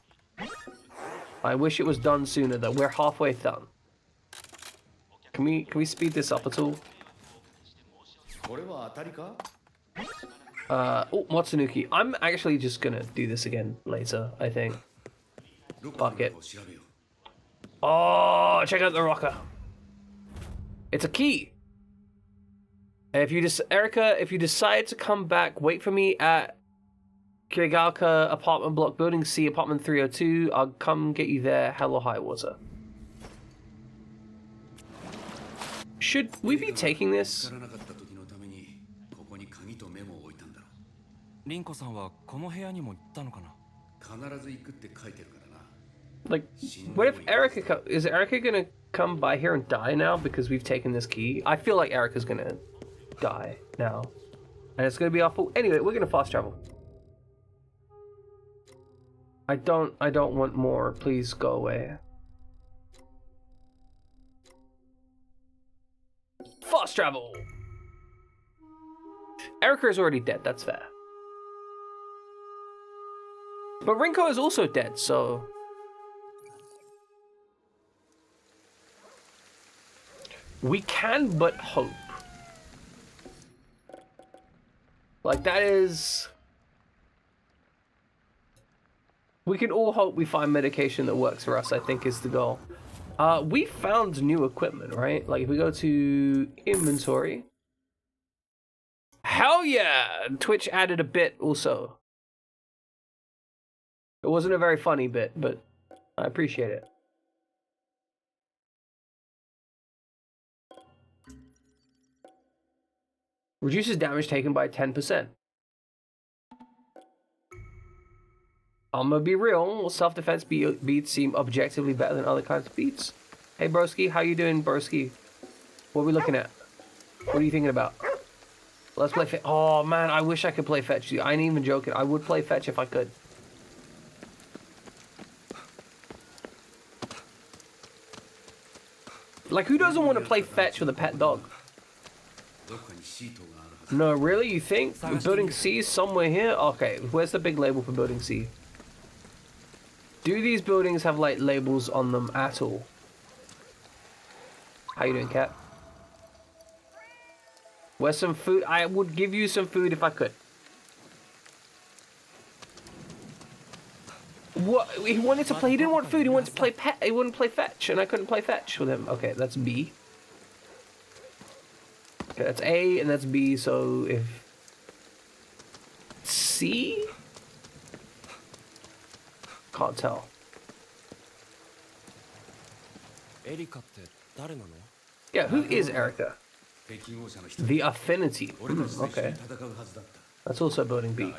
I wish it was done sooner though. We're halfway done. Can we speed this up at all? Oh, Matsunuki. I'm actually just gonna do this again later, I think. Fuck it. Oh, check out the rocker. It's a key. If you Erica, if you decide to come back, wait for me at Kirigaoka apartment block building C, apartment 302. I'll come get you there, hell or high water. Should we be taking this? リンコさんはこの部屋にも行ったのかな Like, what if Erica is Erica gonna come by here and die now because we've taken this key? I feel like Erica's gonna die now, and it's gonna be awful. Anyway, we're gonna fast travel. I don't want more. Please go away. Fast travel. Erica is already dead. That's fair. But Rinko is also dead, so... We can but hope. Like, that is... We can all hope we find medication that works for us, I think is the goal. We found new equipment, right? Like, if we go to inventory... Hell yeah! Twitch added a bit also. It wasn't a very funny bit, but I appreciate it. Reduces damage taken by 10%. I'm gonna be real, self-defense beats seem objectively better than other kinds of beats. Hey broski, how you doing broski? What are we looking at? What are you thinking about? Let's play fetch. Oh man, I wish I could play fetch. I ain't even joking, I would play fetch if I could. Like, who doesn't want to play fetch with a pet dog? No, really? You think? Building C is somewhere here? Okay, where's the big label for building C? Do these buildings have, like, labels on them at all? How you doing, cat? Where's some food? I would give you some food if I could. What? He wanted to play. He didn't want food. He wanted to play pet. He wouldn't play fetch, and I couldn't play fetch with him. Okay, that's B. Okay, that's A, and that's B. So if C, can't tell. Yeah, who is Erica? The Affinity. Okay, that's also building B.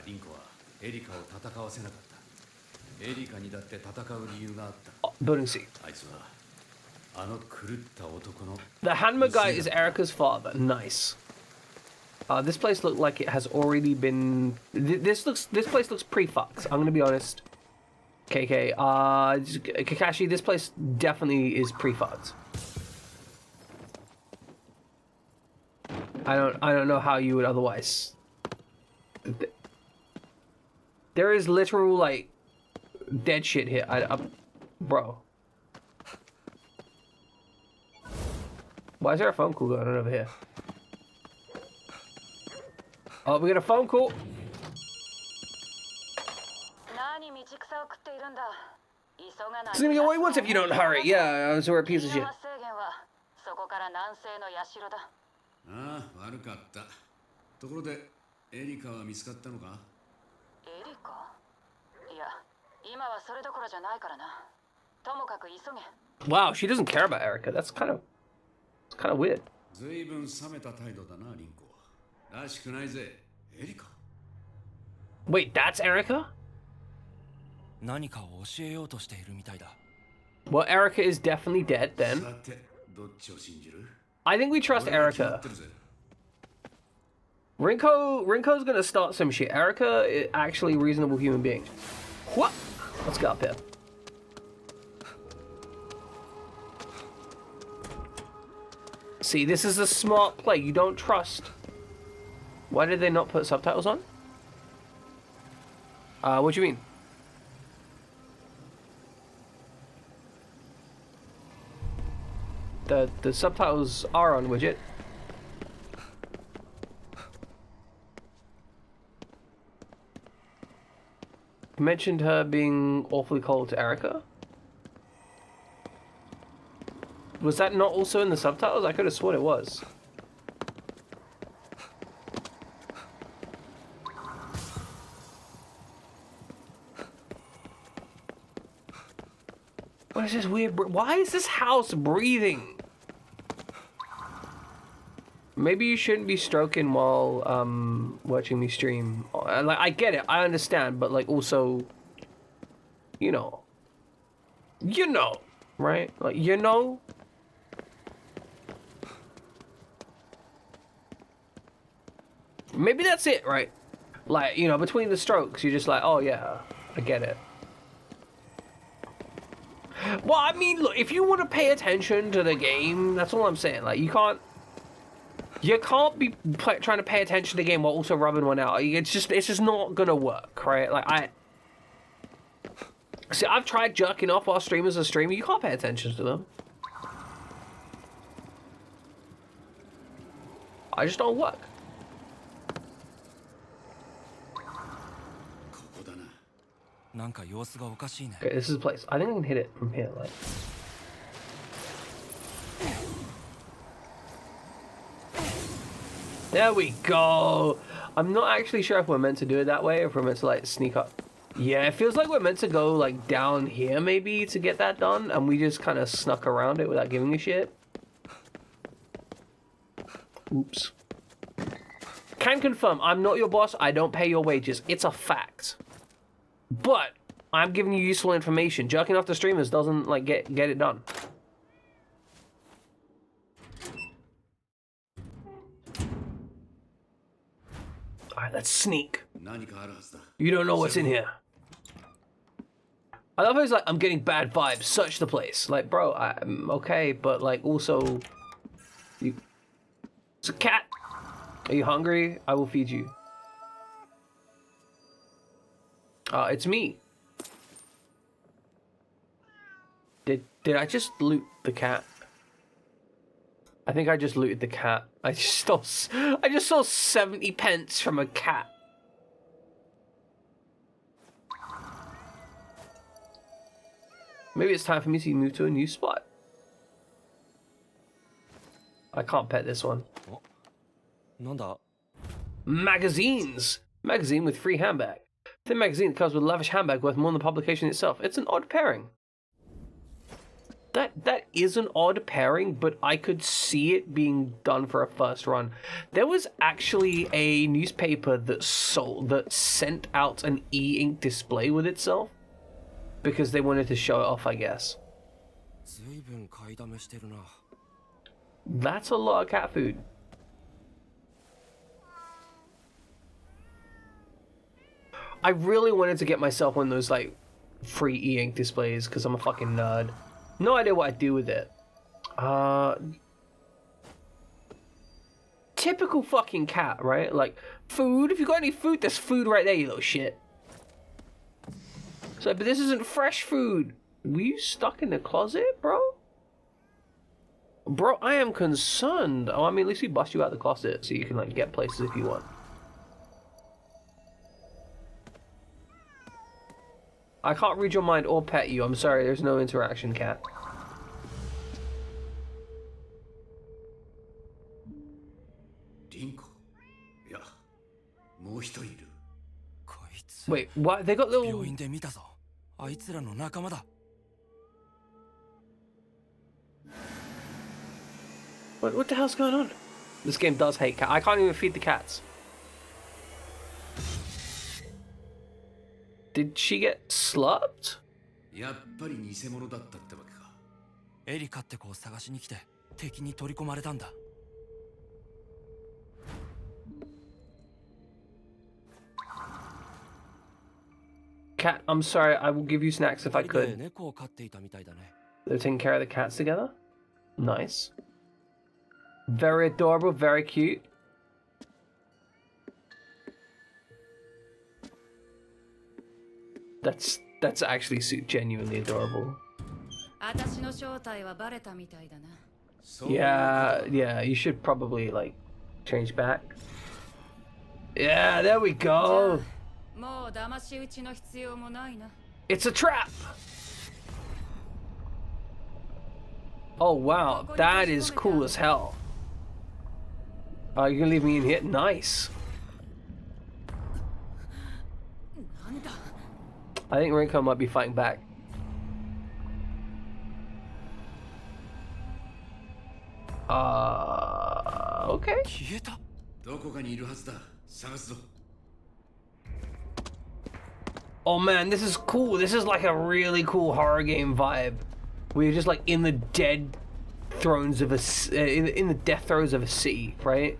Oh, building C. The Hanma guy is Erica's father. Nice. This place looks like it has already been. This place looks pre-fucked. I'm gonna be honest. KK. Kakashi. This place definitely is pre-fucked. I don't know how you would otherwise. There is literal like dead shit here. Bro. Why is there a phone call going on over here? Oh, we got a phone call. It's gonna go away once if you don't hurry. Yeah, so we're a piece of shit. Wow, she doesn't care about Erica. That's kind of weird. Wait, that's Erica? Well, Erica is definitely dead then. I think we trust Erica. Rinko's gonna start some shit. Erica is actually a reasonable human being. What? Let's go up here. See, this is a smart play. You don't trust. Why did they not put subtitles on? What do you mean? The subtitles are on, widget. You mentioned her being awfully cold to Erica. Was that not also in the subtitles? I could have sworn it was. What is this weird? Why is this house breathing? Maybe you shouldn't be stroking while watching me stream. Like, I get it, I understand, but like also, you know, right? Like, you know. Maybe that's it, right? Like, you know, between the strokes, you're just like, oh yeah, I get it. Well, I mean, look, if you want to pay attention to the game, that's all I'm saying. Like, you can't be trying to pay attention to the game while also rubbing one out. It's just not gonna work, right? Like, see, I've tried jerking off while streamers are streaming. You can't pay attention to them. I just don't work. ここだな。なんか様子がおかしいね。 Okay, this is the place. I think I can hit it from here, like. There we go. I'm not actually sure if we're meant to do it that way or if we're meant to like sneak up. Yeah, it feels like we're meant to go like down here maybe to get that done, and we just kind of snuck around it without giving a shit. Oops. Can confirm, I'm not your boss. I don't pay your wages. It's a fact. But I'm giving you useful information. Jerking off the streamers doesn't like get it done. Alright, let's sneak. 何かあるはずだ。 You don't know what's in here. I love how he's like, I'm getting bad vibes. Search the place. Like, bro, I'm okay, but like also, you. It's a cat. Are you hungry? I will feed you. It's me. Did I just loot the cat? I think I just looted the cat. I just saw 70 pence from a cat. Maybe it's time for me to move to a new spot. I can't pet this one. なんだ Magazines! Magazine with free handbag. Thin magazine comes with a lavish handbag worth more than the publication itself. It's an odd pairing. That is an odd pairing, but I could see it being done for a first run. There was actually a newspaper that sent out an e-ink display with itself because they wanted to show it off, I guess. ずいぶん買いだめしてるな。 That's a lot of cat food. I really wanted to get myself one of those like free e-ink displays because I'm a fucking nerd. No idea what I'd do with it. Typical fucking cat, right? Like, food. If you got any food, there's food right there, you little shit. So, but this isn't fresh food. Were you stuck in the closet, bro? Bro, I am concerned. Oh, I mean, at least we bust you out of the closet so you can like get places if you want. I can't read your mind or pet you. I'm sorry, there's no interaction, cat. Rinko? Yeah. もう一人いる。 こいつ Wait, what? They got 病 little... 院で見たぞ。あいつらの仲間だ。 What the hell's going on? This game does hate cat. I can't even feed the cats. Did she get slurped? やっぱり偽物だったってわけか。エリカって子を探しに来て敵に取り込まれたんだ。 Cat, I'm sorry, I will give you snacks if I 二人で could. 猫を飼っていたみたいだね。 They're taking care of the cats together? Nice. Very adorable, very cute. That's actually genuinely adorable. 私の正体はバレたみたいだな。 Yeah, you should probably like change back. Yeah, there we go. もう騙し討ちの必要もないな。 It's a trap. Oh wow, that is cool as hell. You gonna leave me in here? Nice. なんだ。 I think Rinko might be fighting back. Okay. 消えた。 どこかにいるはずだ。探すぞ。 Oh man, this is cool. This is like a really cool horror game vibe. We're just like in the dead thrones of in the death throes of a city, right?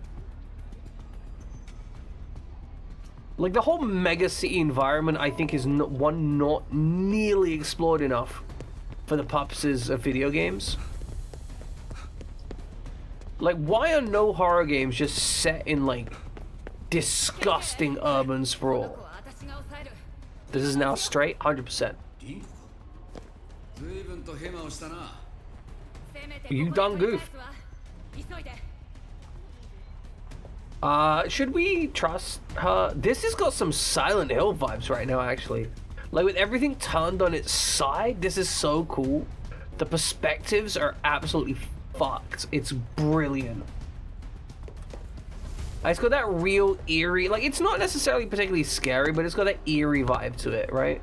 Like the whole mega city environment, I think, is not nearly explored enough for the purposes of video games. Like, why are no horror games just set in like disgusting urban sprawl? 私が抑える。 This is now straight, 100%. リンコか。随分とヘマをしたな。 せめて You ここ done で取り goof. 返すわ。急いで。Should we trust her? This has got some Silent Hill vibes right now, actually. Like, with everything turned on its side, this is so cool. The perspectives are absolutely fucked. It's brilliant. It's got that real eerie, like, it's not necessarily particularly scary, but it's got that eerie vibe to it, right?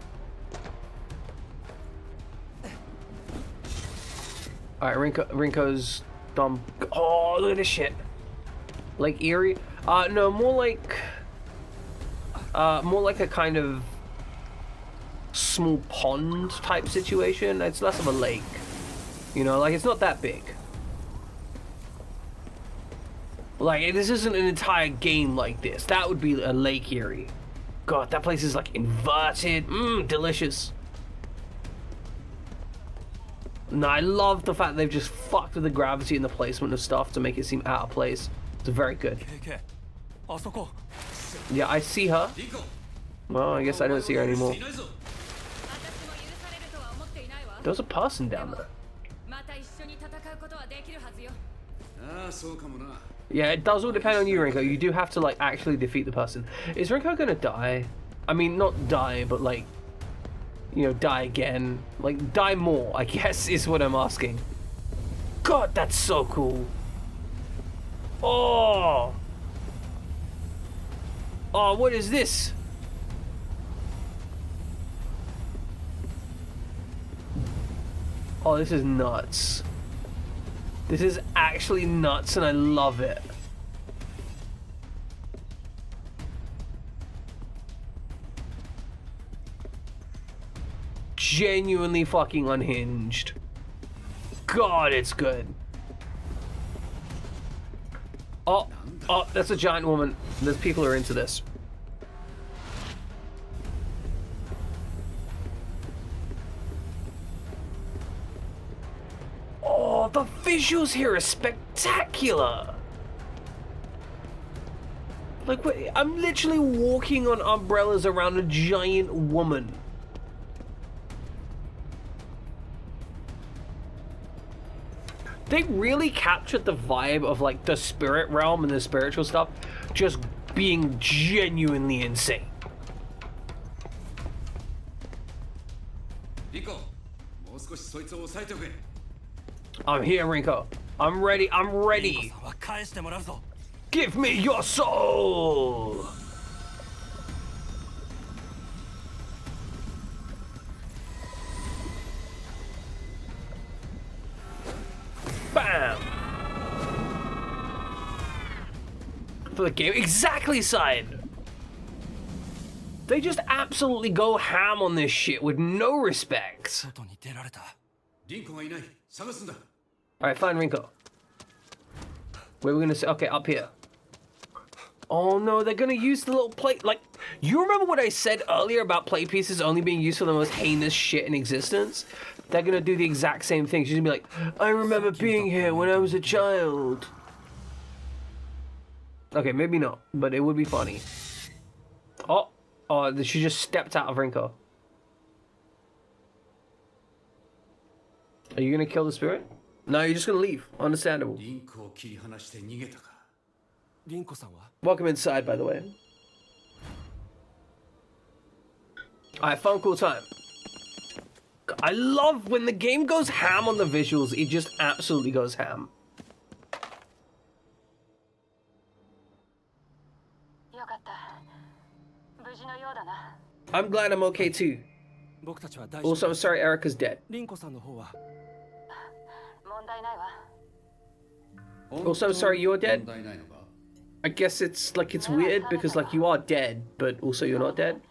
Alright, Rinko's dumb. Oh, look at this shit. Like eerie? No, more like a kind of small pond type situation. It's less of a lake. You know, like, it's not that big. Like, this isn't an entire game like this. That would be a Lake Erie. God, that place is like inverted. Delicious. No, I love the fact they've just fucked with the gravity and the placement of stuff to make it seem out of place. It's very good. Yeah, I see her. Well, I guess I don't see her anymore. There's a person down there. Yeah, it does all depend on you, Rinko. You do have to, like, actually defeat the person. Is Rinko gonna die? I mean, not die, but, like, you know, die again. Like, die more, I guess, is what I'm asking. God, that's so cool. Oh! Oh, what is this? Oh, this is nuts. This is actually nuts, and I love it. Genuinely fucking unhinged. God, it's good. Oh, that's a giant woman. There's people who are into this. Oh, the visuals here are spectacular. Like, wait, I'm literally walking on umbrellas around a giant woman. They really captured the vibe of, like, the spirit realm and the spiritual stuff just being genuinely insane. I'm here, Rinko. I'm ready. I'm ready. Give me your soul. Bam. For the game. Exactly, side. They just absolutely go ham on this shit with no respect. Alright, find Rinko. Where are we gonna say? Okay, up here. Oh no, they're gonna use the little plate. Like, you remember what I said earlier about plate pieces only being used for the most heinous shit in existence? They're gonna do the exact same thing. She's gonna be like, I remember being here when I was a child. Okay, maybe not, but it would be funny. Oh, she just stepped out of Rinko. Are you gonna kill the spirit? No, you're just gonna leave. Understandable. Welcome inside, by the way. Alright, phone call time. I love when the game goes ham on the visuals, it just absolutely goes ham. I'm glad I'm okay too. Also, I'm sorry Erica's dead. Also, I'm sorry you're dead. I guess it's like it's weird because like you are dead, but also you're not dead.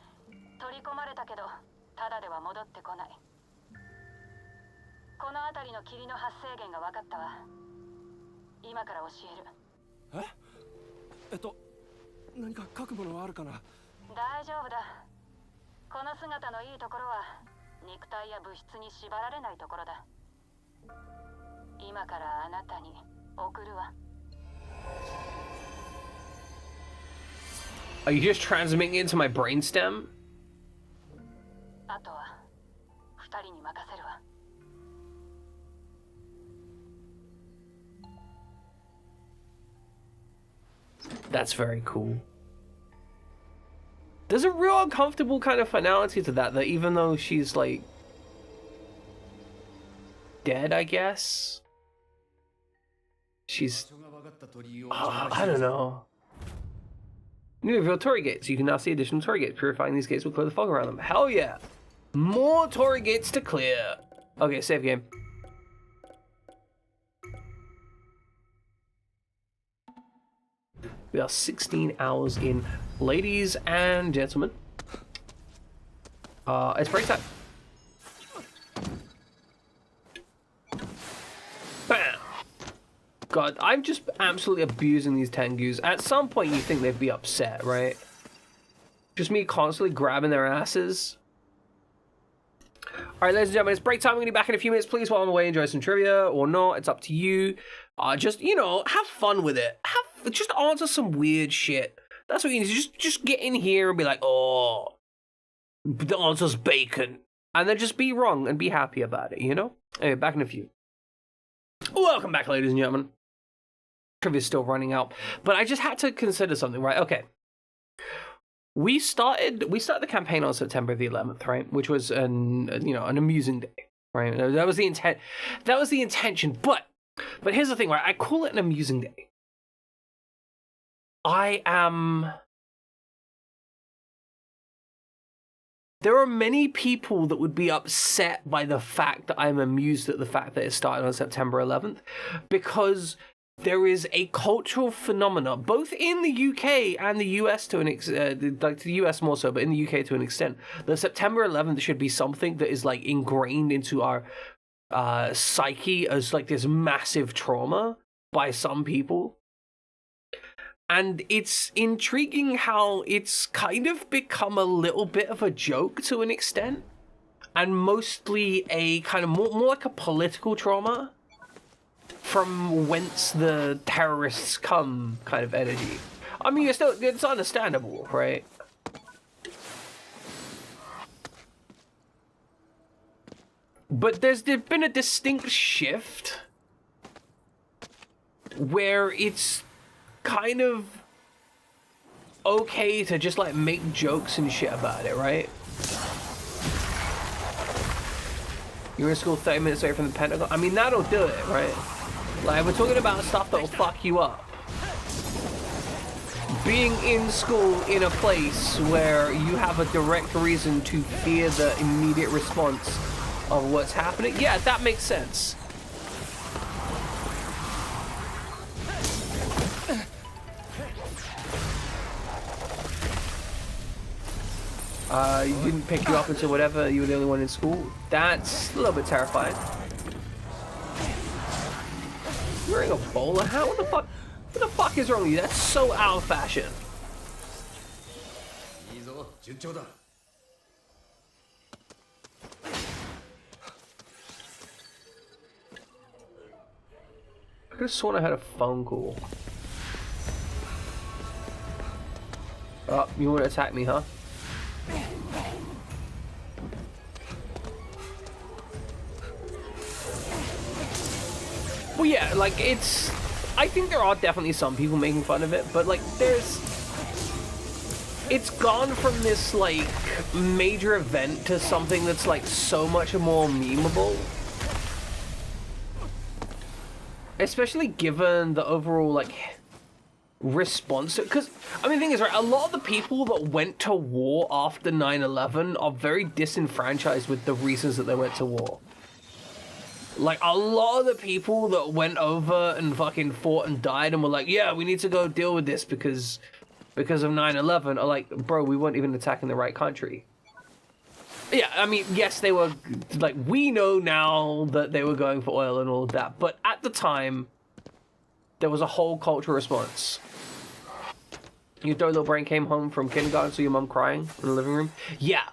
Are you just transmitting it into my brainstem? That's very cool. There's a real uncomfortable kind of finality to that even though she's like dead, I guess. She's I don't know. New reveal Torii gates. You can now see additional Torii gates. Purifying these gates will clear the fog around them. Hell yeah! More Torii gates to clear. Okay, save game. We are 16 hours in. Ladies and gentlemen. It's break time. Bam! God, I'm just absolutely abusing these Tengus. At some point you think they'd be upset, right? Just me constantly grabbing their asses. Alright, ladies and gentlemen, it's break time. I'm going to be back in a few minutes. Please, while I'm away, enjoy some trivia or not. It's up to you. Just, you know, have fun with it. Just answer some weird shit. That's what you need to just get in here and be like, oh, the answer's bacon. And then just be wrong and be happy about it, you know? Anyway, back in a few. Welcome back, ladies and gentlemen. Trivia's still running out. But I just had to consider something, right? Okay. We started the campaign on September the 11th, right? Which was an amusing day, right? That was the intent. That was the intention. But here's the thing, right? I call it an amusing day. There are many people that would be upset by the fact that I'm amused at the fact that it started on September 11th, because there is a cultural phenomenon, both in the UK and the US to an extent, like the US more so, but in the UK to an extent, that September 11th should be something that is like ingrained into our psyche as like this massive trauma by some people. And it's intriguing how it's kind of become a little bit of a joke to an extent, and mostly a kind of more like a political trauma from whence the terrorists come kind of energy. I mean, it's understandable, right? But there's been a distinct shift where it's kind of okay to just like make jokes and shit about it, right? You're in school 30 minutes away from the Pentagon. I mean, that'll do it, right? Like, we're talking about stuff that'll fuck you up. Being in school in a place where you have a direct reason to fear the immediate response of what's happening, yeah, that makes sense. You didn't pick you up until whatever, you were the only one in school. That's a little bit terrifying. You're wearing a bowler hat? What the fuck is wrong with you? That's so out of fashion. I could have sworn I had a phone call. Oh, you want to attack me, huh? Well, yeah, like, I think there are definitely some people making fun of it, but, like, it's gone from this, like, major event to something that's, like, so much more memeable. Especially given the overall, like, response, because I mean the thing is, right, a lot of the people that went to war after 9/11 are very disenfranchised with the reasons that they went to war. Like, a lot of the people that went over and fucking fought and died and were like, yeah, we need to go deal with this because of 9/11 are like, bro, we weren't even attacking the right country. Yeah, I mean, yes, they were, like, we know now that they were going for oil and all of that, but at the time there was a whole cultural response. Your dirty little brain came home from kindergarten, so your mom crying in the living room? Yeah.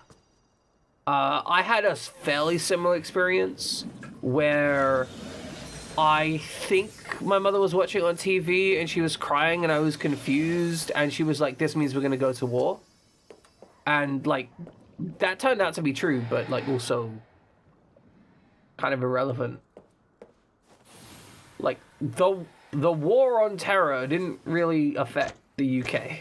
I had a fairly similar experience where I think my mother was watching on TV and she was crying and I was confused and she was like, this means we're gonna go to war. And, like, that turned out to be true, but, like, also kind of irrelevant. Like, the war on terror didn't really affect the UK.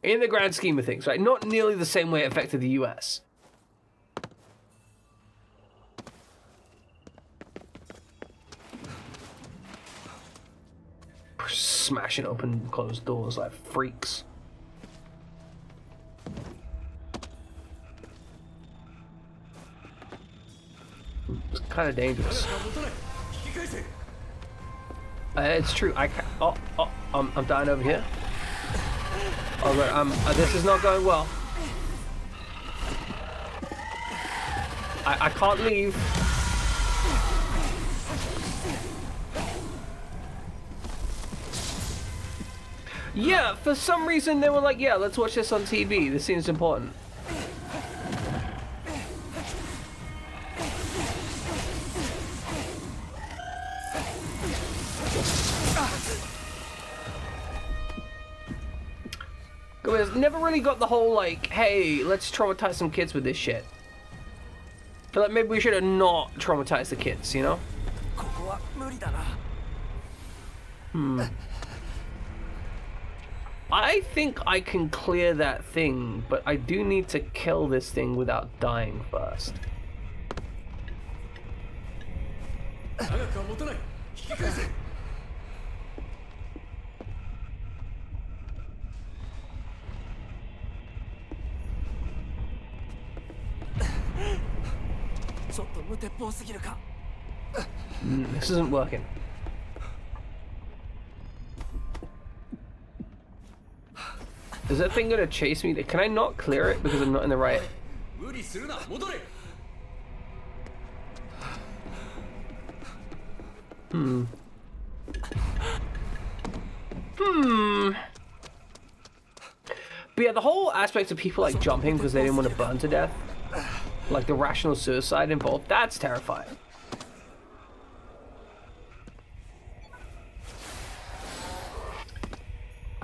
In the grand scheme of things, right? Not nearly the same way it affected the US. Smashing open closed doors like freaks. It's kind of dangerous. It's true. I can't. I'm dying over here. Oh, but this is not going well. I can't leave. Yeah, for some reason they were like, yeah, let's watch this on TV. This seems important. Guys, never really got the whole like, hey, let's traumatize some kids with this shit. Feel like maybe we should have not traumatized the kids, you know? I think I can clear that thing, but I do need to kill this thing without dying first. This isn't working. Is that thing gonna chase me? Can I not clear it because I'm not in the right? But yeah, the whole aspect of people like jumping because they didn't want to burn to death, like the rational suicide involved, that's terrifying.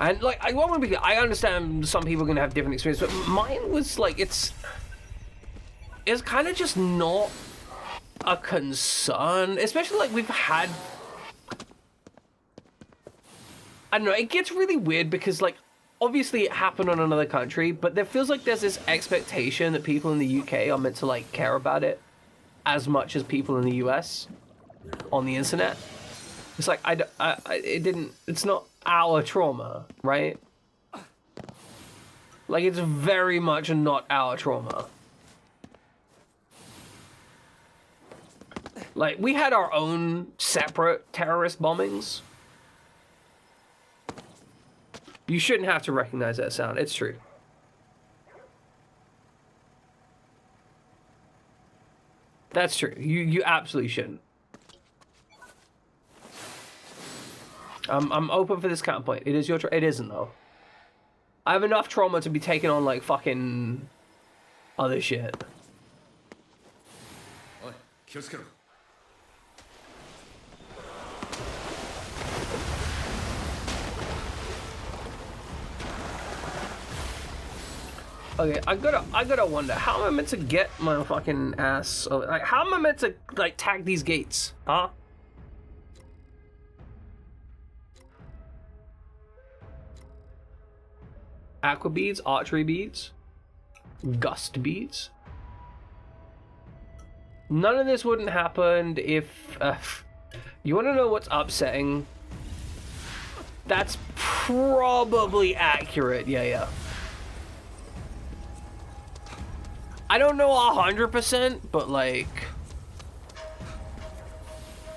And like, I want to be clear, I understand some people are gonna have different experiences, but mine was like, it's kind of just not a concern, especially like we've had. I don't know, it gets really weird because like, obviously it happened on another country, but there feels like there's this expectation that people in the UK are meant to like care about it as much as people in the US on the internet. It's like, it's not our trauma, right? Like, it's very much not our trauma. Like, we had our own separate terrorist bombings. You shouldn't have to recognize that sound, it's true. That's true, you absolutely shouldn't. I'm open for this counterpoint. It is your it isn't though. I have enough trauma to be taking on like fucking other shit. Okay, I gotta wonder, how am I meant to get my fucking ass over, like, how am I meant to like tag these gates? Huh? Aqua beads, archery beads, gust beads. None of this wouldn't happen if you want to know what's upsetting? That's probably accurate. Yeah. I don't know 100%, but like,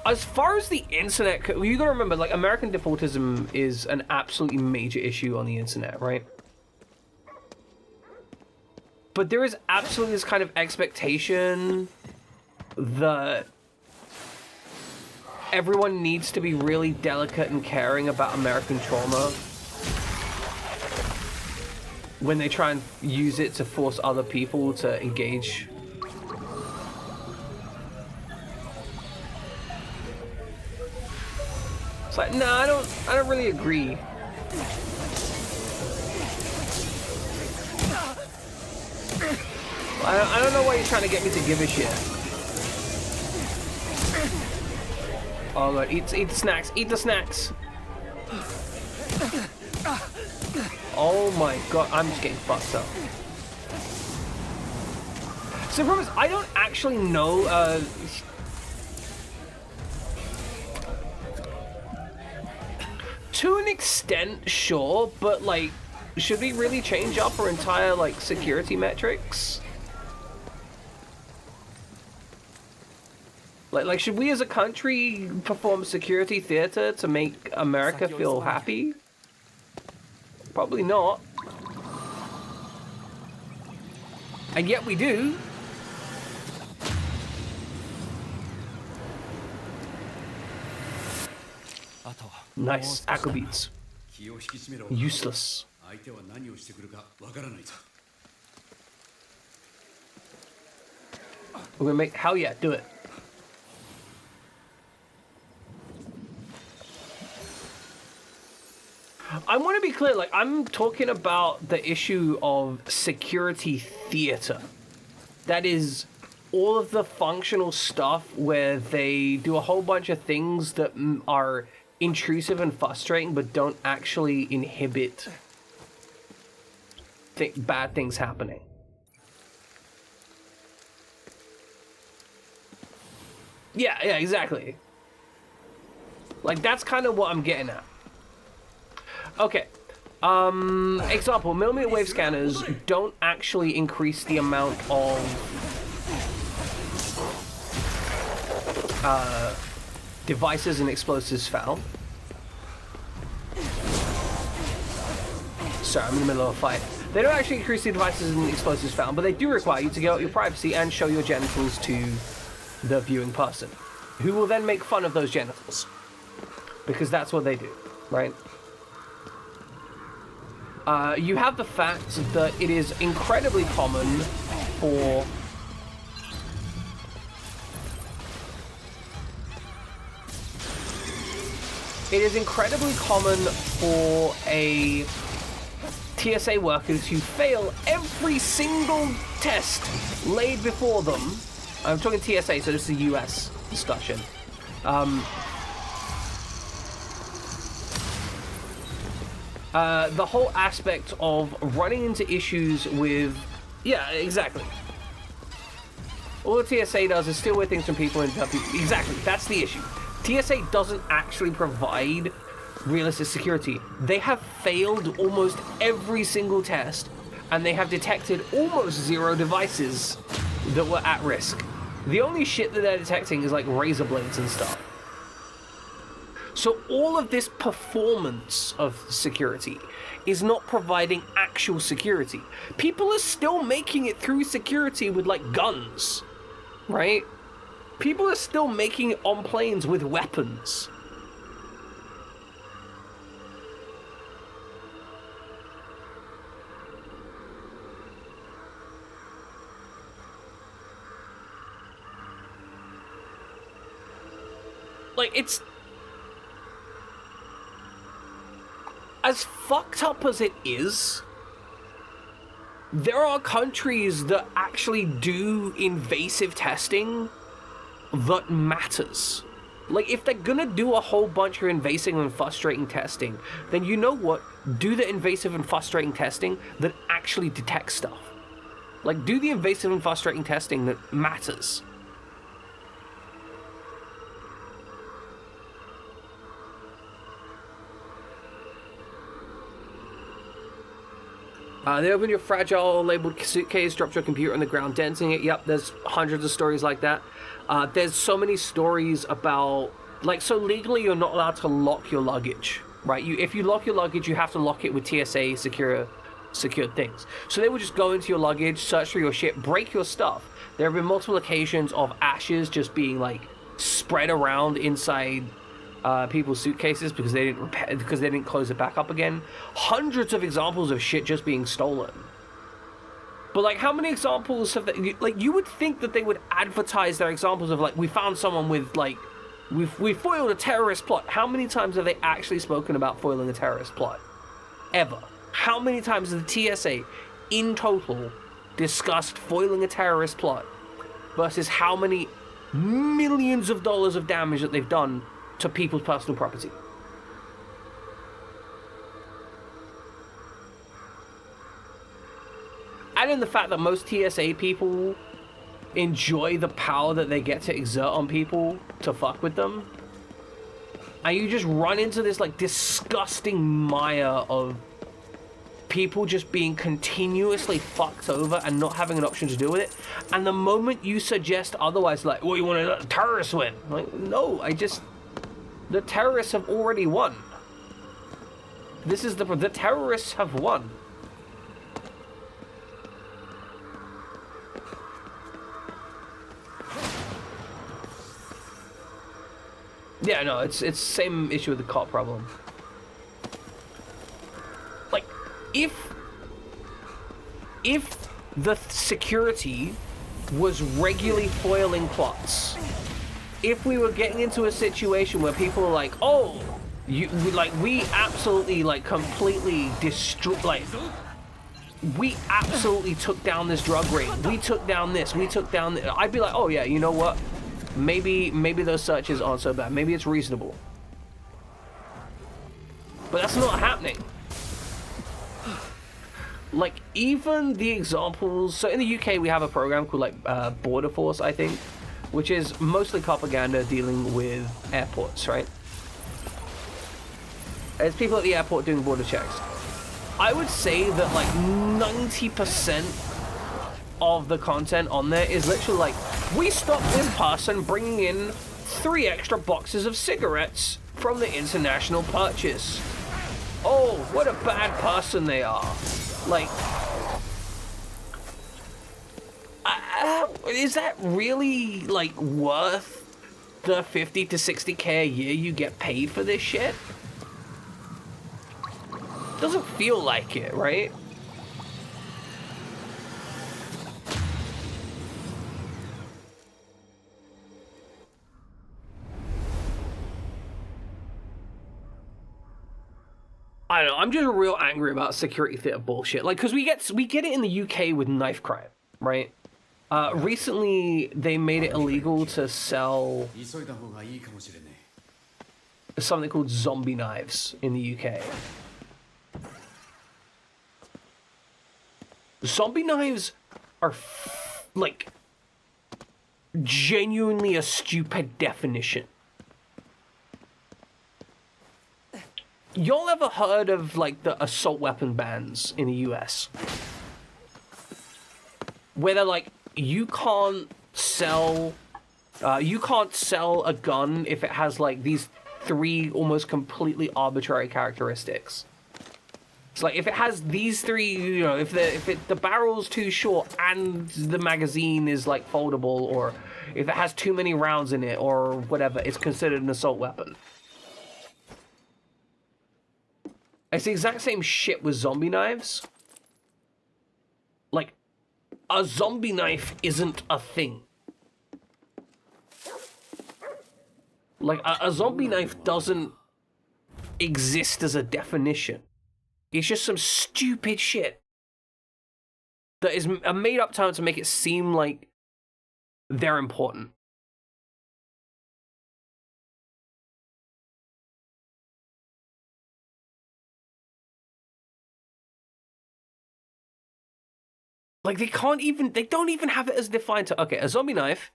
as far as the internet, you gotta remember, like, American defaultism is an absolutely major issue on the internet, right? But there is absolutely this kind of expectation that everyone needs to be really delicate and caring about American trauma when they try and use it to force other people to engage. It's like, no, I don't really agree. I don't know why you're trying to get me to give a shit. Oh god, eat the snacks, eat the snacks. Oh my god, I'm just getting fucked up. So the problem is, I don't actually know, to an extent, sure, but like, should we really change up our entire, like, security metrics? Like, should we as a country perform security theater to make America feel happy? Probably not. And yet we do. Nice. Aqua beats. 気を引き締めろ。 Useless. 相手は何をしてくるかわからないぞ。 We're gonna make... Hell yeah, do it. I want to be clear, like, I'm talking about the issue of security theater. That is all of the functional stuff where they do a whole bunch of things that are intrusive and frustrating but don't actually inhibit bad things happening. Yeah, exactly. Like, that's kind of what I'm getting at. Okay. Example, millimeter wave scanners don't actually increase the amount of devices and explosives found. Sorry, I'm in the middle of a fight. They don't actually increase the devices and explosives found, but they do require you to give out your privacy and show your genitals to the viewing person, who will then make fun of those genitals. Because that's what they do, right? You have the fact that it is incredibly common for a TSA worker to fail every single test laid before them. I'm talking TSA, so this is a US discussion. The whole aspect of running into issues with... Yeah, exactly. All the TSA does is steal away things from people and tell people... Exactly, that's the issue. TSA doesn't actually provide realistic security. They have failed almost every single test, and they have detected almost 0 devices that were at risk. The only shit that they're detecting is like razor blades and stuff. So all of this performance of security is not providing actual security. People are still making it through security with like guns, right? People are still making it on planes with weapons. Like, it's... As fucked up as it is, there are countries that actually do invasive testing that matters. Like, if they're gonna do a whole bunch of invasive and frustrating testing, then you know what? Do the invasive and frustrating testing that actually detects stuff. Like, do the invasive and frustrating testing that matters. They open your fragile labeled suitcase, dropped your computer on the ground, denting it. Yep, there's hundreds of stories like that. There's so many stories about, like, so legally you're not allowed to lock your luggage, right? If you lock your luggage, you have to lock it with TSA secured things. So they would just go into your luggage, search for your shit, break your stuff. There have been multiple occasions of ashes just being, like, spread around inside people's suitcases because they didn't close it back up again. Hundreds of examples of shit just being stolen. But like, how many examples have they, like, you would think that they would advertise their examples of, like, we found someone with, like, we foiled a terrorist plot. How many times have they actually spoken about foiling a terrorist plot? Ever. How many times has the TSA in total discussed foiling a terrorist plot versus how many millions of dollars of damage that they've done to people's personal property? add in the fact that most TSA people enjoy the power that they get to exert on people to fuck with them, and you just run into this like disgusting mire of people just being continuously fucked over and not having an option to deal with it. And the moment you suggest otherwise, like, well, you want to let the terrorists win? Like, no, the terrorists have already won. This is the terrorists have won. Yeah, no, it's same issue with the cop problem. Like, if the security was regularly foiling plots, if we were getting into a situation where people are like, oh, we absolutely like completely we absolutely took down this drug ring, we took down this, we took down I'd be like, oh yeah, you know what? Maybe those searches aren't so bad. Maybe it's reasonable. But that's not happening. Like, even the examples... So in the UK, we have a program called, like, Border Force, I think, which is mostly propaganda dealing with airports, right? It's people at the airport doing border checks. I would say that, like, 90% of the content on there is literally like, we stopped this person bringing in 3 extra boxes of cigarettes from the international purchase. Oh, what a bad person they are. Like, is that really, like, worth the 50 to 60k a year you get paid for this shit? Doesn't feel like it, right? I don't know, I'm just real angry about security theater bullshit. Like, because we get it in the UK with knife crime, right? Recently, they made it illegal to sell something called zombie knives in the UK. Zombie knives are, like, genuinely a stupid definition. Y'all ever heard of, like, the assault weapon bans in the US? Where they're like, you can't sell a gun if it has, like, these 3 almost completely arbitrary characteristics. It's like, if it has these 3, you know, if the barrel's too short and the magazine is, like, foldable, or if it has too many rounds in it, or whatever, it's considered an assault weapon. It's the exact same shit with zombie knives. Like, a zombie knife isn't a thing. Like, a zombie knife doesn't exist as a definition. It's just some stupid shit that is a made-up term to make it seem like they're important. Like, they don't even have it as defined to, okay, a zombie knife,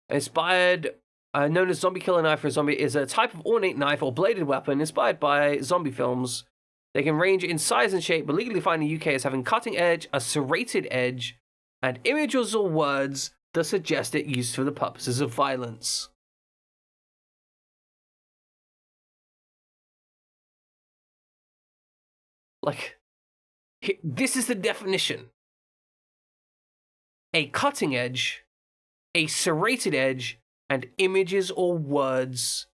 inspired, known as zombie killer knife or zombie, is a type of ornate knife or bladed weapon inspired by zombie films. They can range in size and shape, but legally defined in the UK as having cutting edge, a serrated edge, and images or words that suggest it used for the purposes of violence. Like, this is the definition. A cutting edge, a serrated edge, and images or words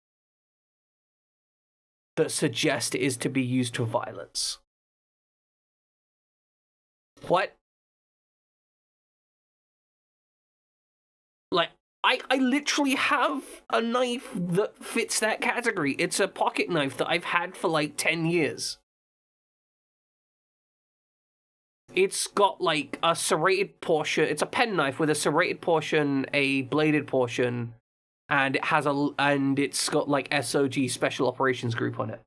that suggest it is to be used for violence. What? Like, I literally have a knife that fits that category. It's a pocket knife that I've had for like 10 years. It's got like a serrated portion. It's a penknife with a serrated portion, a bladed portion, and it's got like SOG Special Operations Group on it.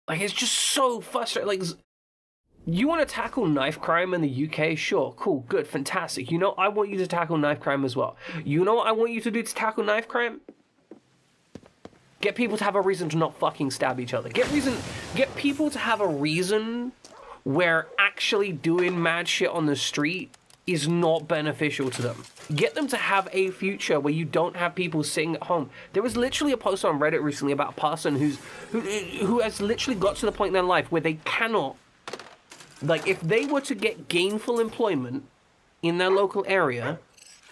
Like, it's just so frustrating. Like, you want to tackle knife crime in the UK? Sure, cool, good, fantastic. You know, I want you to tackle knife crime as well. You know what I want you to do to tackle knife crime? Get people to have a reason to not fucking stab each other. Get people to have a reason where actually doing mad shit on the street is not beneficial to them. Get them to have a future where you don't have people sitting at home. There was literally a post on Reddit recently about a person who has literally got to the point in their life where they cannot, like, if they were to get gainful employment in their local area,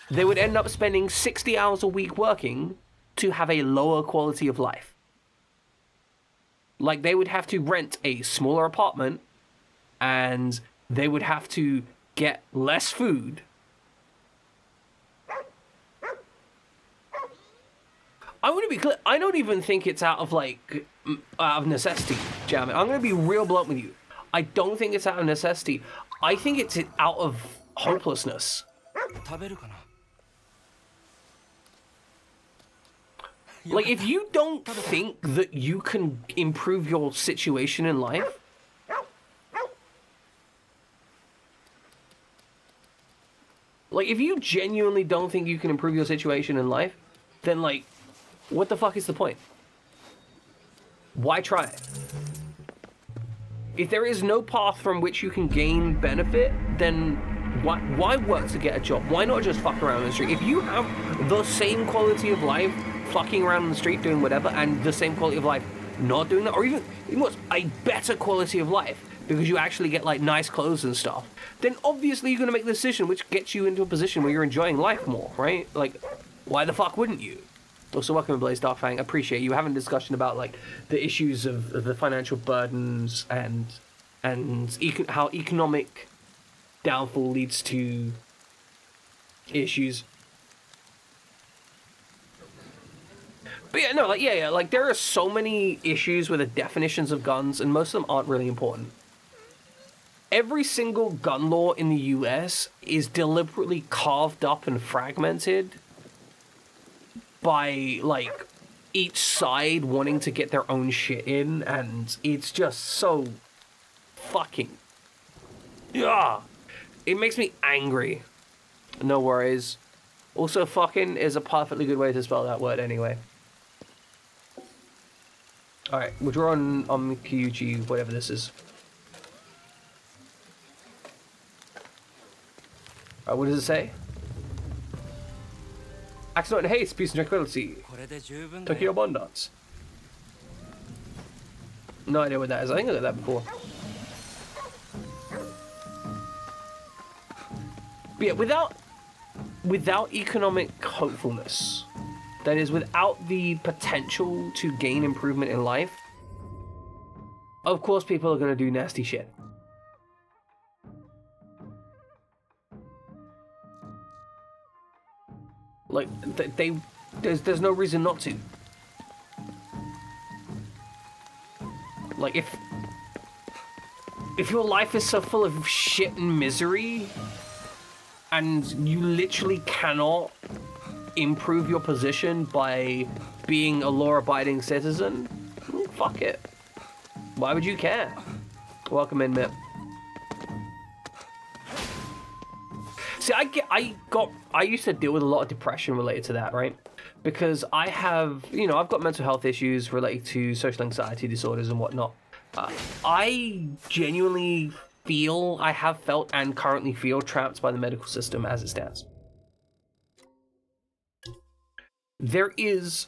they would end up spending 60 hours a week working to have a lower quality of life. Like, they would have to rent a smaller apartment, and they would have to get less food. I want to be clear, I don't even think it's out of necessity, Jam. I'm going to be real blunt with you. I don't think it's out of necessity. I think it's out of hopelessness. Like, if you don't think that you can improve your situation in life, like, if you genuinely don't think you can improve your situation in life, then, like, what the fuck is the point? Why try it? If there is no path from which you can gain benefit, then why work to get a job? Why not just fuck around on the street? If you have the same quality of life fucking around on the street doing whatever, and the same quality of life not doing that, or even what's a better quality of life because you actually get, like, nice clothes and stuff, then obviously you're going to make the decision which gets you into a position where you're enjoying life more, right? Like, why the fuck wouldn't you? Also, welcome to Blaze Darkfang. Appreciate you having a discussion about, like, the issues of the financial burdens and how economic downfall leads to issues. But yeah, no, like, there are so many issues with the definitions of guns, and most of them aren't really important. Every single gun law in the US is deliberately carved up and fragmented by, like, each side wanting to get their own shit in, and it's just so fucking... yeah, it makes me angry. No worries. Also, fucking is a perfectly good way to spell that word anyway. Alright, we'll draw on Kyuchi, whatever this is. Alright, what does it say? Accident and haste, peace and tranquility. Tokyo Abundance. No idea what that is. I think I got that before. But yeah, without economic hopefulness, that is, without the potential to gain improvement in life, of course people are going to do nasty shit. Like, there's no reason not to. Like, if your life is so full of shit and misery, and you literally cannot improve your position by being a law-abiding citizen, fuck it. Why would you care? Welcome in, Mip. See, I used to deal with a lot of depression related to that, right? Because I have, I've got mental health issues related to social anxiety disorders and whatnot. I genuinely I have felt and currently feel trapped by the medical system as it stands. There is,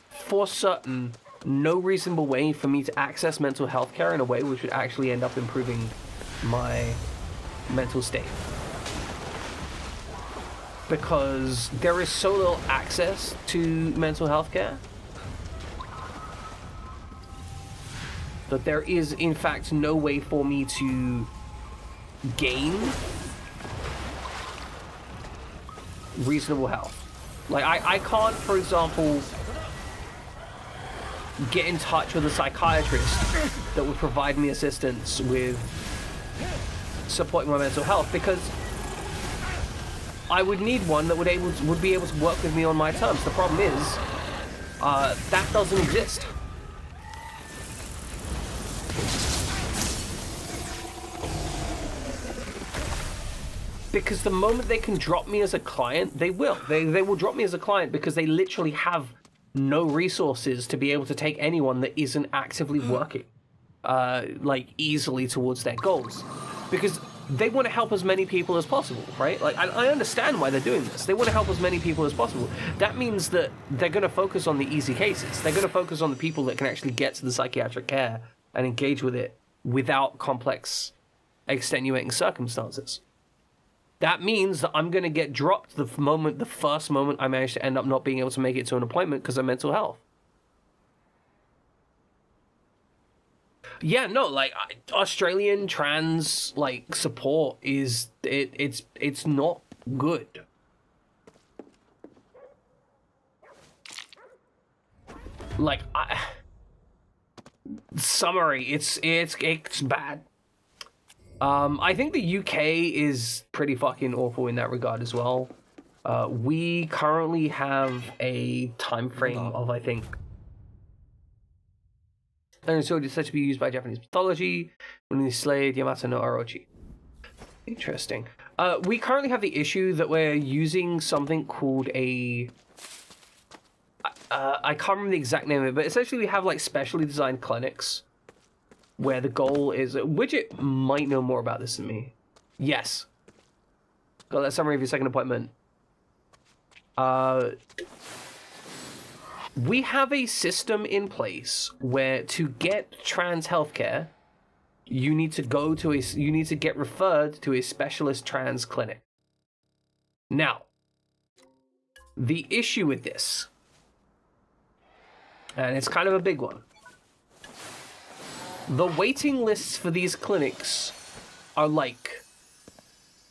for certain, no reasonable way for me to access mental health care in a way which would actually end up improving my mental state. Because there is so little access to mental health care that there is, in fact, no way for me to gain reasonable health. Like, I can't, for example, get in touch with a psychiatrist that would provide me assistance with supporting my mental health, because I would need one that would be able to work with me on my terms. The problem is, that doesn't exist. Because the moment they can drop me as a client, they will. They will drop me as a client because they literally have no resources to be able to take anyone that isn't actively working, like, easily towards their goals. Because they want to help as many people as possible, right? Like, I understand why they're doing this. They want to help as many people as possible. That means that they're going to focus on the easy cases. They're going to focus on the people that can actually get to the psychiatric care and engage with it without complex, extenuating circumstances. That means that I'm going to get dropped the first moment I manage to end up not being able to make it to an appointment because of mental health. Yeah, no, like, Australian trans, like, support is, it's not good. Like, summary, it's bad. I think the UK is pretty fucking awful in that regard as well. We currently have a time frame of, I think, and so it's said to be used by Japanese mythology when they slayed Yamato no Orochi. Interesting. We currently have the issue that we're using something called a... I can't remember the exact name of it, but essentially we have, like, specially designed clinics where the goal is... Widget might know more about this than me. Yes. Got that summary of your second appointment. We have a system in place where to get trans healthcare, you need to get referred to a specialist trans clinic. Now, the issue with this, and it's kind of a big one, the waiting lists for these clinics are like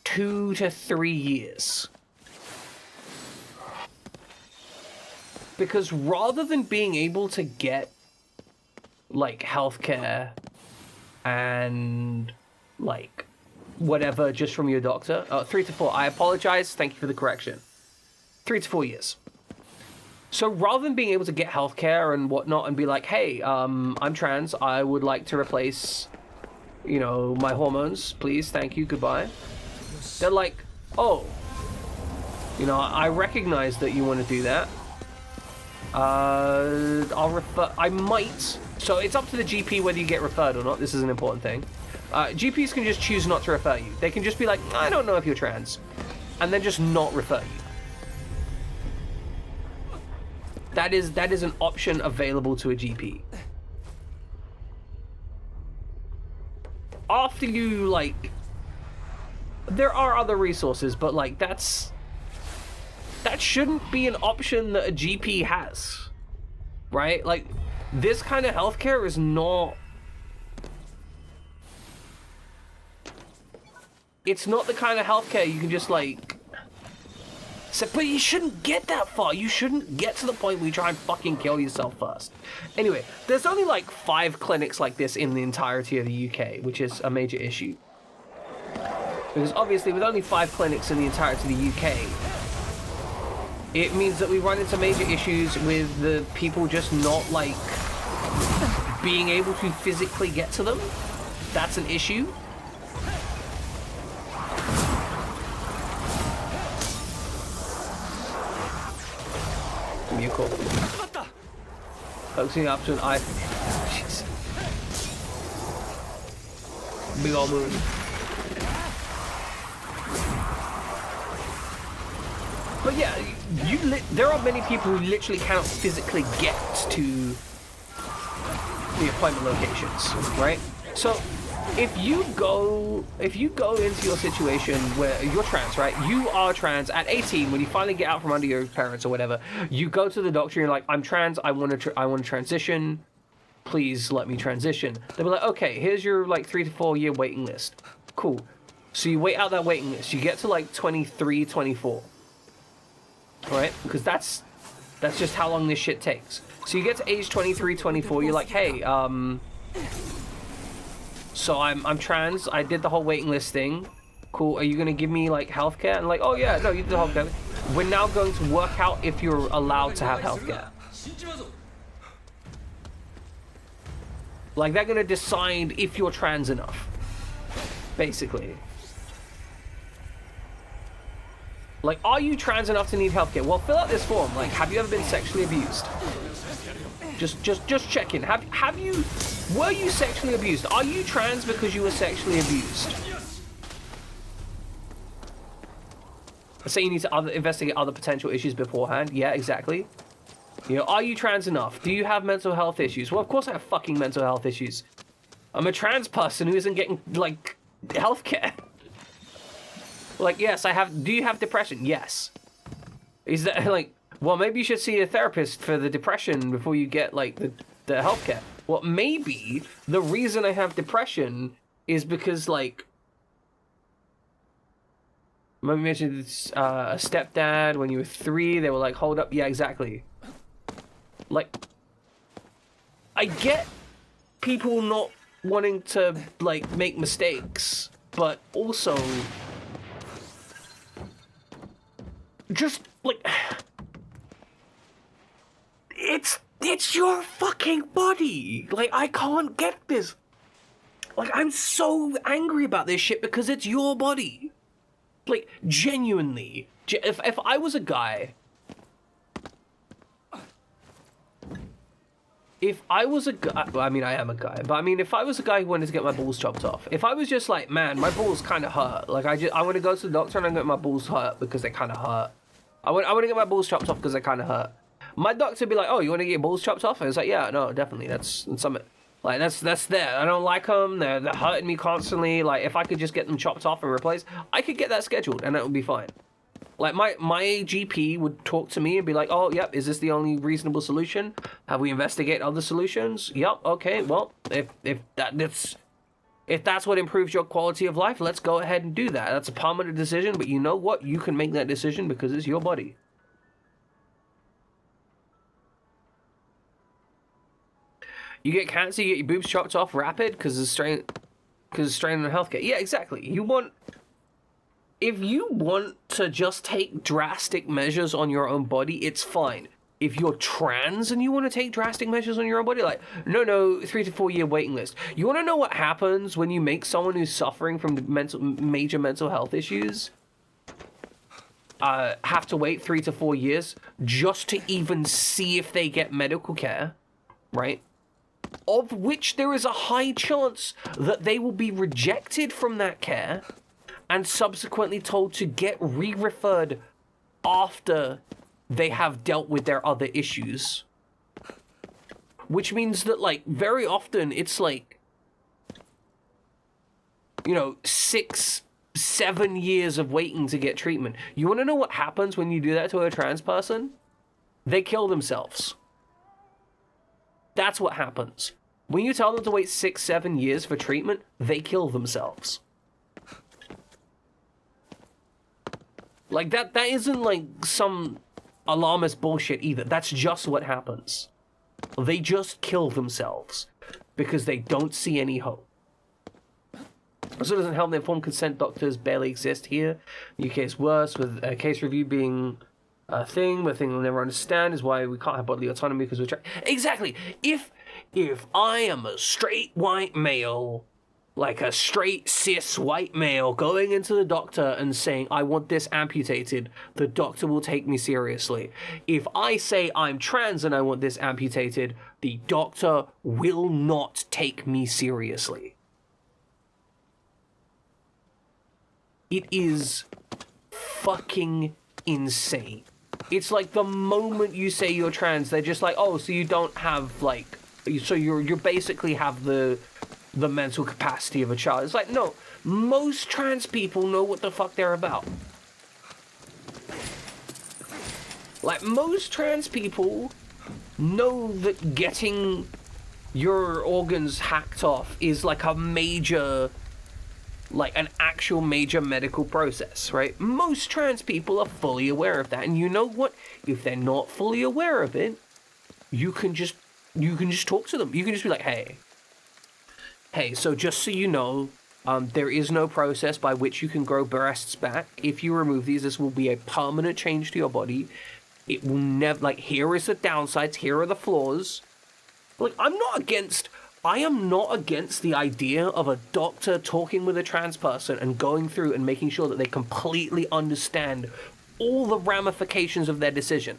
2 to 3 years. Because rather than being able to get, like, healthcare and, like, whatever just from your doctor, 3 to 4, I apologize, thank you for the correction. 3 to 4 years. So rather than being able to get healthcare and whatnot and be like, hey, I'm trans, I would like to replace, you know, my hormones, please, thank you, goodbye. They're like, oh, you know, I recognize that you want to do that. I'll refer, I might, so it's up to the GP whether you get referred or not, this is an important thing. GPs can just choose not to refer you. They can just be like, I don't know if you're trans, and then just not refer you. That is an option available to a GP. After you, like, there are other resources, but, like, that shouldn't be an option that a GP has, right? Like, this kind of healthcare is not... It's not the kind of healthcare you can just, like... So, but you shouldn't get that far. You shouldn't get to the point where you try and fucking kill yourself first. Anyway, there's only, like, 5 clinics like this in the entirety of the UK, which is a major issue. Because obviously, with only 5 clinics in the entirety of the UK, it means that we run into major issues with the people just not, like, being able to physically get to them. That's an issue. You call. Focusing up to an eye. Jeez. Big old moon. But yeah, there are many people who literally cannot physically get to the appointment locations, right? So if you go into your situation where you're trans, right? You are trans at 18 when you finally get out from under your parents or whatever. You go to the doctor and you're like, I'm trans. I want to transition. Please let me transition. They'll be like, okay, here's your like 3 to 4 year waiting list. Cool. So you wait out that waiting list. You get to like 23, 24. Right? Because that's just how long this shit takes. So you get to age 23, 24. You're like, hey, so I'm trans. I did the whole waiting list thing. Cool. Are you gonna give me like healthcare? And like, oh yeah, no, you did the healthcare. We're now going to work out if you're allowed to have healthcare. Like they're gonna decide if you're trans enough, basically. Like, are you trans enough to need healthcare? Well, fill out this form. Like, have you ever been sexually abused? Just checking. Have you? Were you sexually abused? Are you trans because you were sexually abused? So you need to investigate other potential issues beforehand. Yeah, exactly. You know, are you trans enough? Do you have mental health issues? Well, of course I have fucking mental health issues. I'm a trans person who isn't getting, like, healthcare. Like, yes, I have... Do you have depression? Yes. Is that, like... Well, maybe you should see a therapist for the depression before you get, like, the healthcare. Well, maybe the reason I have depression is because, like... Maybe you mentioned a stepdad when you were 3. They were like, hold up. Yeah, exactly. Like, I get people not wanting to, like, make mistakes, but also just, like, it's your fucking body. Like, I can't get this. Like, I'm so angry about this shit because it's your body. Like, genuinely, if I was a guy, well, I mean, I am a guy, but I mean, if I was a guy who wanted to get my balls chopped off, if I was just like, man, my balls kind of hurt, like, I want to go to the doctor and I get my balls hurt because they kind of hurt. I want to get my balls chopped off because they kind of hurt. My doctor would be like, oh, you want to get your balls chopped off? And it's like, yeah, no, definitely, that's something. Like, that's there. I don't like them. They're hurting me constantly. Like, if I could just get them chopped off and replaced, I could get that scheduled, and that would be fine. Like, my GP would talk to me and be like, oh, yep, is this the only reasonable solution? Have we investigated other solutions? Yep, okay, well, if that's what improves your quality of life, let's go ahead and do that. That's a permanent decision, but you know what? You can make that decision because it's your body. You get cancer, you get your boobs chopped off rapid because of strain on healthcare. Yeah, exactly. If you want to just take drastic measures on your own body, it's fine. If you're trans and you want to take drastic measures on your own body, like, no, 3 to 4 year waiting list. You want to know what happens when you make someone who's suffering from major mental health issues have to wait 3 to 4 years just to even see if they get medical care, right? Of which there is a high chance that they will be rejected from that care and subsequently told to get re-referred after they have dealt with their other issues. Which means that, like, very often it's like, 6, 7 years of waiting to get treatment. You want to know what happens when you do that to a trans person? They kill themselves. That's what happens. When you tell them to wait 6, 7 years for treatment, they kill themselves. Like, that isn't, like, some alarmist bullshit either. That's just what happens. They just kill themselves because they don't see any hope. Also, it doesn't help that informed consent doctors barely exist here. The UK is worse, with a case review being a thing we'll never understand, is why we can't have bodily autonomy because we're exactly. If I am a straight white male, like a straight cis white male, going into the doctor and saying I want this amputated, the doctor will take me seriously. If I say I'm trans and I want this amputated, the doctor will not take me seriously. It is fucking insane. It's like the moment you say you're trans, they're just like, oh, so you don't have, like, so you're basically have the mental capacity of a child. It's like, no, most trans people know what the fuck they're about. Like, most trans people know that getting your organs hacked off is like a major, like an actual major medical process, right? Most trans people are fully aware of that. And you know what? If they're not fully aware of it, you can just talk to them. You can just be like, hey, so just so you know, there is no process by which you can grow breasts back. If you remove these, this will be a permanent change to your body. It will never, like, here is the downsides, here are the flaws. Like, I am not against the idea of a doctor talking with a trans person and going through and making sure that they completely understand all the ramifications of their decision.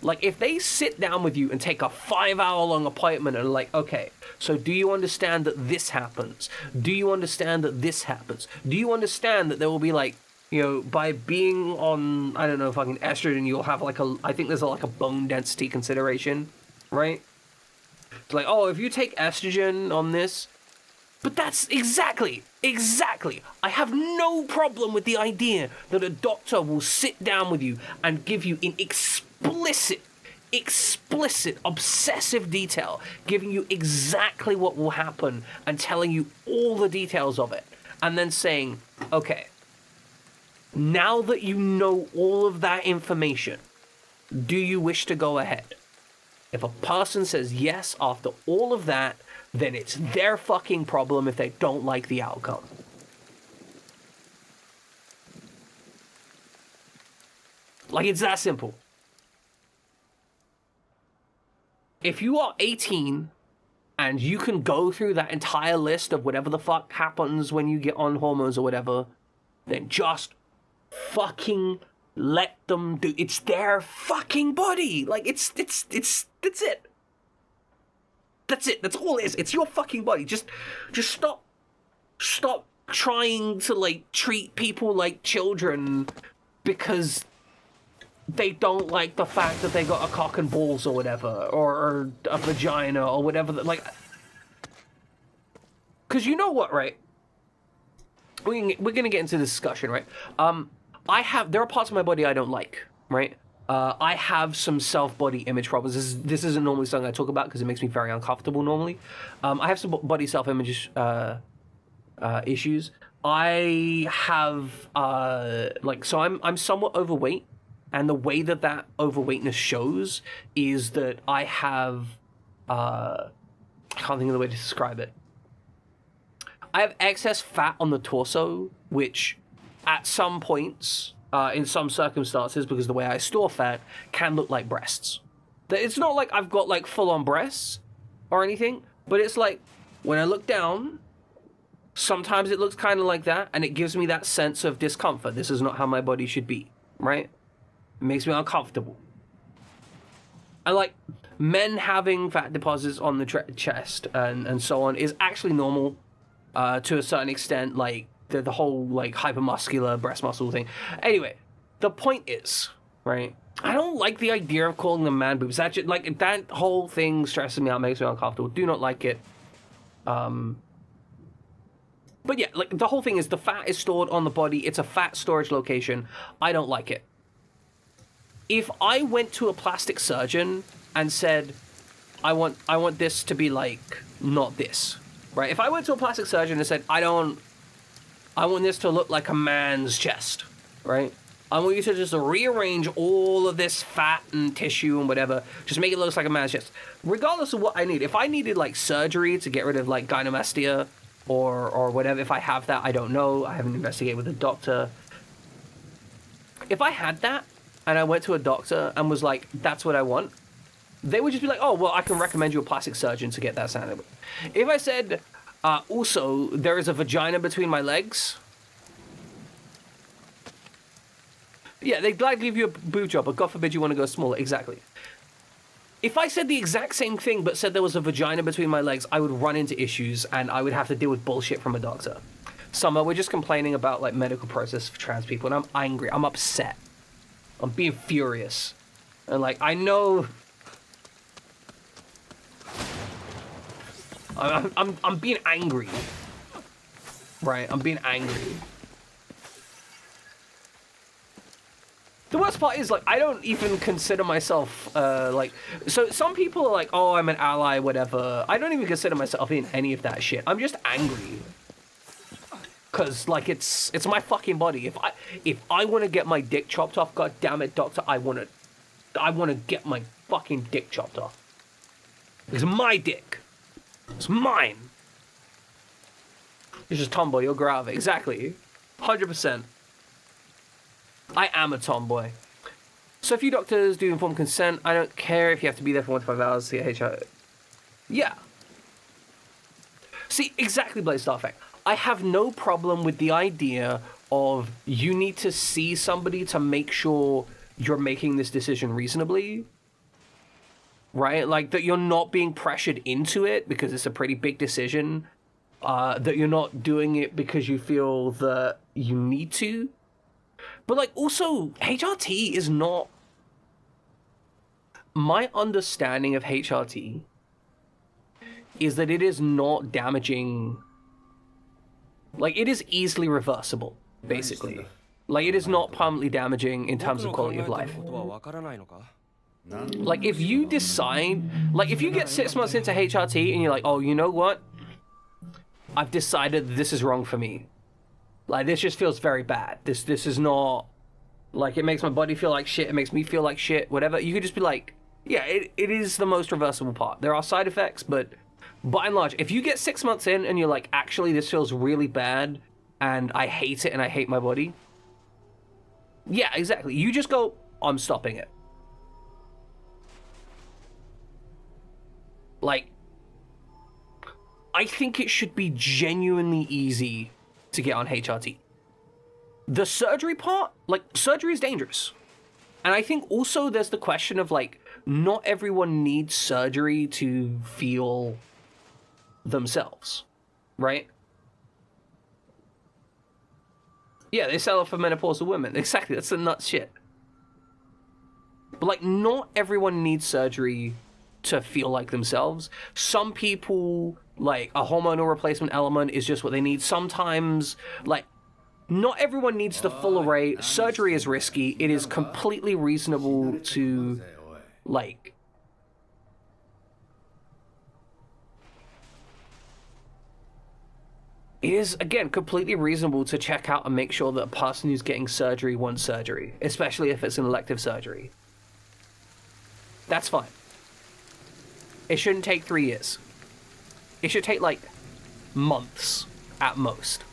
Like, if they sit down with you and take a 5-hour-long appointment and are like, okay, so do you understand that this happens? Do you understand that this happens? Do you understand that there will be, like, you know, by being on, I don't know, fucking estrogen, you'll have, like, I think there's, like, a bone density consideration, right? It's like, oh, if you take estrogen on this, but that's exactly. I have no problem with the idea that a doctor will sit down with you and give you in explicit, obsessive detail, giving you exactly what will happen and telling you all the details of it. And then saying, okay, now that you know all of that information, do you wish to go ahead? If a person says yes after all of that, then it's their fucking problem if they don't like the outcome. Like, it's that simple. If you are 18 and you can go through that entire list of whatever the fuck happens when you get on hormones or whatever, then just fucking let them do. It's their fucking body. Like, that's it. That's it. That's all it is. It's your fucking body. Just stop trying to, like, treat people like children because they don't like the fact that they got a cock and balls or whatever, or a vagina or whatever. Like, because you know what, right? We're gonna get into this discussion, right? There are parts of my body I don't like, right? I have some self-body image problems. This isn't normally something I talk about because it makes me very uncomfortable normally. I have some body self-image issues. I have so I'm somewhat overweight, and the way that overweightness shows is that I have I can't think of the way to describe it. I have excess fat on the torso, which at some points, in some circumstances, because the way I store fat, can look like breasts. It's not like I've got, like, full-on breasts or anything, but it's like, when I look down, sometimes it looks kind of like that, and it gives me that sense of discomfort. This is not how my body should be, right? It makes me uncomfortable. And, like, men having fat deposits on the chest and so on is actually normal to a certain extent, like, the whole, like, hypermuscular breast muscle thing. Anyway, the point is, right, I don't like the idea of calling them man boobs. That just, like, that whole thing stresses me out, makes me uncomfortable. Do not like it. But yeah, like, the whole thing is the fat is stored on the body. It's a fat storage location. I don't like it. If I went to a plastic surgeon and said, I want this to be, like, not this, right? If I went to a plastic surgeon and said, I want this to look like a man's chest, right? I want you to just rearrange all of this fat and tissue and whatever, just make it look like a man's chest. Regardless of what I need. If I needed, like, surgery to get rid of, like, gynecomastia or whatever, if I have that, I don't know. I haven't investigated with a doctor. If I had that and I went to a doctor and was like, that's what I want, they would just be like, oh, well, I can recommend you a plastic surgeon to get that sounded. If I said, also, there is a vagina between my legs, yeah, they'd gladly give you a boob job, but God forbid you want to go smaller. Exactly. If I said the exact same thing but said there was a vagina between my legs, I would run into issues and I would have to deal with bullshit from a doctor. Summer, we're just complaining about, like, medical process for trans people, and I'm angry. I'm upset. I'm being furious. And, like, I know... I'm being angry. Right, I'm being angry. The worst part is, like, I don't even consider myself, so some people are like, oh, I'm an ally, whatever. I don't even consider myself in any of that shit. I'm just angry. Cause, like, it's my fucking body. If I want to get my dick chopped off, god damn it, doctor, I want to get my fucking dick chopped off. It's my dick. It's mine. You're just tomboy, you're grave. Exactly. 100%. I am a tomboy. So a few doctors do informed consent. I don't care if you have to be there for 1 to 5 hours to get HIV. Yeah. See, exactly, Blaze Star Effect. I have no problem with the idea of you need to see somebody to make sure you're making this decision reasonably, right? Like that you're not being pressured into it because it's a pretty big decision, that you're not doing it because you feel that you need to. But like also HRT is not, my understanding of HRT is that it is not damaging, like it is easily reversible, basically. Like it is not permanently damaging in terms of quality of life. Like if you decide, like if you get 6 months into HRT and you're like, oh, you know what? I've decided this is wrong for me. Like this just feels very bad. This is not, like it makes my body feel like shit, it makes me feel like shit, whatever. You could just be like, yeah, it is the most reversible part. There are side effects, but by and large, if you get 6 months in and you're like, actually, this feels really bad and I hate it and I hate my body. Yeah, exactly. You just go, I'm stopping it. Like, I think it should be genuinely easy to get on HRT. The surgery part, like, surgery is dangerous. And I think also there's the question of, like, not everyone needs surgery to feel themselves, right? Yeah, they sell it for menopausal women. Exactly, that's the nuts shit. But, like, not everyone needs surgery to feel like themselves. Some people, like, a hormonal replacement element is just what they need. Sometimes, like, not everyone needs the full array. Surgery is risky. It is completely reasonable to, like, it is, again, completely reasonable to check out and make sure that a person who's getting surgery wants surgery, especially if it's an elective surgery. That's fine. It shouldn't take 3 years. It should take, like, months at most.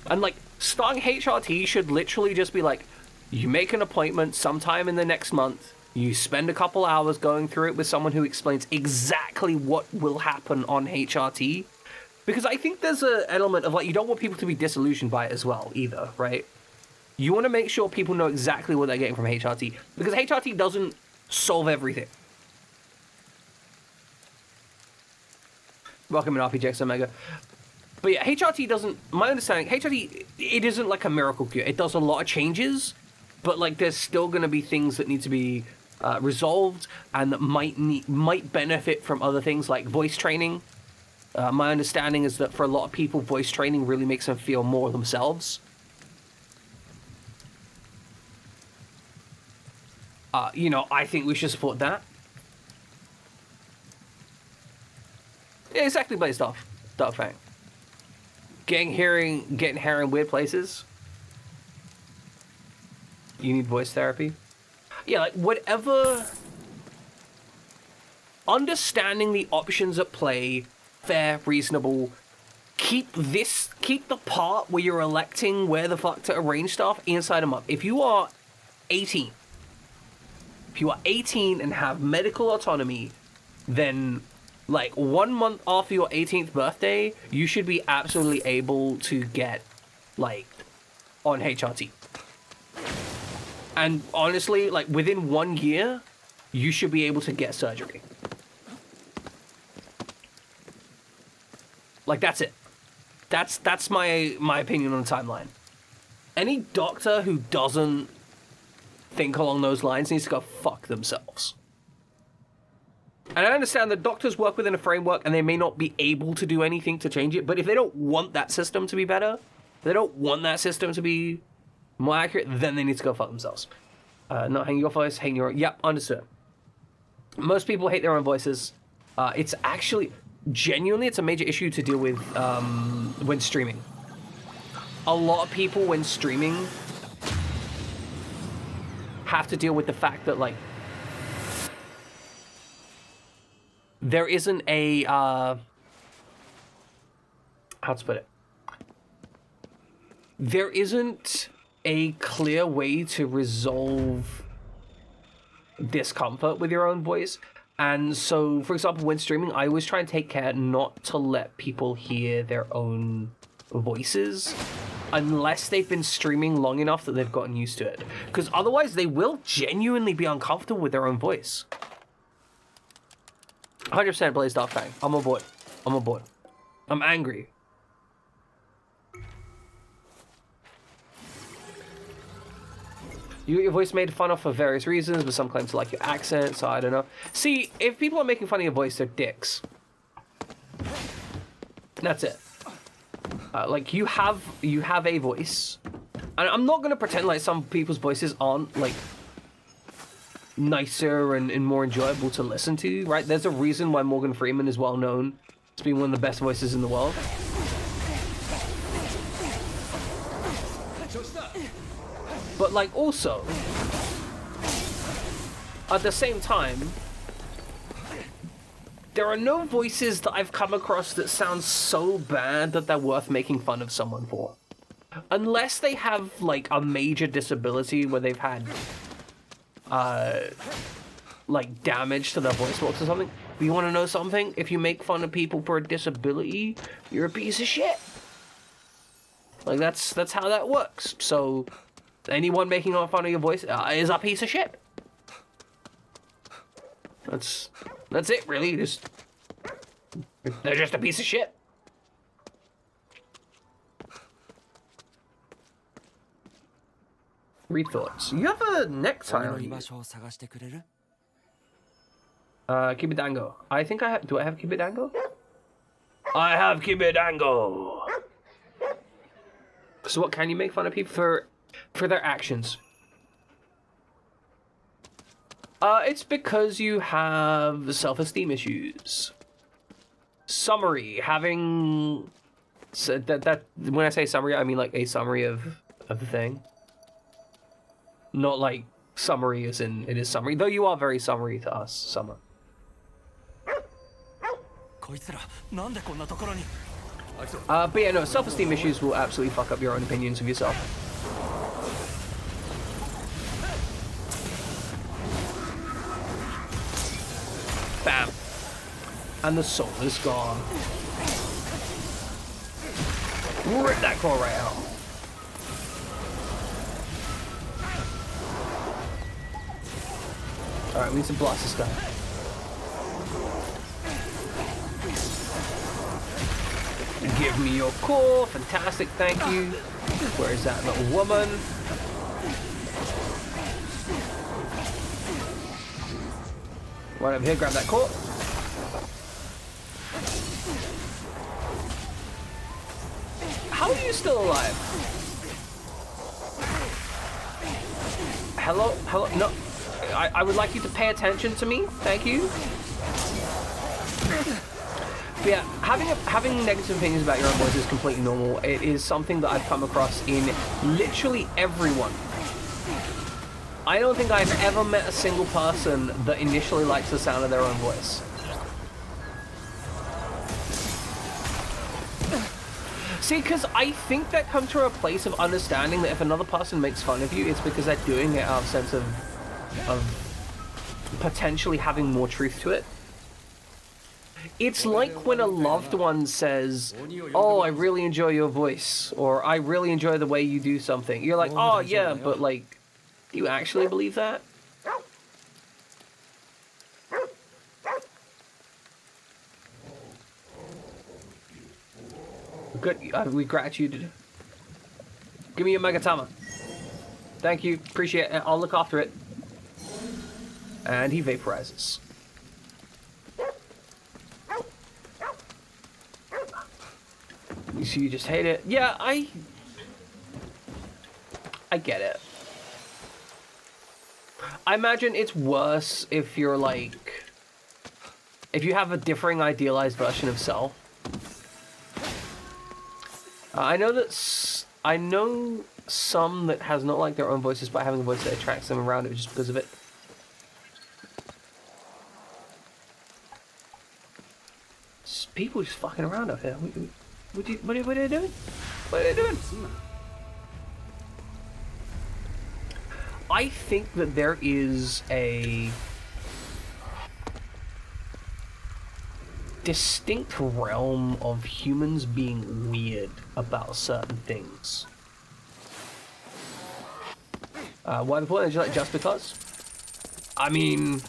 And, like, starting HRT should literally just be like, you make an appointment sometime in the next month, you spend a couple hours going through it with someone who explains exactly what will happen on HRT. Because I think there's an element of, like, you don't want people to be disillusioned by it as well, either, right? You want to make sure people know exactly what they're getting from HRT. Because HRT doesn't solve everything. Welcome in RPGX Omega. But yeah, HRT doesn't, my understanding, HRT, it isn't like a miracle cure. It does a lot of changes, but like there's still going to be things that need to be resolved and that might benefit from other things like voice training. My understanding is that for a lot of people, voice training really makes them feel more themselves. You know, I think we should support that. Yeah, exactly based off Dark Fang. Getting hair in weird places. You need voice therapy. Yeah, like whatever. Understanding the options at play, fair, reasonable. Keep the part where you're electing where the fuck to arrange stuff inside a month. If you are 18, and have medical autonomy, then like 1 month after your 18th birthday, you should be absolutely able to get, like, on HRT. And honestly, like, within 1 year, you should be able to get surgery. Like, that's it. That's my opinion on the timeline. Any doctor who doesn't think along those lines needs to go fuck themselves. And I understand that doctors work within a framework and they may not be able to do anything to change it, but if they don't want that system to be better, if they don't want that system to be more accurate, then they need to go fuck themselves. Not hanging your voice, hanging your own. Yep, understood. Most people hate their own voices. It's actually, genuinely, it's a major issue to deal with when streaming. A lot of people when streaming have to deal with the fact that, like, there isn't a, how to put it? There isn't a clear way to resolve discomfort with your own voice. And so, for example, when streaming, I always try and take care not to let people hear their own voices. unless they've been streaming long enough that they've gotten used to it. Because otherwise they will genuinely be uncomfortable with their own voice. 100% Blaze Dark Fang. I'm on board. I'm on board. I'm angry. You get your voice made fun of for various reasons, but some claim to like your accent, so I don't know. See, if people are making fun of your voice, they're dicks. That's it. Like, you have a voice. And I'm not going to pretend like some people's voices aren't, like, nicer and more enjoyable to listen to, right? There's a reason why Morgan Freeman is well known as being one of the best voices in the world. But, like, also, at the same time, there are no voices that I've come across that sound so bad that they're worth making fun of someone for. Unless they have, like, a major disability where they've had, like, damage to their voice box or something. But you want to know something? If you make fun of people for a disability, you're a piece of shit. Like, that's how that works. So, anyone making fun of your voice is a piece of shit. That's it, really. They're just a piece of shit. Read thoughts. You have a necktie on you. Kibidango. I think I have. Do I have Kibidango? I have Kibidango. So what can you make fun of people for their actions? It's because you have self-esteem issues. Summary, having said that when I say summary, I mean like a summary of the thing. Not like summary as in it is summary, though you are very summary to us, Summer. But yeah, no, self-esteem issues will absolutely fuck up your own opinions of yourself. Bam. And the soul is gone. Rip that core right out. Alright, we need to blast this guy. Give me your core. Fantastic, thank you. Where is that little woman? Right over here, grab that core. How are you still alive? Hello? Hello? No. I would like you to pay attention to me. Thank you. But yeah, having negative opinions about your own voice is completely normal. It is something that I've come across in literally everyone. I don't think I've ever met a single person that initially likes the sound of their own voice. See, because I think that comes from a place of understanding that if another person makes fun of you, it's because they're doing it out of a sense of potentially having more truth to it. It's like when a loved one says, "Oh, I really enjoy your voice," or "I really enjoy the way you do something." You're like, "Oh, yeah, but like, do you actually believe that?" Good, we gratitude. Give me your Megatama. Thank you, appreciate it. I'll look after it. And he vaporizes. So you just hate it? Yeah, I get it. I imagine it's worse if you're like, if you have a differing idealized version of self. I know some that has not liked their own voices, but having a voice that attracts them around it just because of it. People just fucking around up here. What are they doing? What are they doing? I think that there is a distinct realm of humans being weird about certain things. Why the point? Just because? I mean,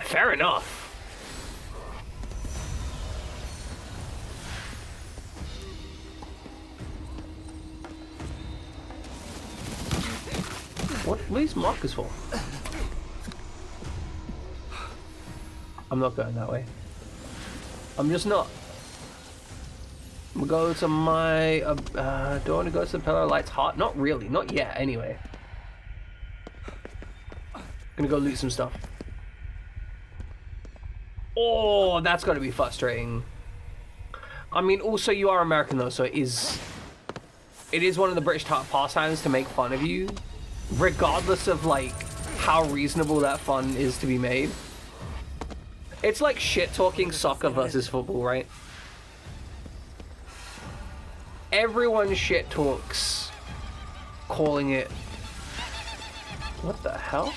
fair enough. What are these markers for? I'm not going that way. I'm just not. We'll go to my... do I want to go to the Pillar of Light's heart? Not really. Not yet, anyway. Gonna go loot some stuff. Oh, that's gotta be frustrating. I mean, also, you are American, though, so it is one of the British pastimes to make fun of you, regardless of, like, how reasonable that fun is to be made. It's like shit-talking soccer versus football, right? Everyone shit-talks, calling it... What the hell?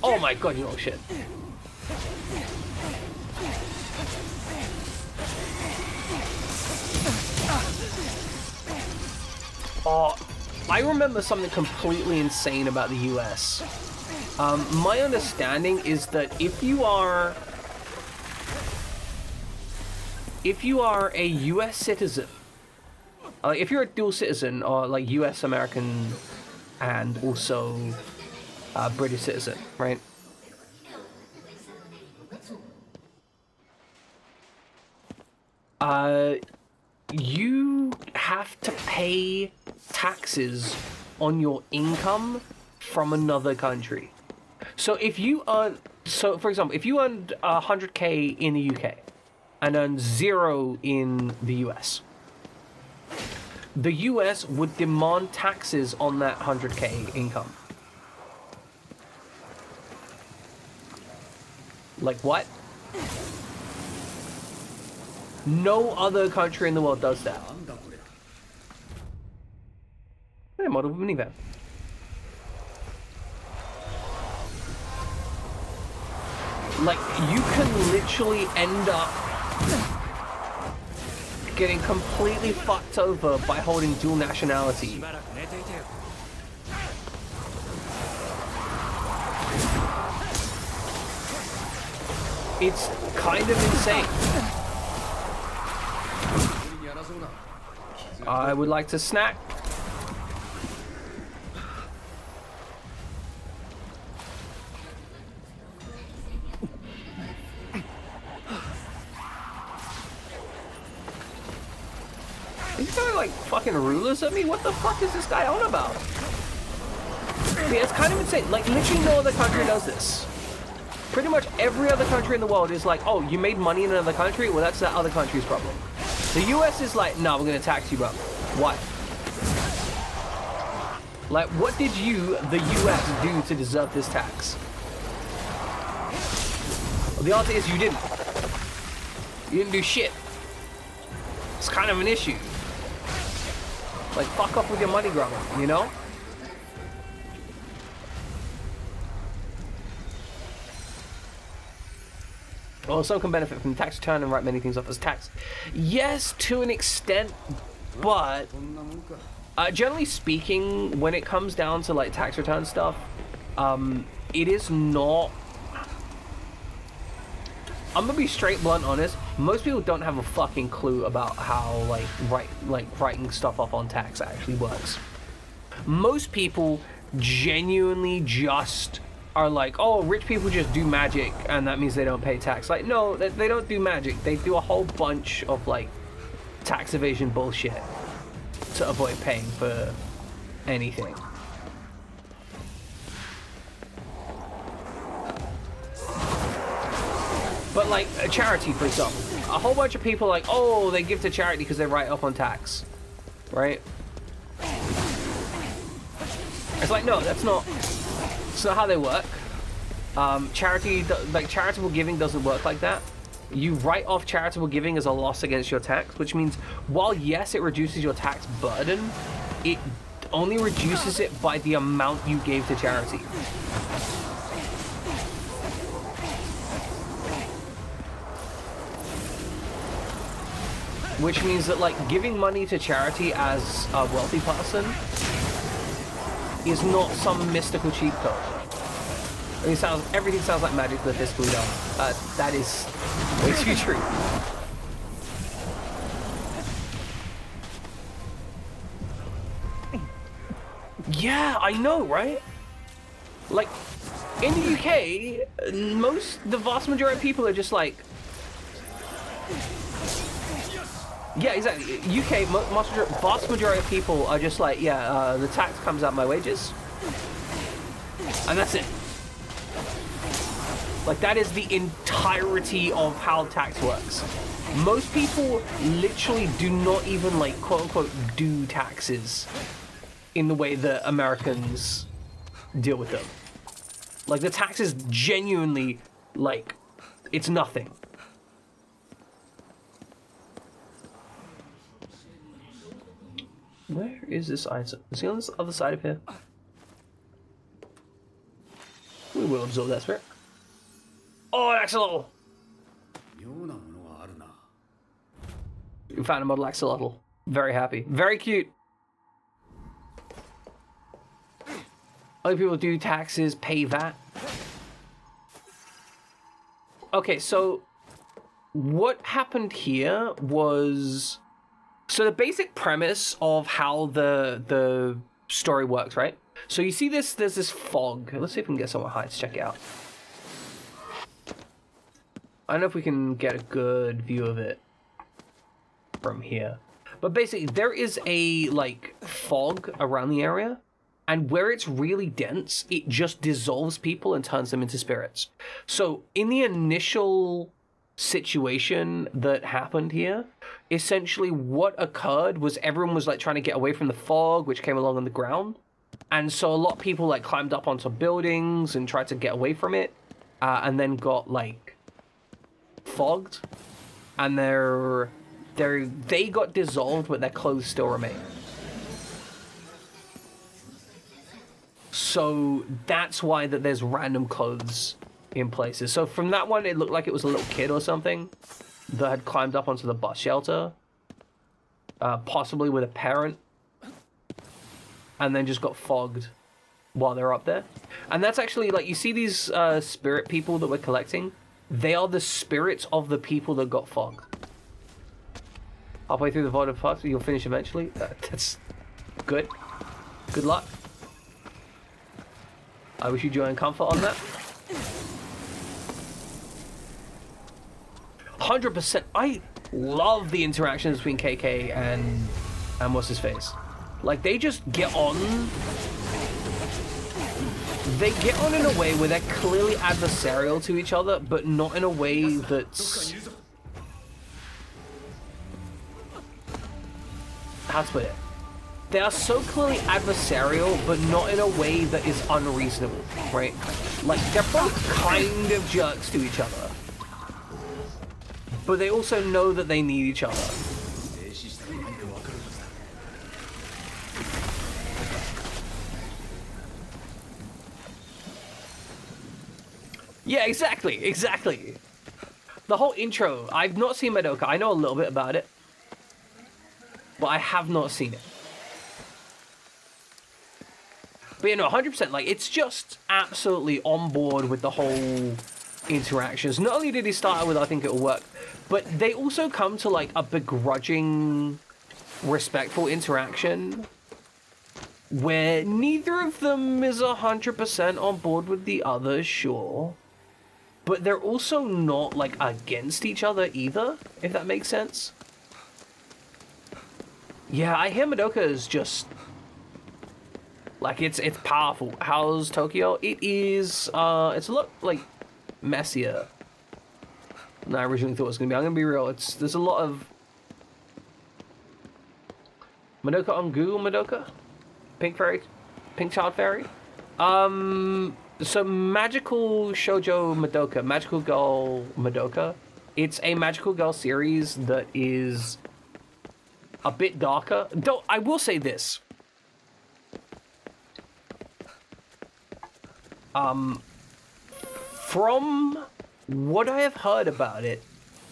Oh my god, you know shit. Oh, I remember something completely insane about the US. My understanding is that if you are a US citizen, if you're a dual citizen or like US American and also British citizen, right? You have to pay taxes on your income from another country. So if you earn, for example, if you earned 100K in the UK and earned 0 in the US, the US would demand taxes on that 100K income. Like what? No other country in the world does that. Hey, model minivan. Like, you can literally end up getting completely fucked over by holding dual nationality. It's kind of insane. I would like to snack. He's throwing like fucking rulers at me? What the fuck is this guy on about? Yeah, it's kind of insane. Like, literally no other country does this. Pretty much every other country in the world is like, oh, you made money in another country? Well, that's that other country's problem. The US is like, no, we're gonna tax you, bro. Why? Like, what did you, the US, do to deserve this tax? Well, the answer is you didn't. You didn't do shit. It's kind of an issue. Like, fuck off with your money grubbing, you know? Well, some can benefit from the tax return and write many things off as tax. Yes, to an extent, but generally speaking, when it comes down to like tax return stuff, it is not. I'm gonna be straight blunt honest. Most people don't have a fucking clue about how writing stuff off on tax actually works. Most people genuinely just are like, oh, rich people just do magic and that means they don't pay tax. Like, no, they don't do magic. They do a whole bunch of like tax evasion bullshit to avoid paying for anything. But like a charity, for example, a whole bunch of people like, oh, they give to charity because they write up on tax, right? It's like, no, that's not how they work. Charitable giving doesn't work like that. You write off charitable giving as a loss against your tax, which means while yes, it reduces your tax burden, it only reduces it by the amount you gave to charity. which means that like giving money to charity as a wealthy person is not some mystical cheat code. Everything sounds like magic that this fiscally done. That is way too true. Yeah, I know, right? Like, in the UK, the vast majority of people are just like... Yeah, exactly. UK, vast majority of people are just like, yeah, the tax comes out my wages. And that's it. Like, that is the entirety of how tax works. Most people literally do not even, like, quote-unquote, do taxes in the way that Americans deal with them. Like, the tax is genuinely, like, it's nothing. Where is this item? Is he on this other side of here? We will absorb that spirit. Oh, an axolotl! 妙なものがあるな。 We found a model axolotl. Very happy. Very cute. Other people do taxes, pay VAT. Okay, so what happened here was... So the basic premise of how the story works, right? So you see this, there's this fog. Let's see if we can get somewhere high to check it out. I don't know if we can get a good view of it from here. But basically, there is a, like, fog around the area. And where it's really dense, it just dissolves people and turns them into spirits. So in the initial situation that happened here, essentially what occurred was everyone was like trying to get away from the fog, which came along on the ground. And so a lot of people like climbed up onto buildings and tried to get away from it, and then got like fogged, and they got dissolved, but their clothes still remain. So that's why that there's random clothes in places. So from that one, it looked like it was a little kid or something that had climbed up onto the bus shelter, possibly with a parent, and then just got fogged while they're up there. And that's actually, like, you see these spirit people that we're collecting? They are the spirits of the people that got fogged. Halfway through the Void of Fox, you'll finish eventually. That's good. Good luck. I wish you joy and comfort on that. 100%. I love the interactions between KK and what's his face. Like, they just get on. They get on in a way where they're clearly adversarial to each other, but not in a way that's... How to put it? They are so clearly adversarial, but not in a way that is unreasonable, right? Like, they're both kind of jerks to each other. But they also know that they need each other. Yeah, exactly. The whole intro, I've not seen Madoka. I know a little bit about it, but I have not seen it. But yeah, no, 100%, like, it's just absolutely on board with the whole interactions. Not only did he start out with, I think it'll work, but they also come to, like, a begrudging, respectful interaction where neither of them is 100% on board with the other, sure. But they're also not, like, against each other either, if that makes sense. Yeah, I hear Madoka is just... Like, it's powerful. How's Tokyo? It is, it's a lot, like, messier than I originally thought it was going to be. I'm going to be real. There's a lot of... Madoka on Google Madoka? Pink Fairy? Pink Child Fairy? So Magical Shoujo Madoka, Magical Girl Madoka. It's a Magical Girl series that is a bit darker. Though, I will say this. From what I have heard about it,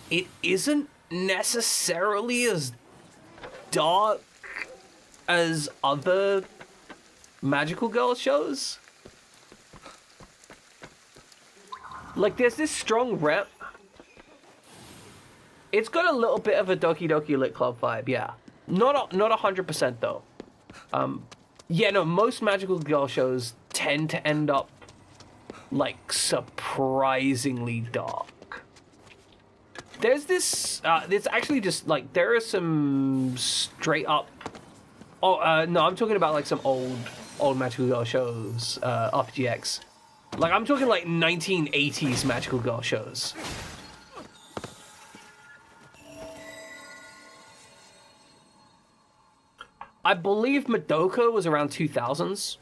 it isn't necessarily as dark as other magical girl shows. Like, there's this strong rep. It's got a little bit of a Doki Doki Lit Club vibe, yeah. Not 100% though. Yeah, no, most magical girl shows tend to end up like surprisingly dark. There's this, it's actually just like, there are some straight up, no, I'm talking about like some old magical girl shows, RPGX. Like, I'm talking like 1980s magical girl shows. I believe Madoka was around 2000s.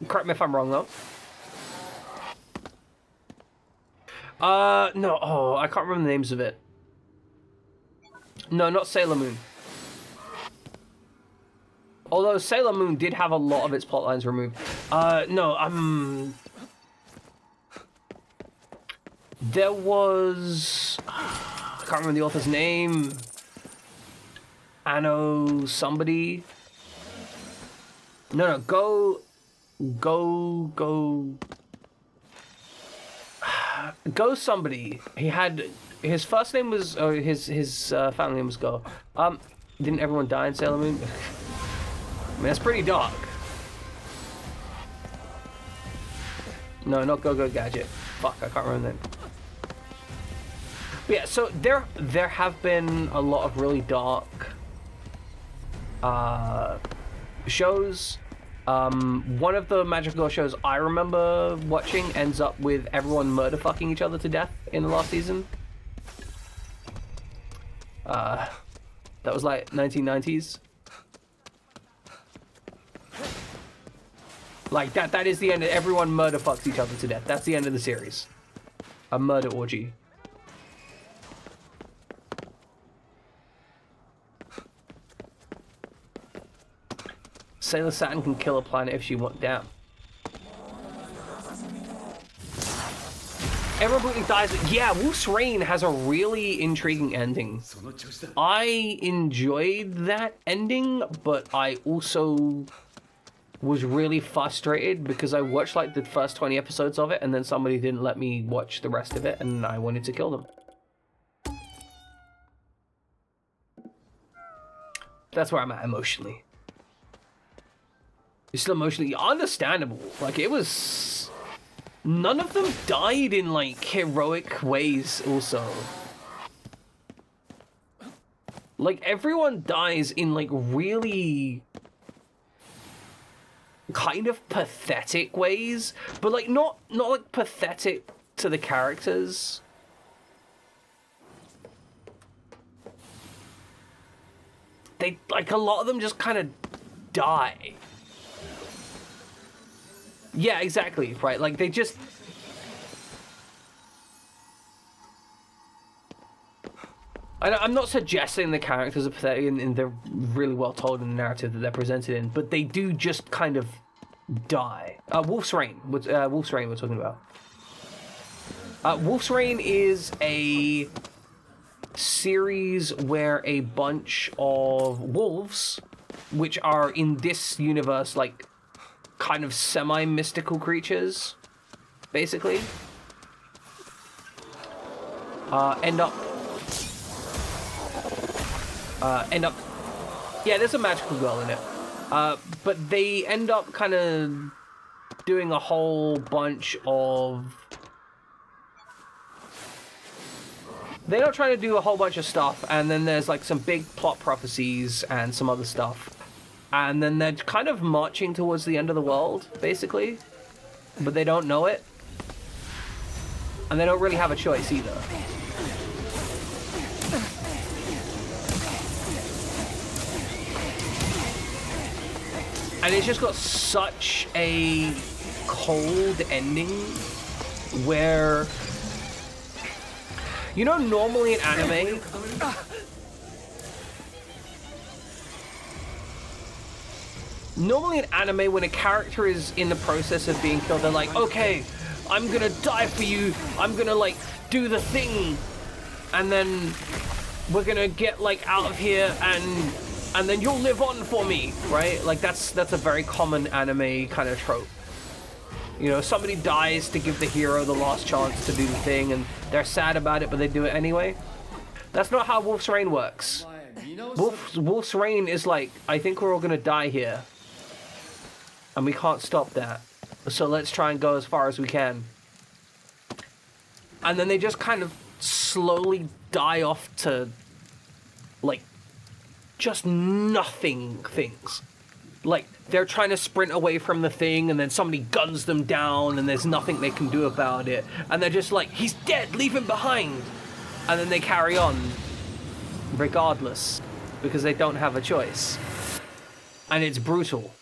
Correct me if I'm wrong, though. No, I can't remember the names of it. No, not Sailor Moon. Although Sailor Moon did have a lot of its plotlines removed. No, there was... I can't remember the author's name. Anno somebody. No, go somebody. He had, his first name was, or his family name was Go. Didn't everyone die in Sailor Moon? I mean, that's pretty dark. No, not Go Gadget. Fuck, I can't remember the name. But yeah, so there have been a lot of really dark shows. One of the magical girl shows I remember watching ends up with everyone murder fucking each other to death in the last season. That was like 1990s. Like that is the end of, everyone murder fucks each other to death. That's the end of the series. A murder orgy. Sailor Saturn can kill a planet if she wants. Damn. Everyone brutally dies. Yeah, Wolf's Rain has a really intriguing ending. I enjoyed that ending, but I also was really frustrated because I watched like the first 20 episodes of it and then somebody didn't let me watch the rest of it and I wanted to kill them. That's where I'm at emotionally. It's still emotionally understandable. Like, it was... None of them died in, like, heroic ways also. Like, everyone dies in, like, really... kind of pathetic ways. But, like, not like, pathetic to the characters. They, like, a lot of them just kind of die. Yeah, exactly, right, like, they just... I'm not suggesting the characters are pathetic and they're really well told in the narrative that they're presented in, but they do just kind of die. Wolf's Rain we're talking about. Wolf's Rain is a series where a bunch of wolves, which are in this universe, like, kind of semi-mystical creatures, basically, end up, yeah, there's a magical girl in it, but they end up kind of doing a whole bunch of, they end up trying to do a whole bunch of stuff, and then there's like some big plot prophecies and some other stuff. And then they're kind of marching towards the end of the world, basically. But they don't know it. And they don't really have a choice either. And it's just got such a cold ending where... You know, normally in anime... Normally in anime, when a character is in the process of being killed, they're like, okay, I'm gonna die for you, I'm gonna, like, do the thing, and then we're gonna get like out of here, and then you'll live on for me, right? Like that's a very common anime kind of trope. You know, somebody dies to give the hero the last chance to do the thing, and they're sad about it, but they do it anyway. That's not how Wolf's Rain works. Wolf's Rain is like, I think we're all gonna die here, and we can't stop that. So let's try and go as far as we can. And then they just kind of slowly die off to, like, just nothing things. Like, they're trying to sprint away from the thing, and then somebody guns them down, and there's nothing they can do about it. And they're just like, he's dead, leave him behind! And then they carry on, regardless, because they don't have a choice. And it's brutal.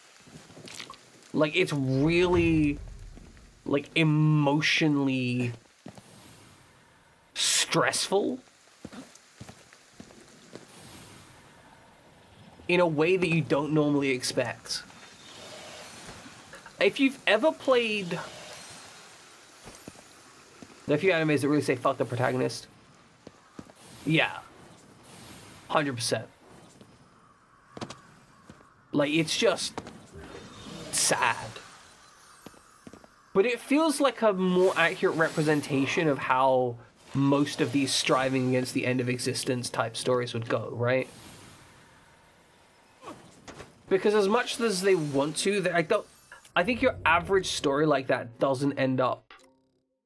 Like, it's really, like, emotionally stressful in a way that you don't normally expect. If you've ever played the few animes that really say fuck the protagonist, yeah, 100%. Like, it's just sad. But it feels like a more accurate representation of how most of these striving against the end of existence type stories would go, right? Because as much as they want to, I think your average story like that doesn't end up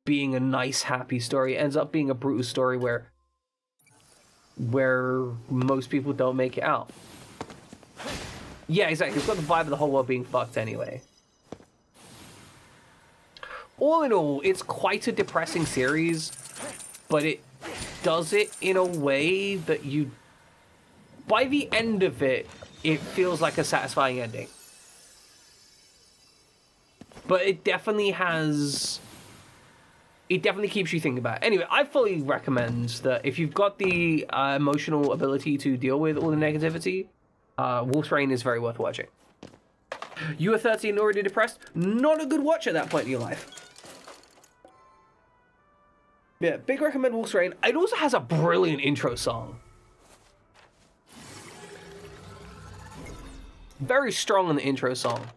being a nice, happy story. It ends up being a brutal story where most people don't make it out. Yeah, exactly. It's got the vibe of the whole world being fucked anyway. All in all, it's quite a depressing series, but it does it in a way that by the end of it, it feels like a satisfying ending. But it definitely keeps you thinking about it. Anyway, I fully recommend that if you've got the emotional ability to deal with all the negativity, Wolf's Rain is very worth watching. You are 13 and already depressed? Not a good watch at that point in your life. Yeah, big recommend Wolf's Rain. It also has a brilliant intro song. Very strong on the intro song.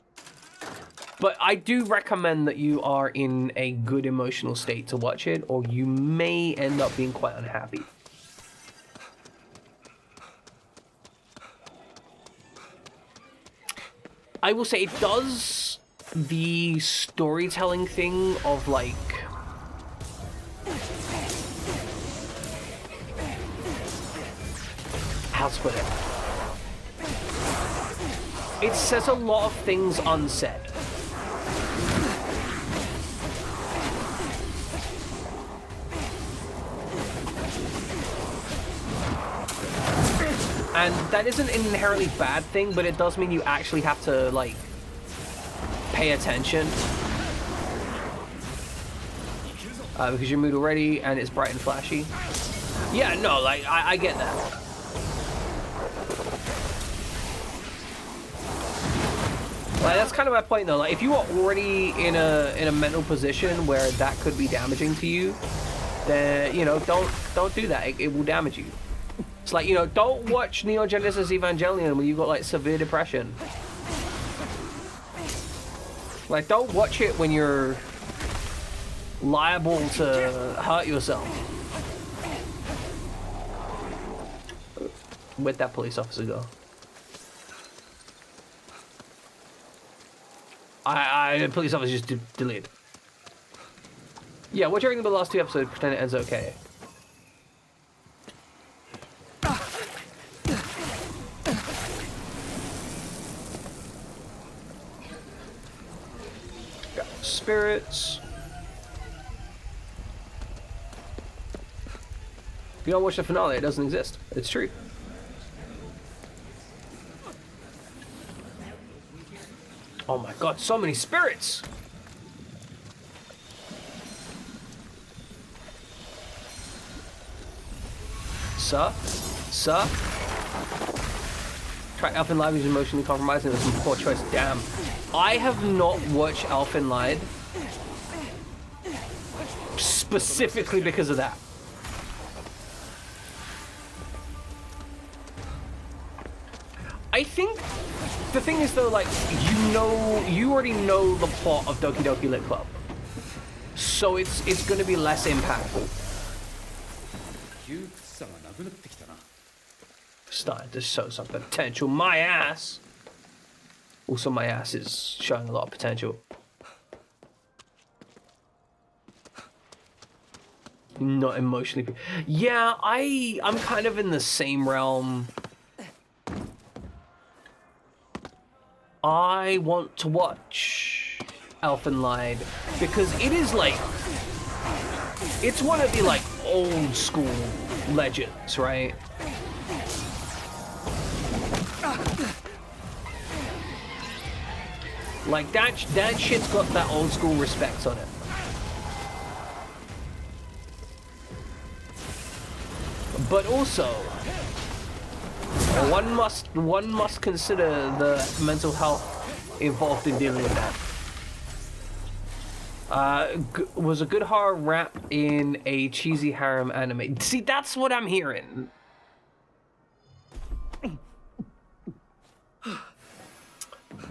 But I do recommend that you are in a good emotional state to watch it, or you may end up being quite unhappy. I will say it does the storytelling thing of, like, how to put it? It says a lot of things unsaid. And that isn't an inherently bad thing, but it does mean you actually have to, like, pay attention. Because you're mood already, and it's bright and flashy. Yeah, no, like, I get that. Like, that's kind of my point, though. Like, if you are already in a mental position where that could be damaging to you, then, you know, don't do that. It will damage you. It's like, you know, don't watch Neon Genesis Evangelion when you've got, like, severe depression. Like, don't watch it when you're liable to hurt yourself. Where'd that police officer go? The police officer just deleted. Yeah, what do you reckon about the last two episodes? Pretend it ends okay. Got spirits. If you don't watch the finale, it doesn't exist. It's true. Oh my god, so many spirits! Sir? Sir? Try Elfen Lied is emotionally compromised and it was a poor choice. Damn. I have not watched Elfen Lied specifically because of that. I think the thing is though, like, you already know the plot of Doki Doki Lit Club, so it's gonna be less impactful. 窮屈さがなくなってきたな。 Starting to show some potential. My ass. Also, my ass is showing a lot of potential. Not emotionally. Yeah, I'm kind of in the same realm. I want to watch Elfen Lied because it is like, it's one of the like old school legends, right? Like that shit's got that old school respect on it. But also, one must consider the mental health involved in dealing with that. Was a good horror wrap in a cheesy harem anime. See, that's what I'm hearing.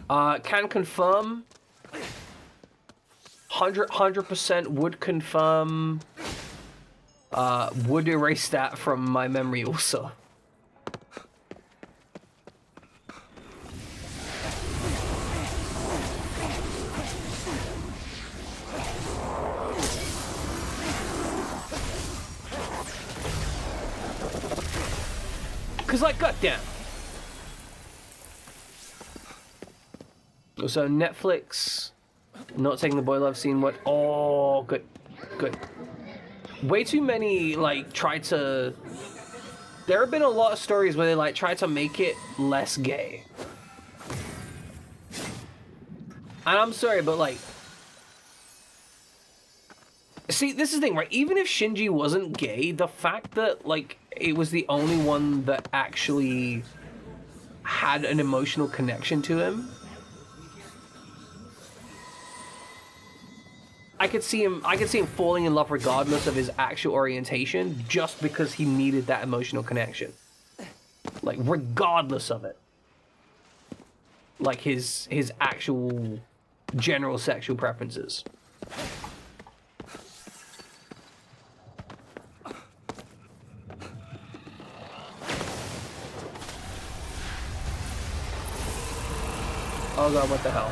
Can confirm. 100% would confirm. Would erase that from my memory also. Cause like, goddamn. So Netflix, not taking the boy love scene. What? Oh, good, good. Way too many like try to. There have been a lot of stories where they like try to make it less gay. And I'm sorry, but like, see, this is the thing, right? Even if Shinji wasn't gay, the fact that like it was the only one that actually had an emotional connection to him. I could see him falling in love regardless of his actual orientation, just because he needed that emotional connection. Like, regardless of it. Like his actual general sexual preferences. Oh god, what the hell?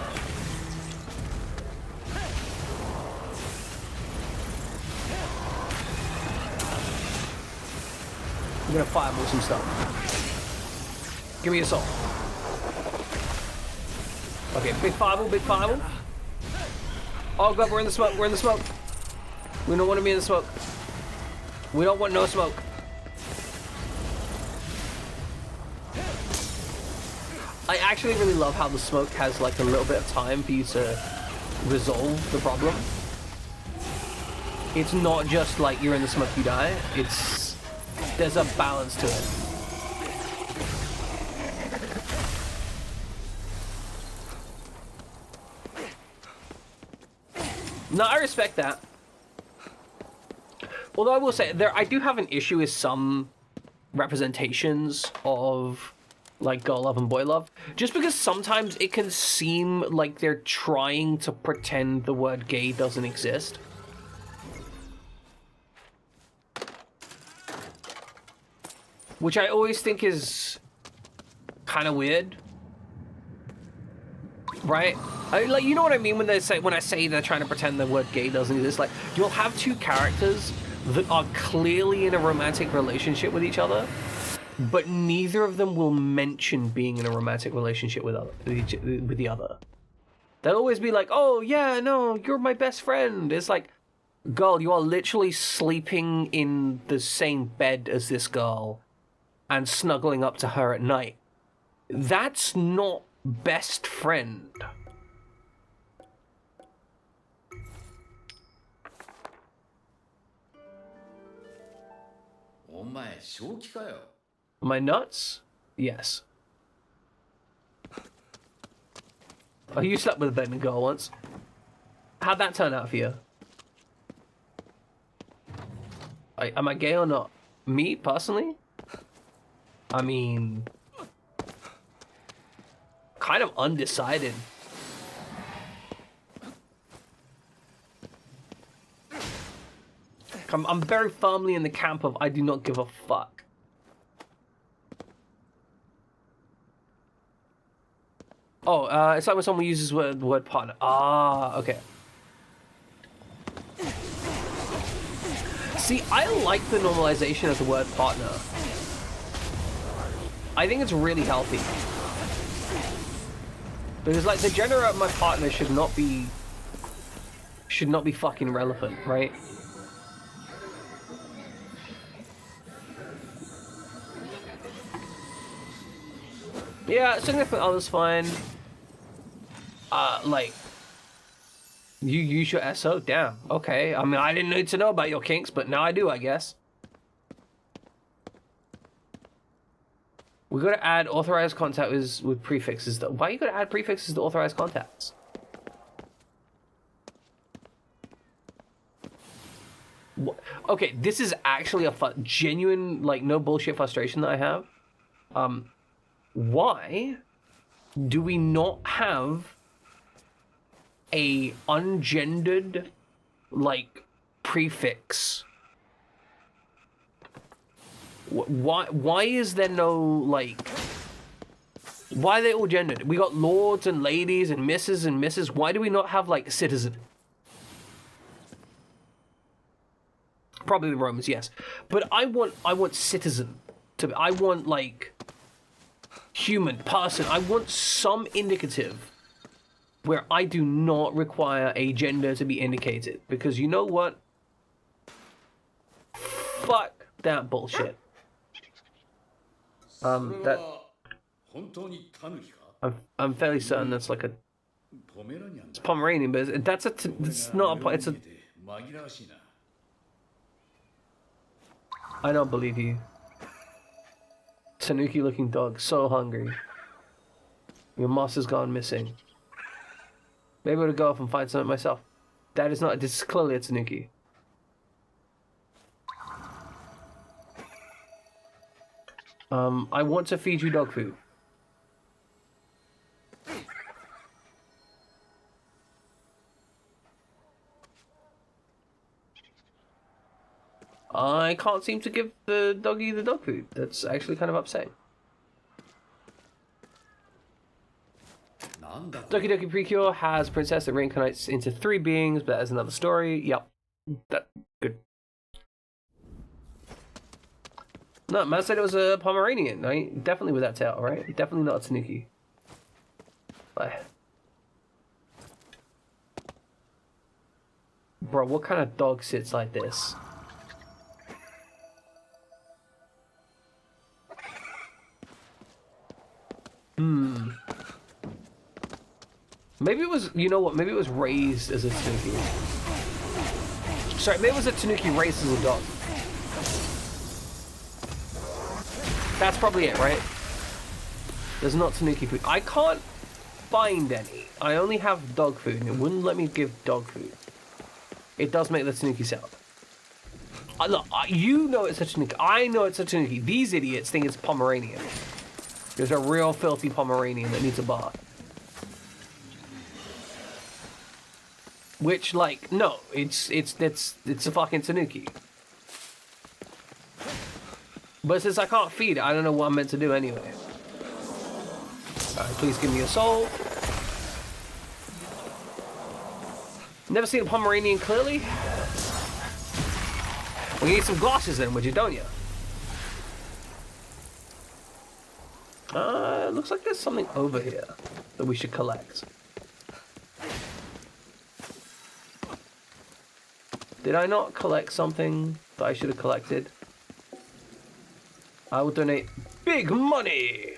I'm gonna fireball some stuff. Give me a soul. Okay, big fireball, big fireball. Oh god, we're in the smoke, we're in the smoke. We don't want to be in the smoke. We don't want no smoke. I actually really love how the smoke has like a little bit of time for you to resolve the problem. It's not just like you're in the smoke, you die. There's a balance to it. No, I respect that. Although I will say, I do have an issue with some representations of like girl love and boy love, just because sometimes it can seem like they're trying to pretend the word gay doesn't exist. Which I always think is kind of weird, right? Like, you know what I mean when I say they're trying to pretend the word gay doesn't exist. Like, you'll have two characters that are clearly in a romantic relationship with each other, but neither of them will mention being in a romantic relationship with the other. They'll always be like, "Oh yeah, no, you're my best friend." It's like, girl, you are literally sleeping in the same bed as this girl and snuggling up to her at night. That's not best friend. Am I nuts? Yes. Oh, you slept with a Benton girl once. How'd that turn out for you? Am I gay or not? Me, personally? I mean, kind of undecided. I'm very firmly in the camp of I do not give a fuck. Oh, it's like when someone uses the word partner. Ah, okay. See, I like the normalization of the word partner. I think it's really healthy. Because, like, the gender of my partner should not be fucking relevant, right? Yeah, significant other's fine. Like, you use your SO? Damn. Okay. I mean, I didn't need to know about your kinks, but now I do, I guess. We gotta add authorized contact with prefixes. Why you gotta add prefixes to authorized contacts? Okay, this is actually a genuine, like, no bullshit frustration that I have. Why do we not have a ungendered, like, prefix? Why is there no, like, why are they all gendered? We got lords and ladies and misses and misses. Why do we not have, like, citizen? Probably the Romans, yes. But I want citizen to be, I want, like, human, person. I want some indicative where I do not require a gender to be indicated. Because you know what? Fuck that bullshit. That I'm fairly certain that's like it's Pomeranian, but it's not it's a. I don't believe you. Tanuki looking dog, so hungry. Your moss has gone missing. Maybe I'll go off and find something myself. That is not. This is clearly a Tanuki. I want to feed you dog food. I can't seem to give the doggy the dog food. That's actually kind of upsetting. Doki Doki Precure has a princess that reincarnates into 3 beings, but that is another story. Yep. That good. No, man said it was a Pomeranian, right? Definitely with that tail, right? Definitely not a Tanuki. Bro, what kind of dog sits like this? Maybe it was, you know what, maybe it was raised as a Tanuki. Sorry, maybe it was a Tanuki raised as a dog. That's probably it, right? There's not Tanuki food. I can't find any. I only have dog food, and it wouldn't let me give dog food. It does make the Tanuki sound. Look, you know it's a Tanuki. I know it's a Tanuki. These idiots think it's Pomeranian. There's a real filthy Pomeranian that needs a bath. Which, like, no, it's a fucking Tanuki. But since I can't feed it, I don't know what I'm meant to do anyway. Alright, please give me a soul. Never seen a Pomeranian clearly? We need some glasses then, would you, don't you? Looks like there's something over here that we should collect. Did I not collect something that I should have collected? I will donate big money!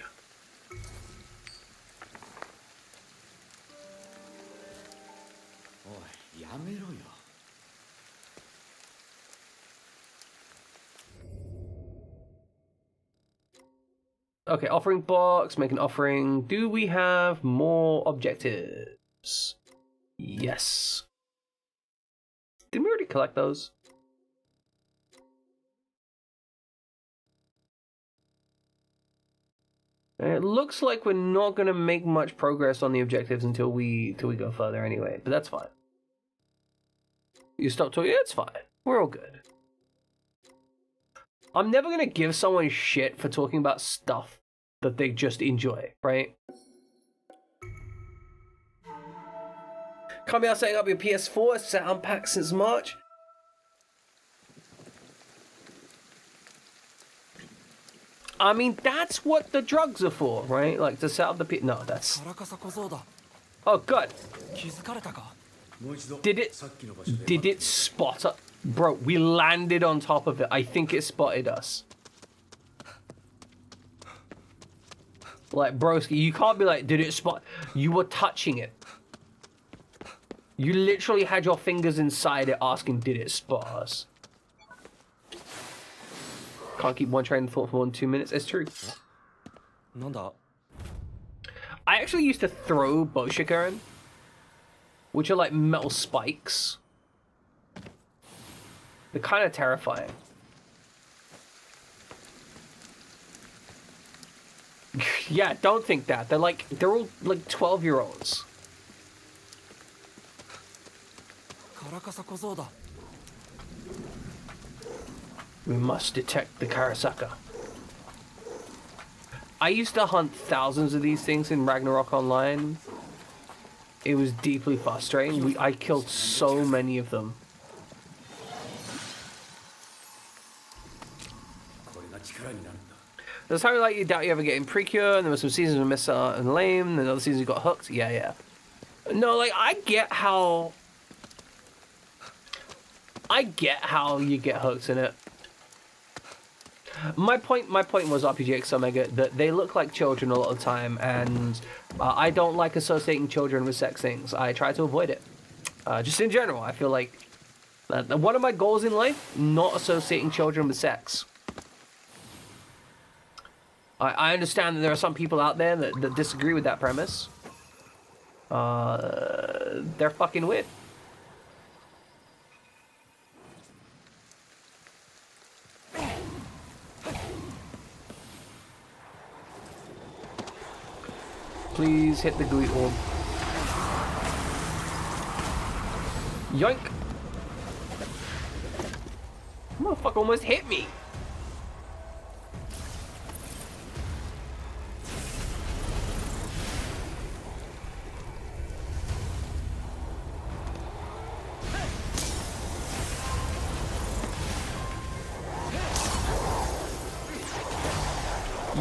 Okay, offering box, make an offering. Do we have more objectives? Yes. Didn't we already collect those? And it looks like we're not gonna make much progress on the objectives until we go further anyway, but that's fine. You stop talking, yeah, it's fine. We're all good. I'm never gonna give someone shit for talking about stuff that they just enjoy, right? Can't be out setting up your PS4, it's sat unpacked since March. I mean, that's what the drugs are for, right? Like, to set up the no, that's... カラカサ小僧だ。 Oh, good. 気づかれたか。もう一度 Did さっきの場所で it spot us? Bro, we landed on top of it. I think it spotted us. Like, broski, you can't be like, did it spot? You were touching it. You literally had your fingers inside it asking, did it spot us? Can't keep one train of thought for more than 2 minutes. It's true. なんだ。 I actually used to throw Boshikaran, which are like metal spikes. They're kind of terrifying. Yeah, don't think that. They're all like 12-year-olds. カラカサ小僧だ。 We must detect the Karasaka. I used to hunt thousands of these things in Ragnarok Online. It was deeply frustrating. I killed so many of them. これが力になるんだ There's something like you doubt you ever get in Precure, and there were some seasons with Miss and Lame, and other seasons you got hooked. Yeah, yeah. No, like, I get how you get hooked in it. My point was RPG X Omega that they look like children a lot of the time, and I don't like associating children with sex things. I try to avoid it. Just in general, I feel like one of my goals in life, not associating children with sex. I understand that there are some people out there that disagree with that premise. They're fucking weird. Please hit the gooey orb. Yoink! Motherfucker almost hit me!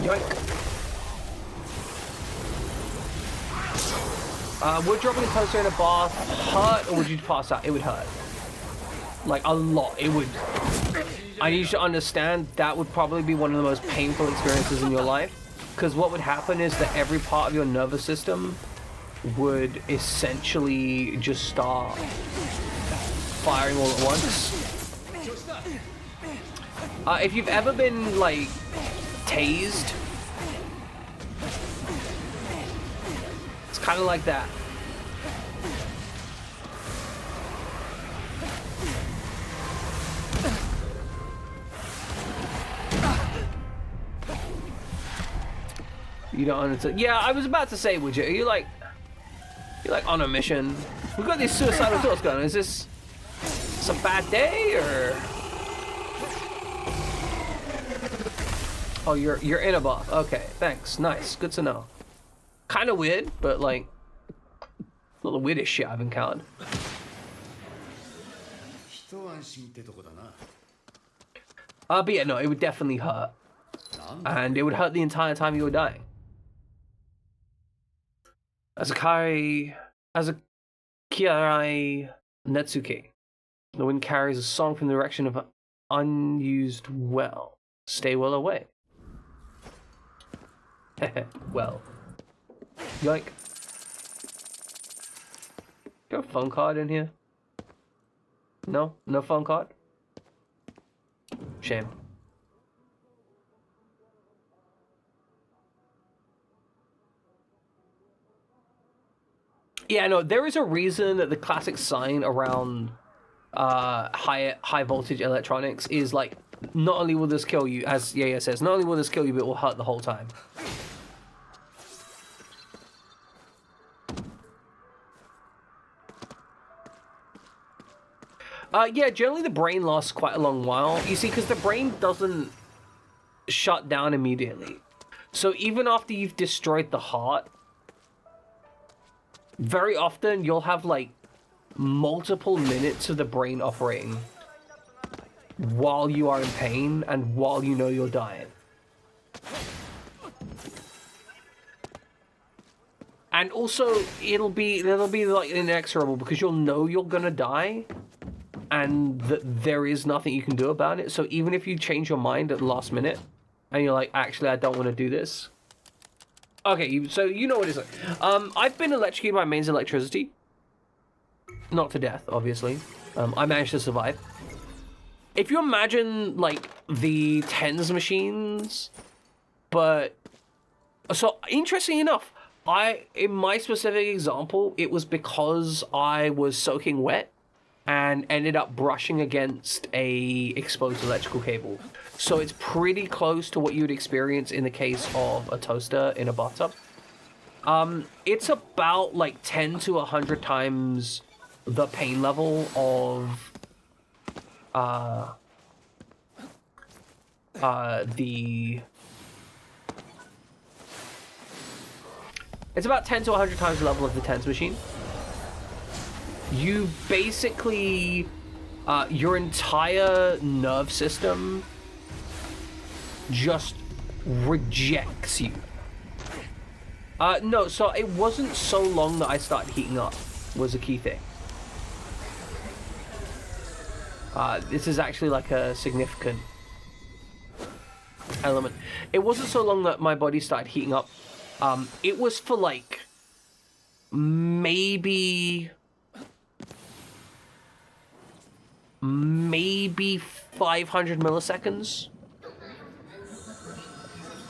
Yoink! Would dropping a toaster in a bath hurt, or would you pass out? It would hurt. Like, a lot. It would... I need you to understand that would probably be one of the most painful experiences in your life. Because what would happen is that every part of your nervous system would essentially just start firing all at once. If you've ever been, like, tased, it's kind of like that. You don't understand. Yeah, I was about to say, would you? You're like on a mission. We've got these suicidal thoughts going. Is this a bad day or? Oh, you're in a bath. Okay, thanks. Nice. Good to know. Kind of weird, but like not the weirdest shit I've encountered. 一安心ってとこだな But yeah, no, it would definitely hurt, and it would hurt the entire time you were dying. As a Kiarai Netsuke, the wind carries a song from the direction of an unused well. Stay well away. Well. Yoink. Got a phone card in here? No? No phone card? Shame. Yeah, no, there is a reason that the classic sign around high voltage electronics is like, not only will this kill you, as Yaya says, not only will this kill you, but it will hurt the whole time. Yeah, generally the brain lasts quite a long while. You see, because the brain doesn't shut down immediately. So even after you've destroyed the heart, very often you'll have like multiple minutes of the brain operating while you are in pain and while you know you're dying. And also, it'll be like inexorable because you'll know you're gonna die and that there is nothing you can do about it. So even if you change your mind at the last minute and you're like, actually, I don't want to do this. Okay, so you know what it's like. I've been electrocuted by mains electricity. Not to death, obviously. I managed to survive. If you imagine, like, the TENS machines, but... So, interesting enough, in my specific example, it was because I was soaking wet and ended up brushing against a exposed electrical cable. So it's pretty close to what you would experience in the case of a toaster in a bathtub. It's about like 10 to 100 times the pain level of it's about 10 to 100 times the level of the TENS machine. You basically, your entire nerve system just rejects you. No, so it wasn't so long that I started heating up, was a key thing. This is actually like a significant element. It wasn't so long that my body started heating up. It was for like maybe 500 milliseconds.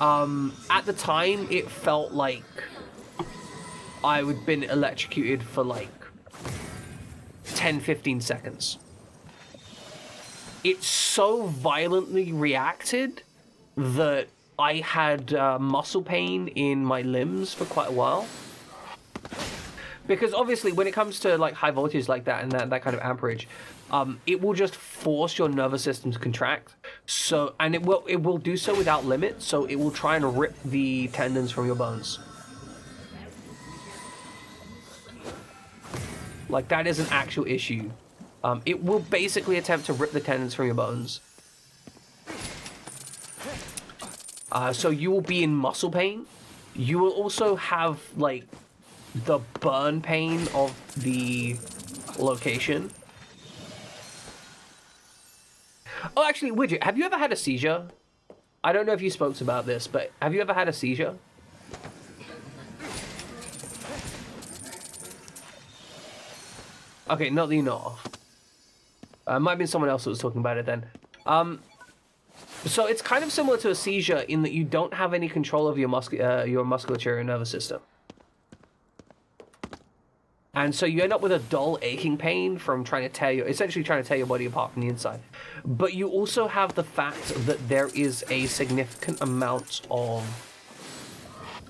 At the time, it felt like I would been electrocuted for like 10-15 seconds. It so violently reacted that I had muscle pain in my limbs for quite a while. Because obviously when it comes to like high voltage like that and that kind of amperage, it will just force your nervous system to contract. So, and it will do so without limit. So it will try and rip the tendons from your bones. Like that is an actual issue. It will basically attempt to rip the tendons from your bones. So you will be in muscle pain. You will also have like the burn pain of the location. Oh, actually, Widget, have you ever had a seizure? I don't know if you spoke about this, but have you ever had a seizure? Okay, not that you know of. Might have been someone else that was talking about it then. So it's kind of similar to a seizure in that you don't have any control of your musculature and nervous system. And so you end up with a dull aching pain from essentially trying to tear your body apart from the inside. But you also have the fact that there is a significant amount of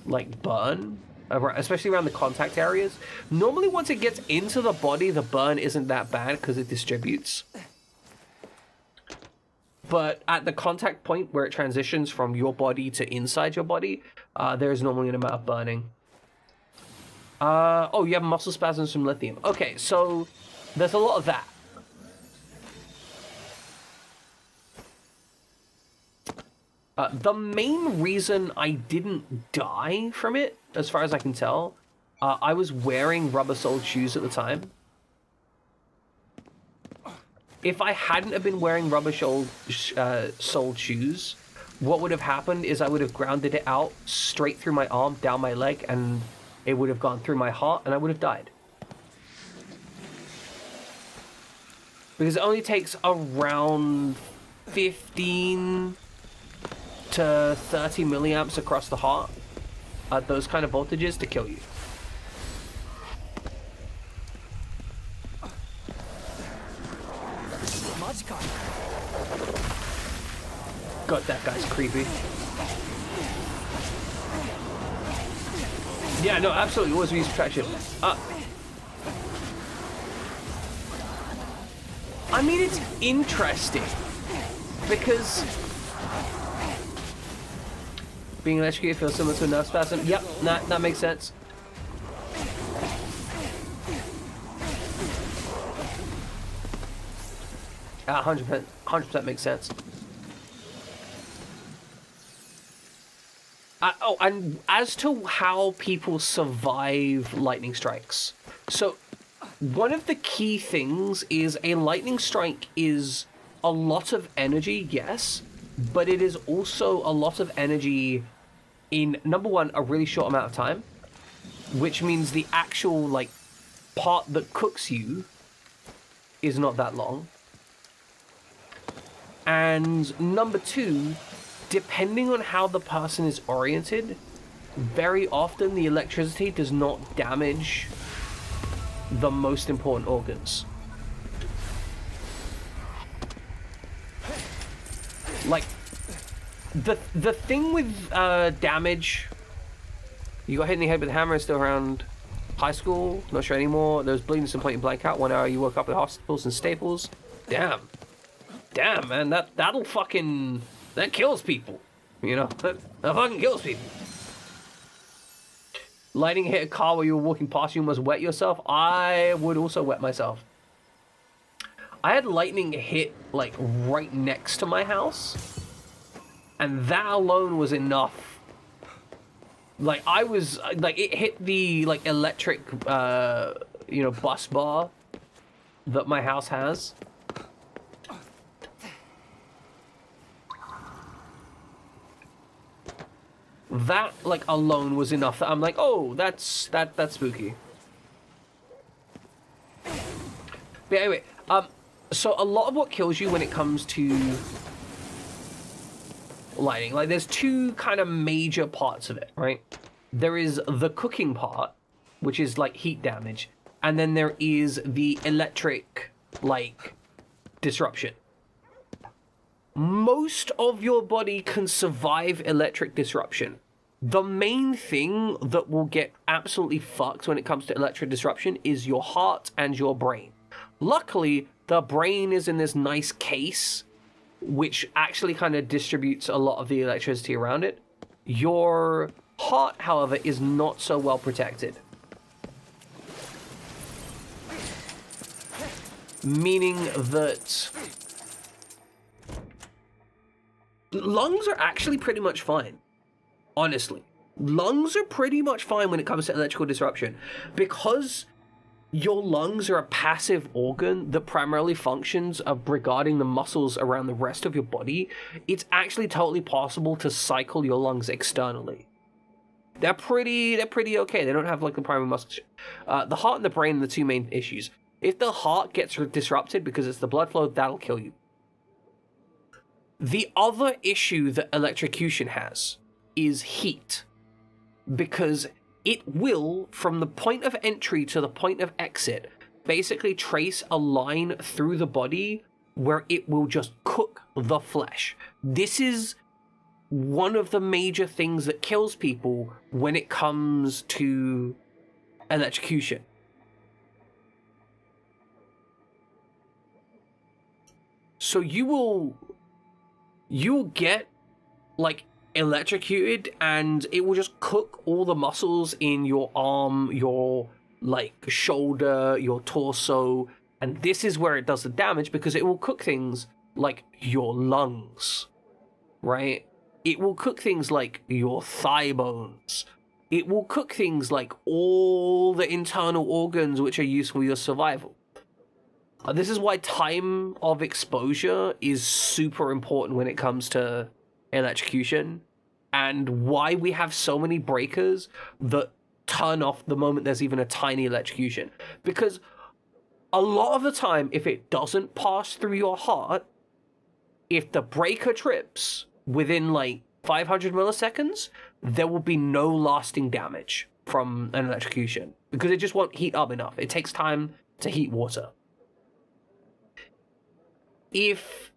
like burn, especially around the contact areas. Normally once it gets into the body, the burn isn't that bad because it distributes. But at the contact point where it transitions from your body to inside your body, there is normally an amount of burning. Oh, you have muscle spasms from lithium. Okay, so there's a lot of that. The main reason I didn't die from it, as far as I can tell, I was wearing rubber-soled shoes at the time. If I hadn't have been wearing rubber-soled shoes, what would have happened is I would have grounded it out straight through my arm, down my leg, and it would have gone through my heart, and I would have died. Because it only takes around 15 to 30 milliamps across the heart at those kind of voltages to kill you. God, that guy's creepy. Yeah, no, absolutely. Always use protection. I mean, it's interesting because being electrocuted feels similar to a nerve spasm. Yep, that makes sense. 100% makes sense. Oh, and as to how people survive lightning strikes. So, one of the key things is a lightning strike is a lot of energy, yes, but it is also a lot of energy in, number one, a really short amount of time, which means the actual, like, part that cooks you is not that long. And number two, depending on how the person is oriented, very often the electricity does not damage the most important organs. Like, the thing with damage, you got hit in the head with a hammer and still around high school, not sure anymore. There was bleeding to some point you blank out. 1 hour you woke up at hospitals and Staples. Damn, man, that'll fucking, that kills people, you know, that fucking kills people. Lightning hit a car while you were walking past, you almost wet yourself. I would also wet myself. I had lightning hit, like, right next to my house, and that alone was enough. Like, I was, like, it hit the, like, electric, you know, bus bar that my house has. That, like, alone was enough that I'm like, oh, that's spooky. But anyway, so a lot of what kills you when it comes to lighting, like, there's two kind of major parts of it, right? There is the cooking part, which is, like, heat damage, and then there is the electric, like, disruption. Most of your body can survive electric disruption. The main thing that will get absolutely fucked when it comes to electric disruption is your heart and your brain. Luckily, the brain is in this nice case, which actually kind of distributes a lot of the electricity around it. Your heart, however, is not so well protected. Meaning that lungs are actually pretty much fine. Honestly. Lungs are pretty much fine when it comes to electrical disruption. Because your lungs are a passive organ that primarily functions of regarding the muscles around the rest of your body, it's actually totally possible to cycle your lungs externally. They're pretty okay. They don't have, like, the primary muscles. The heart and the brain are the two main issues. If the heart gets disrupted because it's the blood flow, that'll kill you. The other issue that electrocution has is heat, because it will, from the point of entry to the point of exit, basically trace a line through the body where it will just cook the flesh. This is one of the major things that kills people when it comes to electrocution. So you'll get, like, electrocuted, and it will just cook all the muscles in your arm, your, like, shoulder, your torso, and this is where it does the damage, because it will cook things like your lungs, right? It will cook things like your thigh bones. It will cook things like all the internal organs which are useful for your survival. This is why time of exposure is super important when it comes to electrocution, and why we have so many breakers that turn off the moment there's even a tiny electrocution. Because a lot of the time, if it doesn't pass through your heart, if the breaker trips within, like, 500 milliseconds, there will be no lasting damage from an electrocution, because it just won't heat up enough. It takes time to heat water. If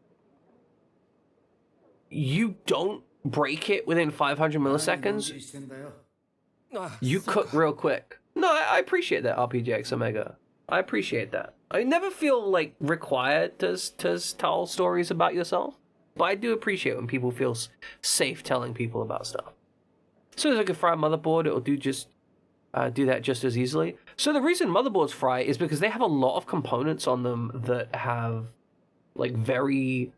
you don't break it within 500 milliseconds, you cook real quick. No, I appreciate that, RPGX Omega. I appreciate that. I never feel like required to tell stories about yourself, but I do appreciate when people feel safe telling people about stuff. As soon as I can fry a motherboard, it'll do that just as easily. So the reason motherboards fry is because they have a lot of components on them that have like very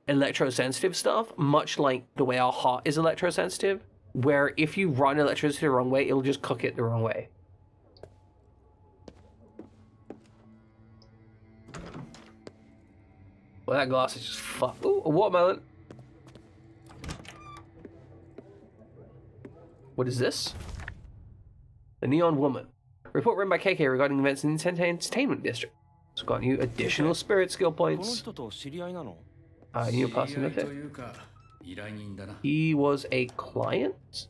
electrosensitive stuff, much like the way our heart is electrosensitive, where if you run electricity the wrong way, it'll just cook it the wrong way. Well, that glass is just fucked. Ooh, a watermelon. What is this? The Neon Woman. Report written by KK regarding events in the entertainment district. It's got you additional spirit skill この points. 人と知り合いなの？ New person 知り合い with と it. いうか依頼人だな。 He was a client?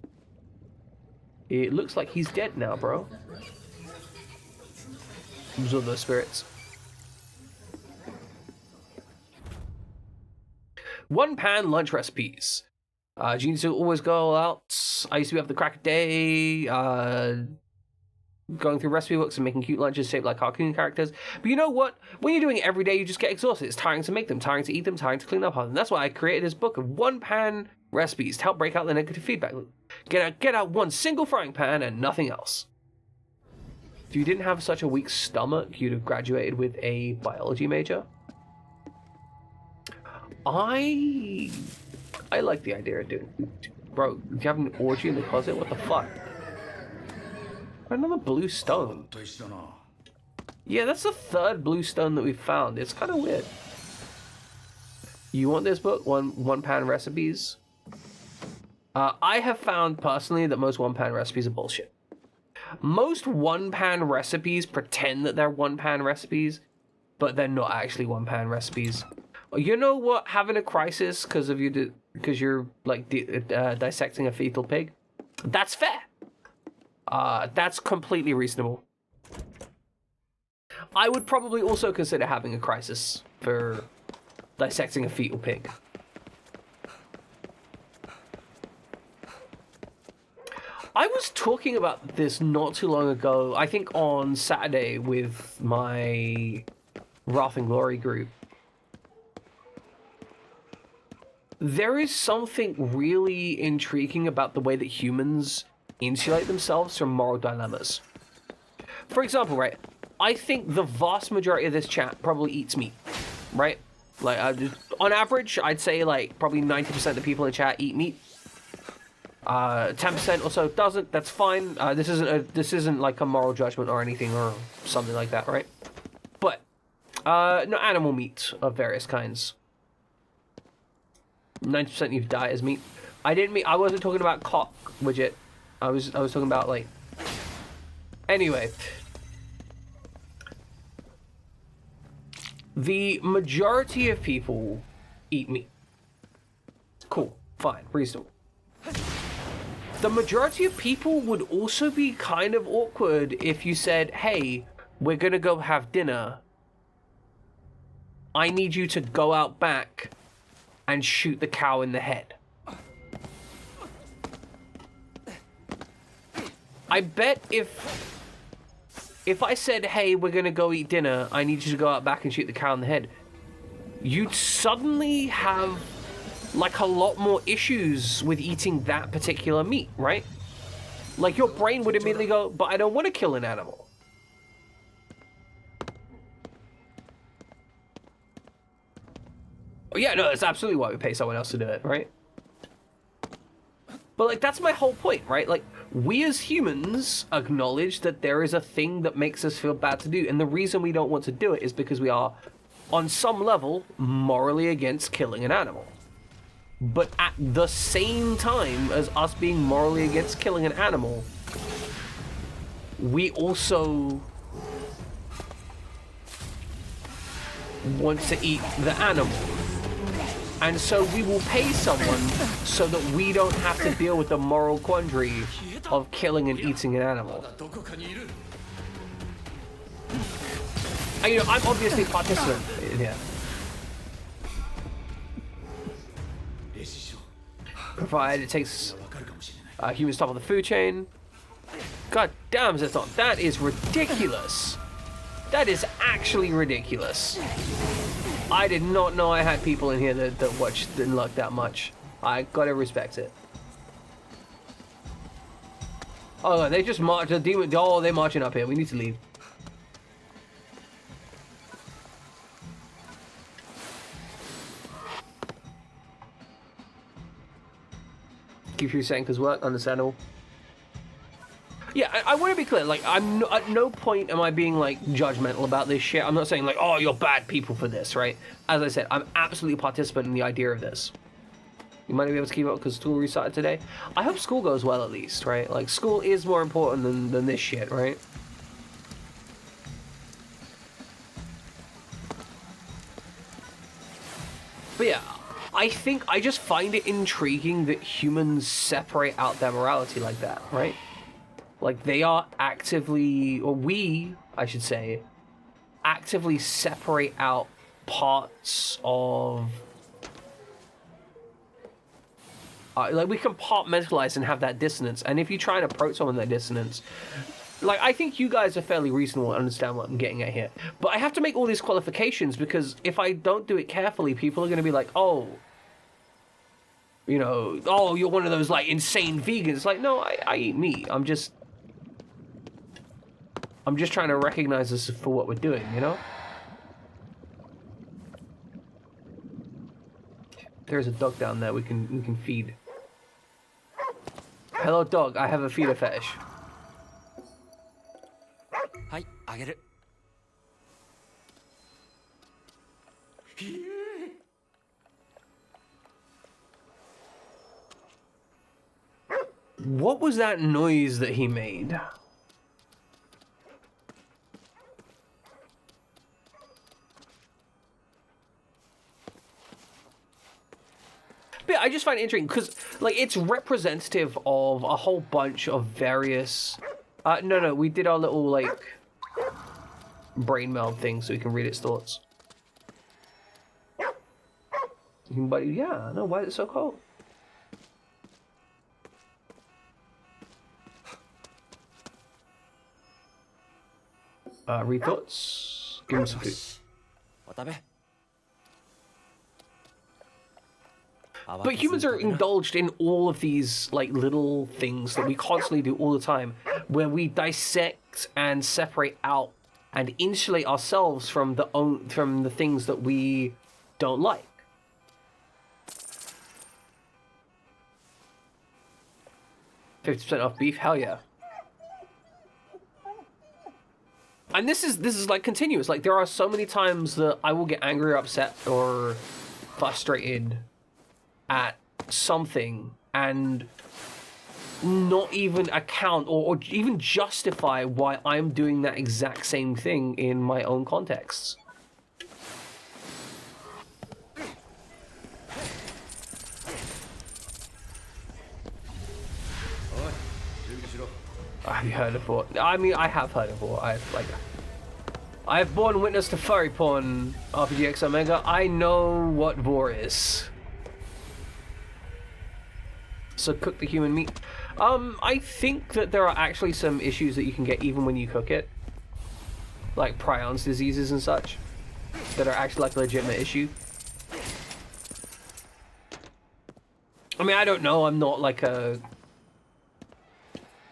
It looks like he's dead now, bro. Those are the spirits. One pan lunch recipes. Genius will always go out. I used to be up to crack a day, going through recipe books and making cute lunches shaped like cartoon characters. But you know what? When you're doing it every day, you just get exhausted. It's tiring to make them, tiring to eat them, tiring to clean up on them. That's why I created this book of one pan recipes to help break out the negative feedback loop. Get out one single frying pan and nothing else. If you didn't have such a weak stomach, you'd have graduated with a biology major. I like the idea of doing... Bro, do you have an orgy in the closet? What the fuck? Another blue stone. と一緒だな。 Yeah, that's the third blue stone that we've found. It's kind of weird. You want this book? One pan recipes? I have found personally that most one pan recipes are bullshit. Most one pan recipes pretend that they're one pan recipes, but they're not actually one pan recipes. You know what? Having a crisis because you're like dissecting a fetal pig, that's fair. That's completely reasonable. I would probably also consider having a crisis for dissecting a fetal pig. I was talking about this not too long ago, I think on Saturday with my Wrath and Glory group. There is something really intriguing about the way that humans insulate themselves from moral dilemmas. For example, right, I think the vast majority of this chat probably eats meat, right? Like, on average, I'd say like probably 90% of the people in chat eat meat. 10% or so doesn't. That's fine. This isn't like a moral judgment or anything or something like that, right? But no, animal meat of various kinds. 90% of you die as meat. I wasn't talking about cock, widget. I was talking about like... Anyway. The majority of people eat meat. Cool, fine, reasonable. The majority of people would also be kind of awkward if you said, hey, we're gonna go have dinner. I need you to go out back and shoot the cow in the head. I bet if I said, hey, we're gonna go eat dinner, I need you to go out back and shoot the cow in the head, you'd suddenly have like a lot more issues with eating that particular meat, right? Like your brain would immediately go, but I don't want to kill an animal. Yeah, no, that's absolutely why we pay someone else to do it, right? But like, that's my whole point, right? Like, we as humans acknowledge that there is a thing that makes us feel bad to do, and the reason we don't want to do it is because we are, on some level, morally against killing an animal. But at the same time as us being morally against killing an animal, we also want to eat the animal. And so we will pay someone so that we don't have to deal with the moral quandary of killing and eating an animal. And, you know, I'm obviously a participant here. Provided it takes humans top of the food chain. God damn, Zethon, that is ridiculous. That is actually ridiculous. I did not know I had people in here that watched and looked that much. I gotta respect it. Oh, they just marched the demon. Oh, they're marching up here. We need to leave. Keep you saying because work, understandable. Yeah, I want to be clear. Like, at no point am I being like judgmental about this shit. I'm not saying like, oh, you're bad people for this, right? As I said, I'm absolutely a participant in the idea of this. You might be able to keep up because school restarted today. I hope school goes well at least, right? Like, school is more important than this shit, right? But yeah, I just find it intriguing that humans separate out their morality like that, right? Like, they are actively, or we, I should say, actively separate out parts of... like, we compartmentalize and have that dissonance. And if you try and approach someone with that dissonance... Like, I think you guys are fairly reasonable and understand what I'm getting at here. But I have to make all these qualifications because if I don't do it carefully, people are going to be like, oh... You know, oh, you're one of those, like, insane vegans. Like, no, I eat meat. I'm just trying to recognize this for what we're doing, you know? There's a dog down there we can feed. Hello, dog. I have a feeder fetish. Hi, あげる. What was that noise that he made? But yeah, I just find it interesting because, like, it's representative of a whole bunch of various... no, we did our little, like, brain meld thing so we can read its thoughts. But yeah, no, why is it so cold? Read thoughts. Give him some food. お食べ. But humans are indulged in all of these, like, little things that we constantly do all the time, where we dissect and separate out and insulate ourselves from the things that we don't like. $50% off beef? Hell yeah. And this is like continuous. Like, there are so many times that I will get angry or upset or frustrated at something and not even account or even justify why I'm doing that exact same thing in my own contexts. Have you heard of it? I mean, I have heard of it. I've borne witness to furry porn, RPG X Omega. I know what vor is. So cook the human meat. I think that there are actually some issues that you can get even when you cook it. Like prions diseases and such. That are actually like a legitimate issue. I mean, I don't know. I'm not like a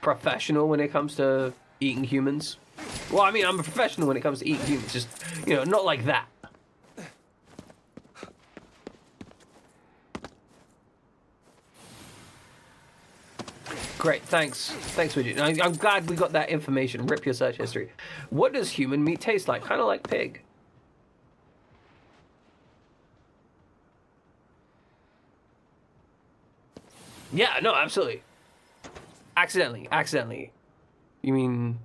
professional when it comes to eating humans. Well, I mean, I'm a professional when it comes to eating humans. Just, you know, not like that. Great, thanks. Thanks, Widget. I'm glad we got that information. Rip your search history. What does human meat taste like? Kind of like pig. Yeah, no, absolutely. Accidentally. You mean...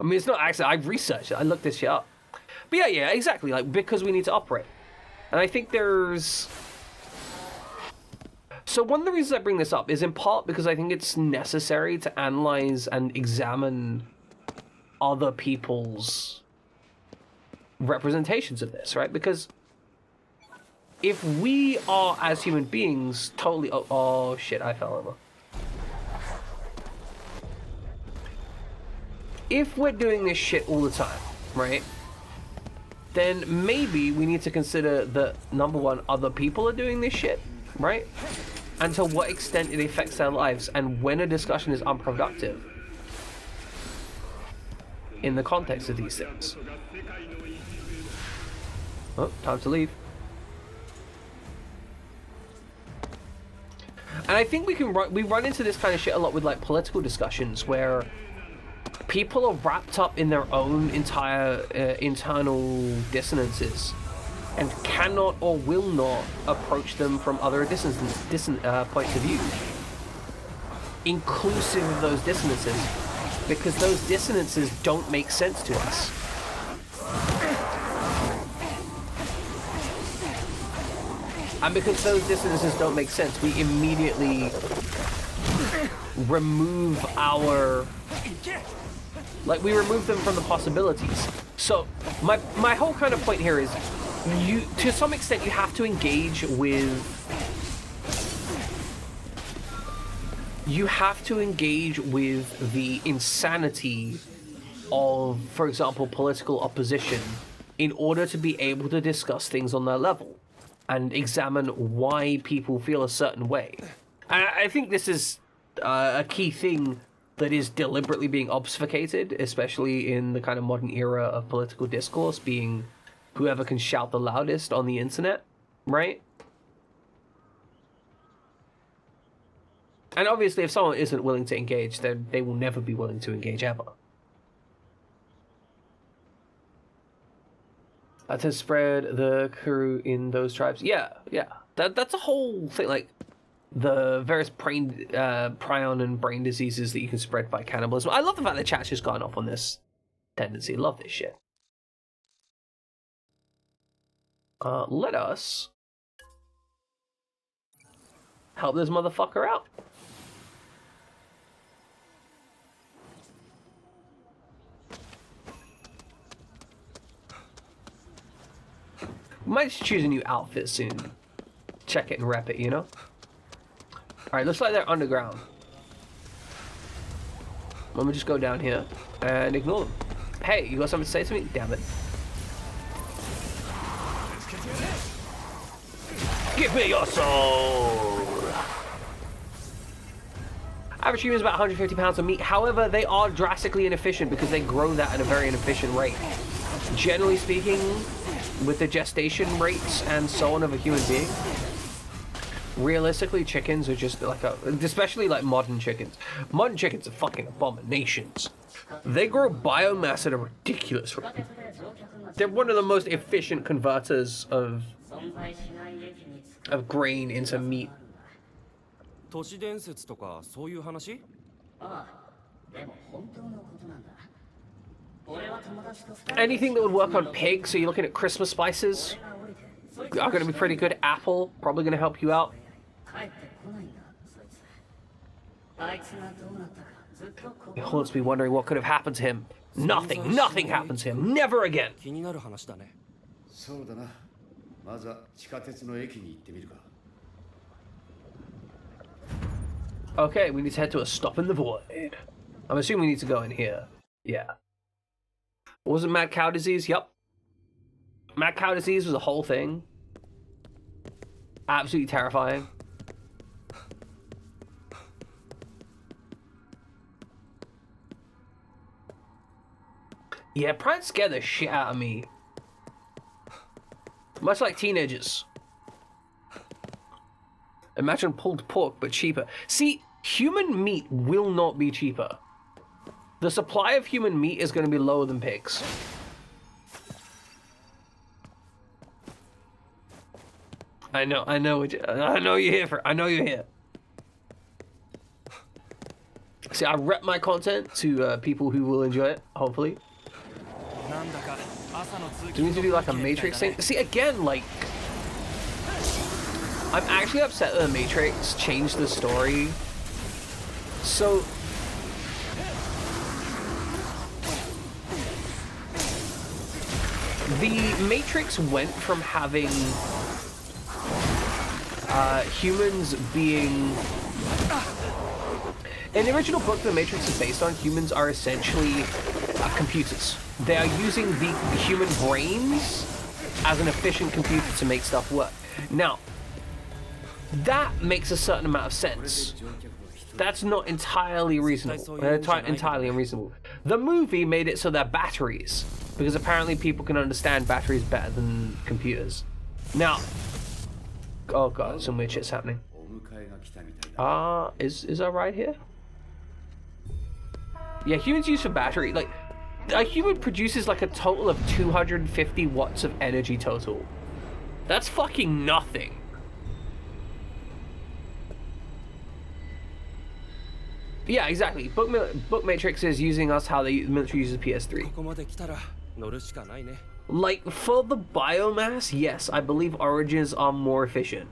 I mean, it's not accident. I've researched it. I looked this shit up. But yeah, exactly. Like, because we need to operate. And I think there's... So one of the reasons I bring this up is in part because I think it's necessary to analyze and examine other people's representations of this, right? Because if we are, as human beings, totally... Oh shit, I fell over. if we're doing this shit all the time, right, then maybe we need to consider that, number one, other people are doing this shit, right? And to what extent it affects their lives, and when a discussion is unproductive in the context of these things. Oh, time to leave. And I think we run into this kind of shit a lot with like political discussions where people are wrapped up in their own entire internal dissonances and cannot or will not approach them from other points of view, inclusive of those dissonances, because those dissonances don't make sense to us. And because those dissonances don't make sense, we immediately remove we remove them from the possibilities. So my whole kind of point here is, to some extent, you have to engage with the insanity of, for example, political opposition in order to be able to discuss things on their level and examine why people feel a certain way. And I think this is a key thing that is deliberately being obfuscated, especially in the kind of modern era of political discourse, being whoever can shout the loudest on the internet, right? And obviously, if someone isn't willing to engage, then they will never be willing to engage ever. To spread the Kuru in those tribes. Yeah. That's a whole thing, like the various prion and brain diseases that you can spread by cannibalism. I love the fact that chat's just gone off on this tendency. Love this shit. Let us help this motherfucker out. Might just choose a new outfit soon. Check it and rep it, you know? Alright, looks like they're underground. Let me just go down here and ignore them. Hey, you got something to say to me? Damn it. Give me your soul! Average human is about 150 pounds of meat. However, they are drastically inefficient because they grow that at a very inefficient rate. Generally speaking, with the gestation rates and so on of a human being, realistically, chickens are just like especially like modern chickens. Modern chickens are fucking abominations. They grow biomass at a ridiculous rate. They're one of the most efficient converters of grain into meat. 都市伝説とかそういう話？ああ、でも本当のことなんだ。俺は友達と二人 Anything that would work on pigs, so you're looking at Christmas spices, are going to be pretty good. Apple, probably going to help you out. 帰ってこないんだ、そいつ。あいつがどうなったかずっと It haunts me wondering what could have happened to him. Nothing happened to him. Never again. 気になる話だね。そうだな。まずは地下鉄の駅に行ってみるか。Okay, we need to head to a stop in the void. I'm assuming we need to go in here. Yeah. Wasn't mad cow disease? Yup. Mad cow disease was a whole thing. Absolutely terrifying. Yeah, Pride scared the shit out of me. Much like teenagers. Imagine pulled pork, but cheaper. See, human meat will not be cheaper. The supply of human meat is going to be lower than pigs. I know you're here for. I know you're here. See, I rep my content to people who will enjoy it. Hopefully. Do we need to do like a Matrix thing? See, again, like, I'm actually upset that the Matrix changed the story. So the Matrix went from having humans being... In the original book The Matrix is based on, humans are essentially computers. They are using the human brains as an efficient computer to make stuff work. Now, that makes a certain amount of sense. That's not entirely reasonable. Entirely unreasonable. The movie made it so they're batteries, because apparently people can understand batteries better than computers. Now, oh god, some weird shit's happening. Is that right here? Yeah, humans use for battery. Like, a human produces like a total of 250 watts of energy total. That's fucking nothing. Yeah, exactly. Book Matrix is using us how the military uses PS3. ここまで来たら乗るしかないね。 Like, for the biomass, yes, I believe Origins are more efficient.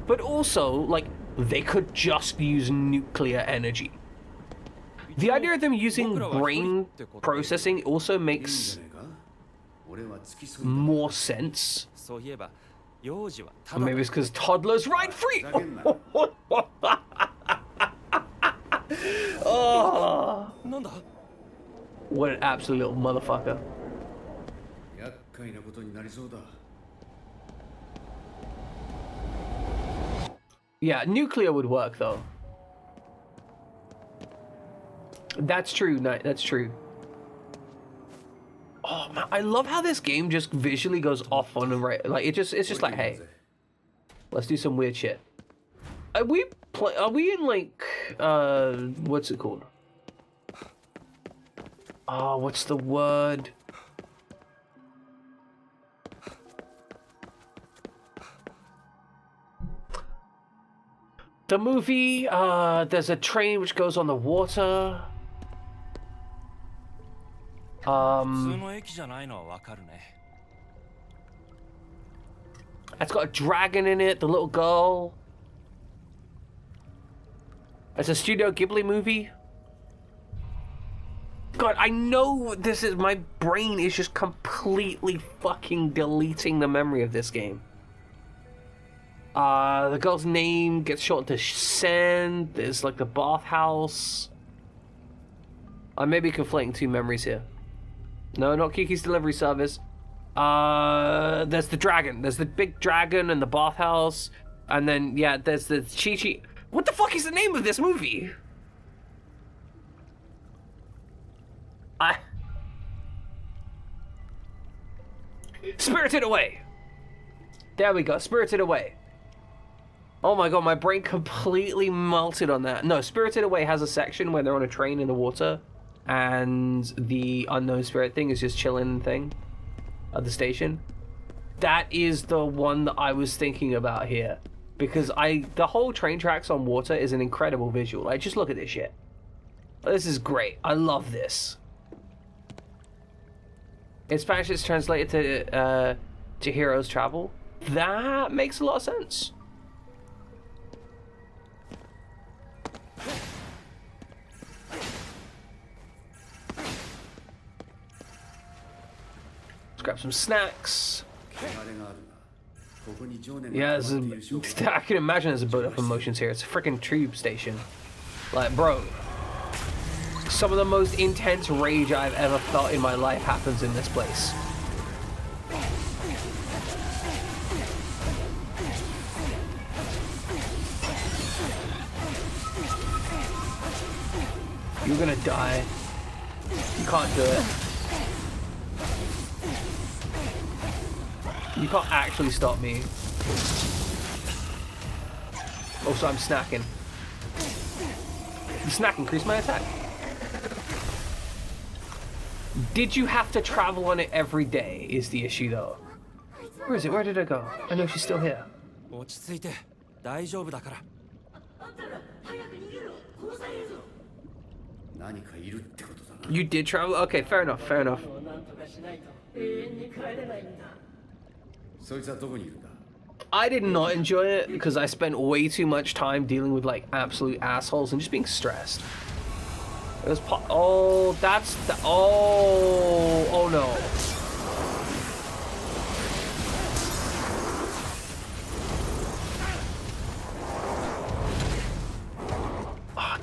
But also, like, they could just use nuclear energy. The idea of them using brain processing also makes more sense. そういえば幼児はた Or だ maybe it's because toddlers ride free. Oh, なんだ what an absolute little motherfucker. 厄介なことになりそうだ。 Yeah, nuclear would work though. That's true, that's true. Oh man, I love how this game just visually goes off on the right. Like it's just like, hey, let's do some weird shit. Are we in like what's it called? Oh, what's the word? The movie, there's a train which goes on the water. 普通の駅じゃないのはわかるね。 It's got a dragon in it, the little girl. It's a Studio Ghibli movie. God, I know this is, my brain is just completely fucking deleting the memory of this game. The girl's name gets shortened to Sen. There's like the bathhouse. I may be conflating two memories here. No, not Kiki's Delivery Service. There's the dragon. There's the big dragon and the bathhouse. And then, yeah, there's the Chi-Chi. What the fuck is the name of this movie? Spirited Away. There we go, Spirited Away. Oh my god, my brain completely melted on that. No, Spirited Away has a section where they're on a train in the water and the unknown spirit thing is just chilling thing at the station. That is the one that I was thinking about here. Because the whole train tracks on water is an incredible visual. Like, just look at this shit. This is great. I love this. In Spanish, it's translated to Heroes Travel. That makes a lot of sense. Let's grab some snacks. Yeah, I can imagine there's a build-up emotions here. It's a freaking tube station. Like, bro, some of the most intense rage I've ever felt in my life happens in this place. You're gonna die. You can't do it. You can't actually stop me. Also, I'm snacking. The snack increased my attack. Did you have to travel on it every day is the issue though. Where is it? Where did it go? I know she's still here. 落ち着いて大丈夫だから。何かいるってことだな。 You did travel? Okay, fair enough, fair enough. そいつはどこにいるんだ。 I did not enjoy it because I spent way too much time dealing with like absolute assholes and just being stressed. It was oh, that's the oh no.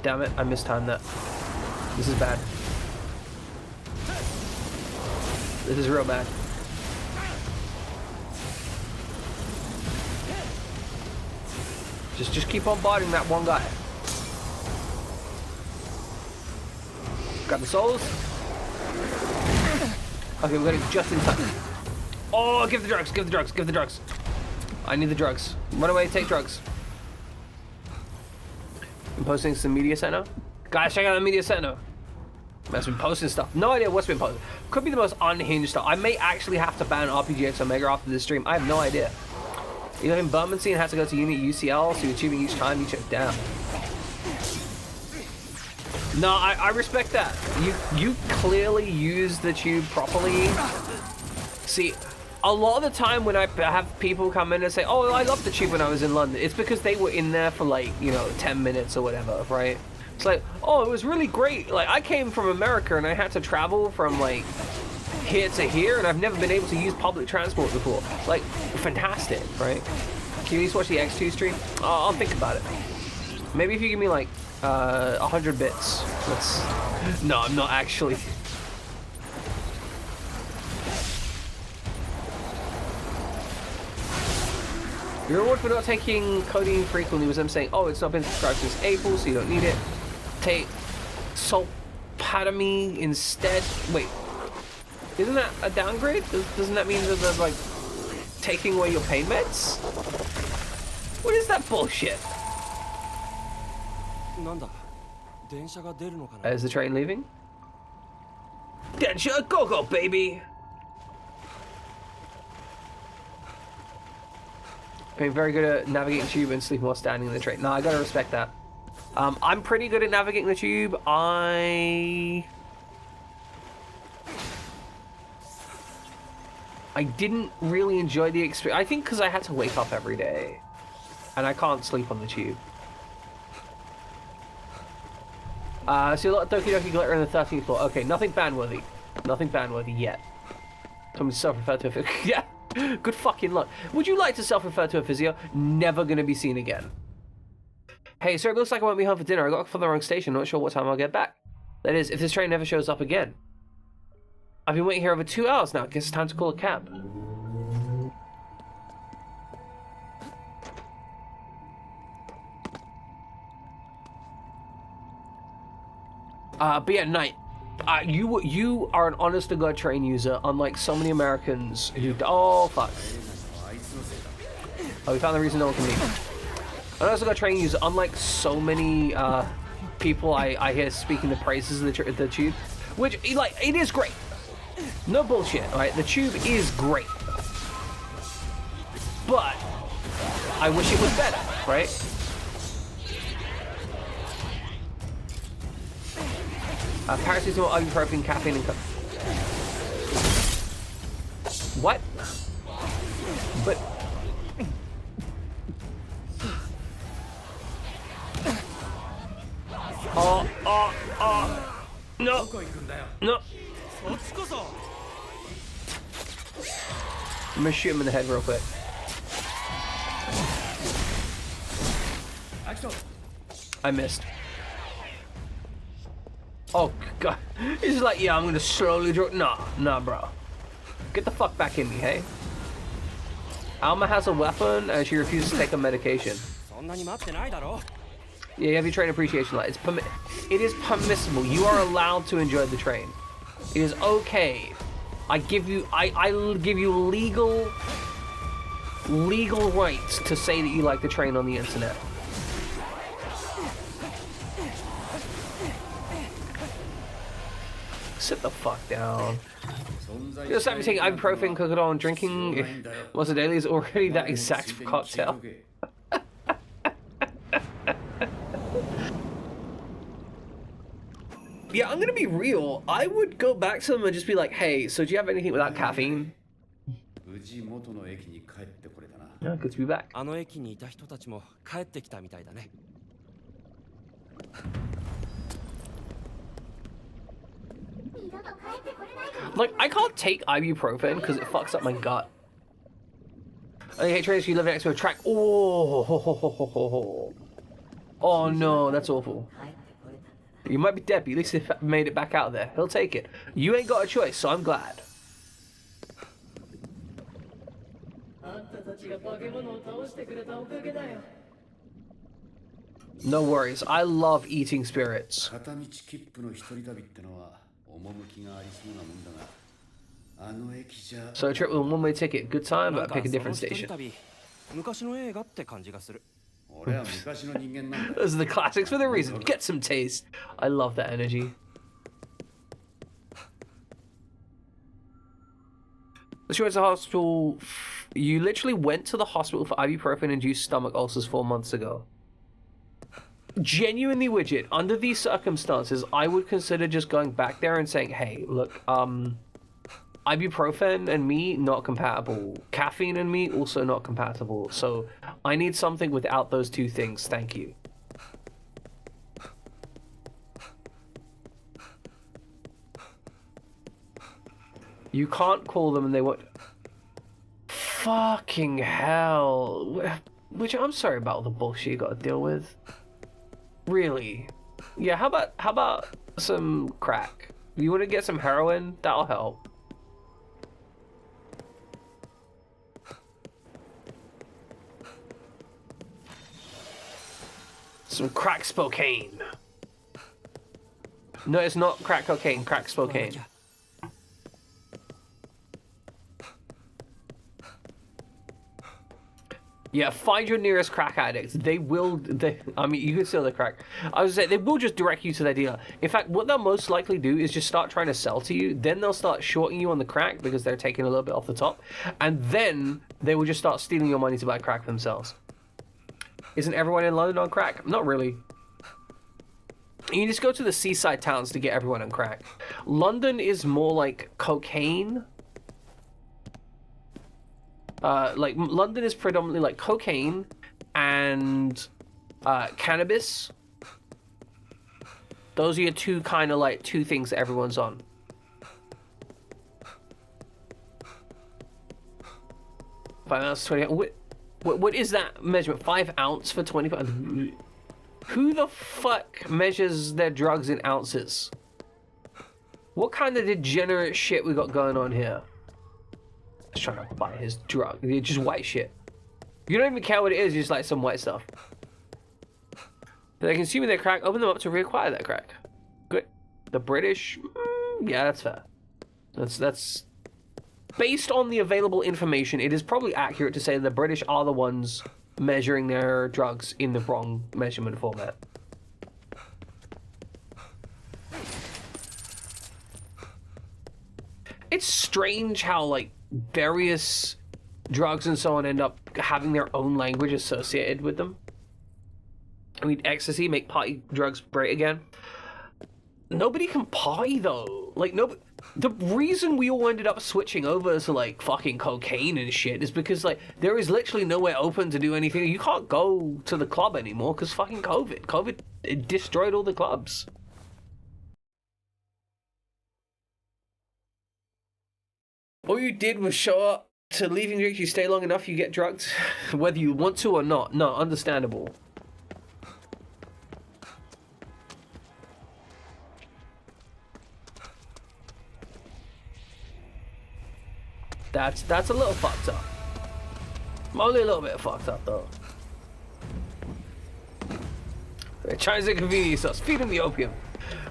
damn it, I mistimed that. This is bad. This is real bad. Just keep on biting that one guy. Grab the souls. Okay, we're getting just in time. Oh, give the drugs, give the drugs, give the drugs. I need the drugs. Run away, take drugs. I'm posting some media center. Guys, check out the media center. That's been posting stuff. No idea what's been posted. Could be the most unhinged stuff. I may actually have to ban RPGX Omega after this stream. I have no idea. You live in Bermondsey and has to go to uni at UCL, so you're achieving each time you check down. No, I respect that. You clearly use the tube properly. See, a lot of the time when I have people come in and say, oh, I loved the tube when I was in London, it's because they were in there for like, you know, 10 minutes or whatever, right? It's like, oh, it was really great. Like, I came from America and I had to travel from like here to here, and I've never been able to use public transport before. Like, fantastic, right? Can you at least watch the X2 stream? I'll think about it. Maybe if you give me like 100 bits. No, I'm not actually. Your reward for not taking codeine frequently was them saying, oh, it's not been prescribed since April, so you don't need it. Take sulpatamy instead. Wait, isn't that a downgrade? Doesn't that mean that they're like taking away your pain meds? What is that bullshit? Is the train leaving? Densha, go, baby! Being very good at navigating tube and sleeping while standing in the train. No, I gotta respect that. I'm pretty good at navigating the tube. I didn't really enjoy the experience. I think because I had to wake up every day. And I can't sleep on the tube. See a lot of Doki Doki Glitter in the 13th floor. Okay, nothing ban-worthy. Nothing ban-worthy yet. Someone self-referred to a physio. Yeah, good fucking luck. Would you like to self-refer to a physio? Never gonna be seen again. Hey, sir, it looks like I won't be home for dinner. I got off on the wrong station. Not sure what time I'll get back. That is, if this train never shows up again. I've been waiting here over 2 hours now. Guess it's time to call a cab. But yeah, Knight, you are an honest-to-God train user, unlike so many Americans who... Oh, fuck. Oh, we found the reason no one can leave. An honest-to-God train user, unlike so many people I hear speaking the praises of the tube, which, like, it is great. No bullshit, right? The tube is great. But I wish it was better, right? Paracetamol, ibuprofen, caffeine, and what? But no, no. I'm gonna shoot him in the head real quick. I missed. Oh god, he's like, yeah, I'm gonna slowly draw. Nah, bro. Get the fuck back in me, hey? Alma has a weapon and she refuses to take a medication. Yeah, you have your train appreciation light. It is permissible. You are allowed to enjoy the train. It is okay. I give you legal rights to say that you like the train on the internet. Sit the fuck down. You just have me taking ibuprofen, Cocodol, and drinking once a daily is already that exact cocktail. Yeah, I'm gonna be real. I would go back to them and just be like, hey, so do you have anything without caffeine? Yeah, good to be back. Like, I can't take ibuprofen because it fucks up my gut. I hate trains, you live next to a track. Oh no, that's awful. You might be dead, but at least they made it back out there. He'll take it. You ain't got a choice, so I'm glad. No worries. I love eating spirits. 片道切符の一人旅ってのは趣がありそうなもんだが、あの駅じゃ。 So a trip with a one-way ticket. Good time, なん but か pick a そ different の一人 station. 旅昔の映画って感じがする。俺は昔の人間なんだ。 Those are the classics for the reason. Get some taste. I love that energy. Let's go to the hospital. You literally went to the hospital for ibuprofen-induced stomach ulcers 4 months ago. Genuinely, Widget, under these circumstances, I would consider just going back there and saying, hey, look, ibuprofen and me, not compatible. Caffeine and me, also not compatible. So I need something without those two things. Thank you. You can't call them and they won't. Fucking hell. Which I'm sorry about all the bullshit you gotta deal with. Really? Yeah, how about some crack? You wanna get some heroin? That'll help. Some crack Spokane. No, it's not crack cocaine, crack Spokane. Yeah, find your nearest crack addict. They will. I mean, you can sell the crack. I was saying they will just direct you to their dealer. In fact, what they'll most likely do is just start trying to sell to you. Then they'll start shorting you on the crack because they're taking a little bit off the top, and then they will just start stealing your money to buy crack themselves. Isn't everyone in London on crack? Not really. You just go to the seaside towns to get everyone on crack. London is more like cocaine. Like London is predominantly like cocaine and cannabis. Those are your two kind of like two things that everyone's on. Five ounce 20. What is that measurement? 5 ounce for 20. Who the fuck measures their drugs in ounces? What kind of degenerate shit we got going on here? Let's try to buy his drug. It's just white shit. You don't even care what it is, you just like some white stuff. They're consuming their crack, open them up to reacquire that crack. Good. The British? Yeah, that's fair. That's... Based on the available information, it is probably accurate to say the British are the ones measuring their drugs in the wrong measurement format. It's strange how, like, various drugs and so on end up having their own language associated with them. I mean, ecstasy, make party drugs great again. Nobody can party, though. Like, nobody... The reason we all ended up switching over to, like, fucking cocaine and shit is because, like, there is literally nowhere open to do anything. You can't go to the club anymore because fucking COVID. COVID it destroyed all the clubs. All you did was show up to leaving drinks. You stay long enough, you get drugged. Whether you want to or not. No, understandable. That's a little fucked up. Only a little bit fucked up though. China's inconveniencing us. Feed them the opium.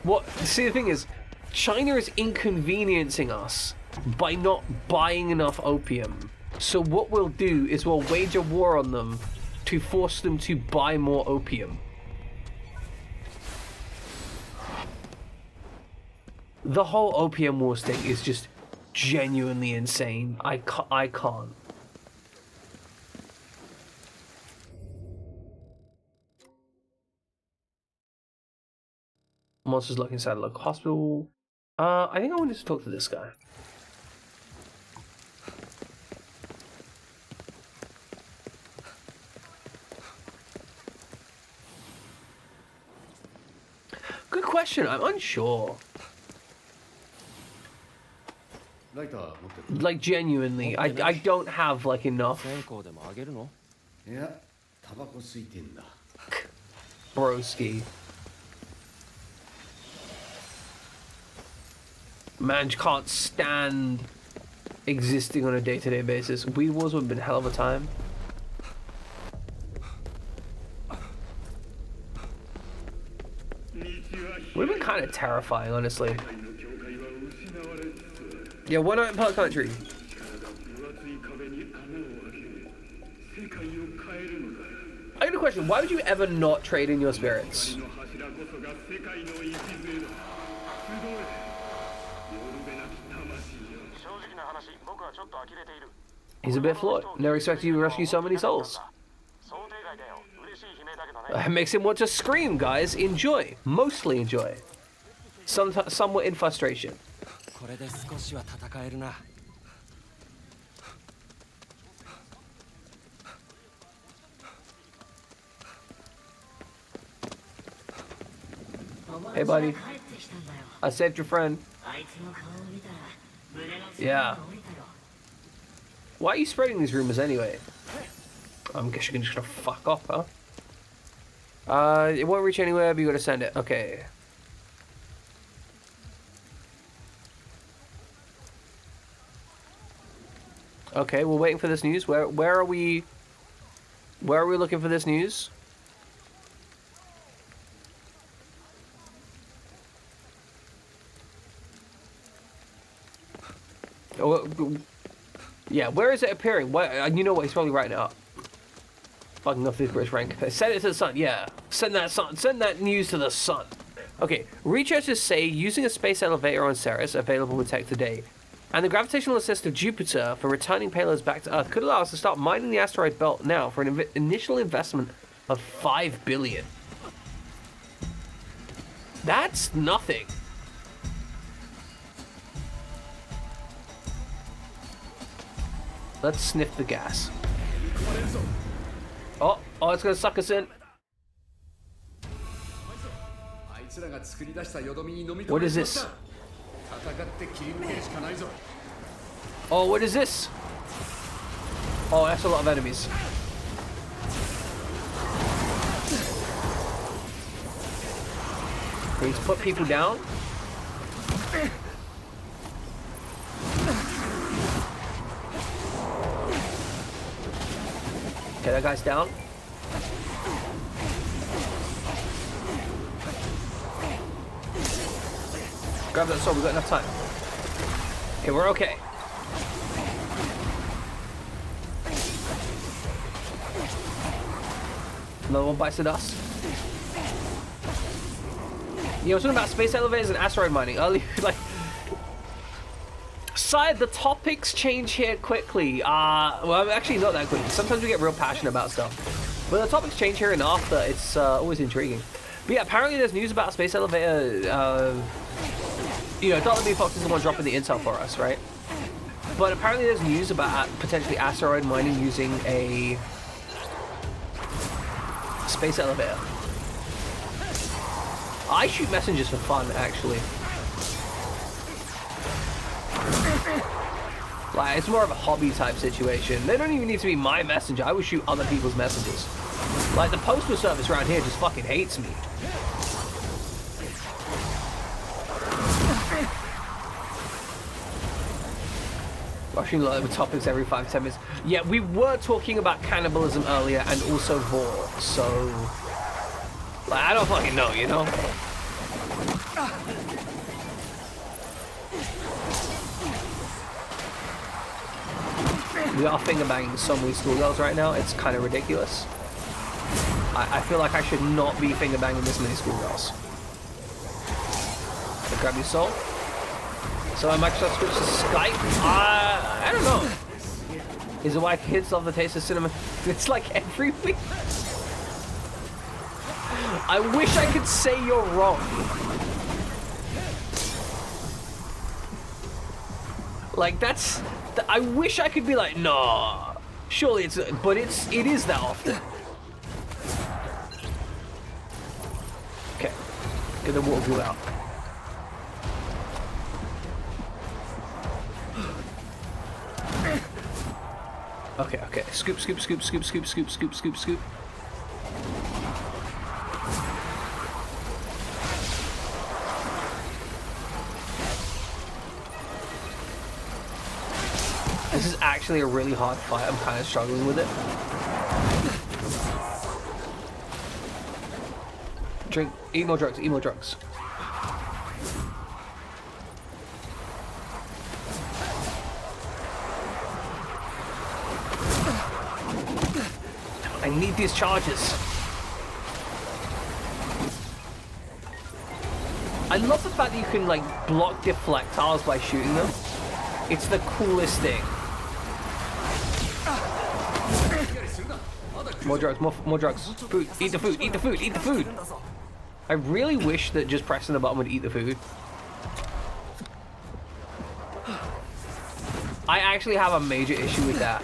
What? See, the thing is, China is inconveniencing us by not buying enough opium. So what we'll do is we'll wage a war on them to force them to buy more opium. The whole opium wars thing is just genuinely insane. I can't. Monsters look inside a local hospital. I think I wanted to talk to this guy. Good question. I'm unsure. Like genuinely, I don't have like enough. 線香でもあげるの？いや、タバコ吸いてんだ。Broski. Man, you can't stand existing on a day-to-day basis. Weed Wars would have been a hell of a time. Would have been kind of terrifying, honestly. Yeah, why not in Park Country? I got a question. Why would you ever not trade in your spirits? He's a bit flawed. Never expected you to rescue so many souls. It makes him want to scream, guys. Enjoy. Mostly enjoy. Somewhat in frustration. Hey, buddy. I saved your friend. Yeah. Why are you spreading these rumors anyway? I guess you're just gonna fuck off, huh? It won't reach anywhere, but you gotta send it. Okay. Okay, we're waiting for this news. Where are we? Where are we looking for this news? Oh, yeah, where is it appearing? What? You know what? He's probably writing it up. Fucking off this British rank. Send it to the sun. Yeah, send that news to the sun. Okay, researchers say using a space elevator on Ceres, available with tech today, and the gravitational assist of Jupiter for returning payloads back to Earth could allow us to start mining the asteroid belt now for an initial investment of $5 billion. That's nothing. Let's sniff the gas. Oh, it's gonna suck us in. What is this? Oh, what is this? Oh, that's a lot of enemies. Please put people down. Okay, that guy's down. Grab that sword, we've got enough time. Okay, we're okay. Another one bites at us. Yeah, I was talking about space elevators and asteroid mining earlier, like... Side, the topics change here quickly. Well, actually not that quickly. Sometimes we get real passionate about stuff. But the topics change here and after. It's always intriguing. But yeah, apparently there's news about space elevator. You know, Dr. B. Fox is the one dropping the intel for us, right? But apparently there's news about potentially asteroid mining using a space elevator. I shoot messengers for fun, actually. Like, it's more of a hobby type situation. They don't even need to be my messenger. I would shoot other people's messages. Like, the postal service around here just fucking hates me. Rushing low topics every 5-10 minutes. Yeah, we were talking about cannibalism earlier and also vor, so... Like, I don't fucking know, you know? We are finger banging so many schoolgirls right now, it's kind of ridiculous. I feel like I should not be finger banging this many schoolgirls. So grab your soul. So Microsoft switched to Skype? I don't know. Is it why kids love the taste of cinnamon? It's like every week. I wish I could say you're wrong. Like, that's... I wish I could be like, nah. Surely it's... But it is that often. Okay. Get the water glue out. Okay, okay. Scoop, scoop, scoop, scoop, scoop, scoop, scoop, scoop, scoop. This is actually a really hard fight. I'm kind of struggling with it. Drink, eat more drugs, eat more drugs. I need these charges. I love the fact that you can like block deflectiles by shooting them. It's the coolest thing. More drugs, more drugs. Food, eat the food, eat the food, eat the food. I really wish that just pressing the button would eat the food. I actually have a major issue with that.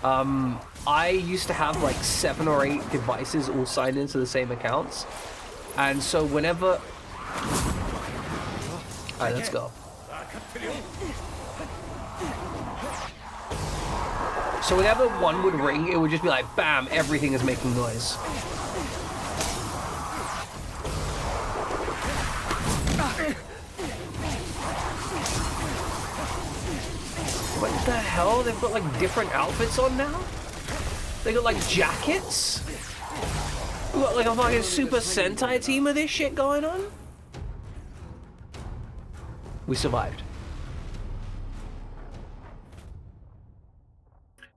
I used to have like 7 or 8 devices all signed into the same accounts. And so whenever... Alright, let's go. So whenever one would ring, it would just be like, bam, everything is making noise. What the hell? They've got like different outfits on now? They got like jackets? We got like a fucking Super Sentai team of this shit going on? We survived.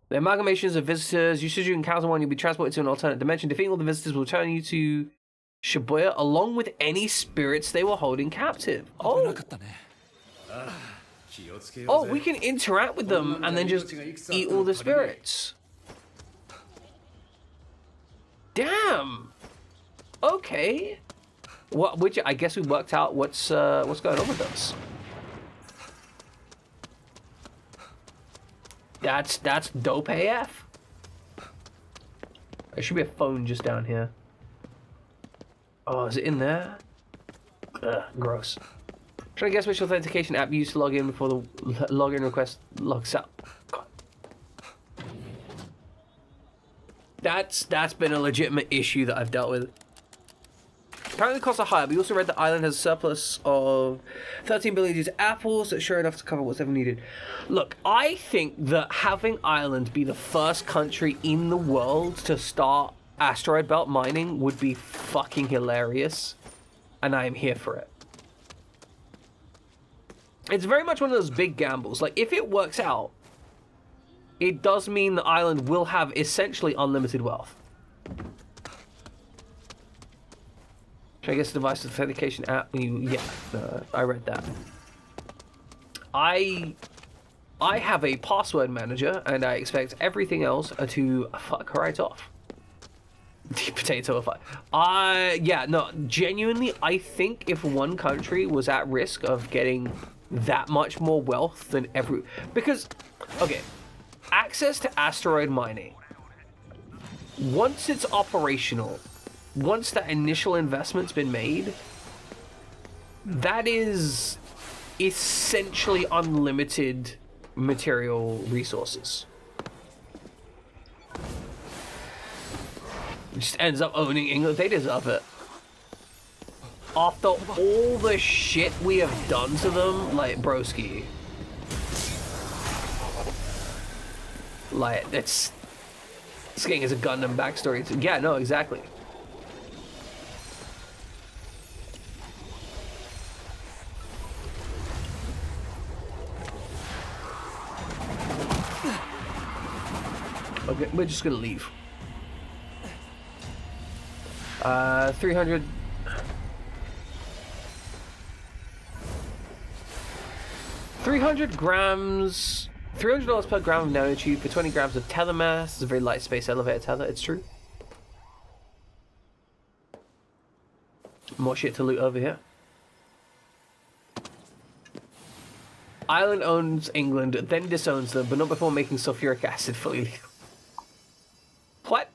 The amalgamations of visitors. Should you encounter one, you'll be transported to an alternate dimension. Defeating all the visitors will return you to Shibuya along with any spirits they were holding captive. Oh. Oh, we can interact with them and then just eat all the spirits. Damn. Okay. What? Which I guess we worked out what's going on with us. That's dope AF. There should be a phone just down here. Oh, is it in there? Ugh, gross. Trying to guess which authentication app you used to log in before the login request logs out. God. That's been a legitimate issue that I've dealt with. Apparently the costs are higher, but we also read the island has a surplus of 13 billion due to apples, so sure enough to cover what's ever needed. Look, I think that having Ireland be the first country in the world to start asteroid belt mining would be fucking hilarious, and I am here for it. It's very much one of those big gambles. Like, if it works out, it does mean the island will have essentially unlimited wealth. Should I guess device authentication app? Yeah, I read that. I have a password manager, and I expect everything else to fuck right off. The potato effect. Yeah, no, genuinely, I think if one country was at risk of getting that much more wealth than because, okay, access to asteroid mining, once it's operational, once that initial investment's been made, that is essentially unlimited material resources. It just ends up owning England. They deserve it. After all the shit we have done to them, like, broski. Like, this game is a Gundam backstory too. Yeah, no, exactly. Okay, we're just gonna leave. 300 grams, $300 per gram of nanotube for 20 grams of tether mass. It's a very light space elevator tether, it's true. More shit to loot over here. Ireland owns England, then disowns them, but not before making sulfuric acid fully legal. What?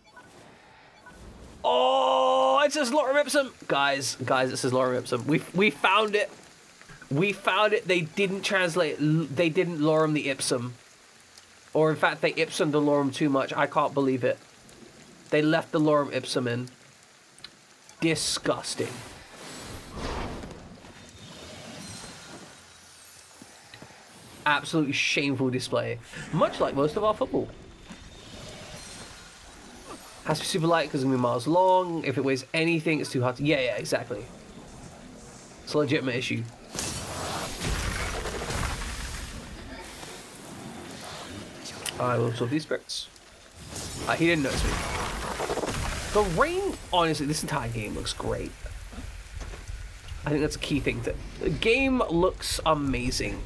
Oh, it says lorem ipsum. Guys, it says lorem ipsum. We found it. We found it. They didn't translate. They didn't lorem the ipsum. Or in fact, they ipsum the lorem too much. I can't believe it. They left the lorem ipsum in. Disgusting. absolutely shameful display, much like most of our football. Has to be super light because it's going to be miles long. If it weighs anything, it's too hard to... Yeah, exactly. It's a legitimate issue. I will absorb these spirits. He didn't notice me. The rain, honestly, this entire game looks great. I think that's a key thing. The game looks amazing.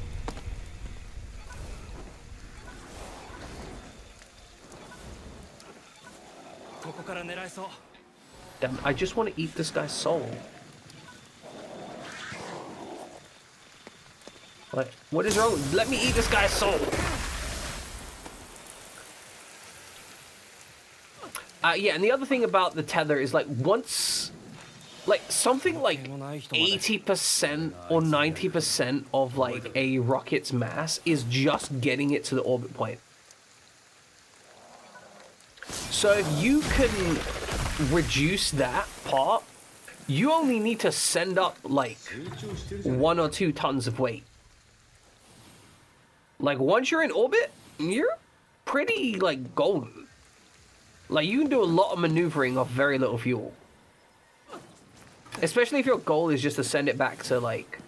Damn, I just want to eat this guy's soul. What is wrong? Let me eat this guy's soul. Yeah, and the other thing about the tether is like once, like something like 80% or 90% of like a rocket's mass is just getting it to the orbit point. So if you can reduce that part, you only need to send up like 1 or 2 tons of weight. Like once you're in orbit, you're pretty like golden. Like you can do a lot of maneuvering off very little fuel. Especially if your goal is just to send it back to like...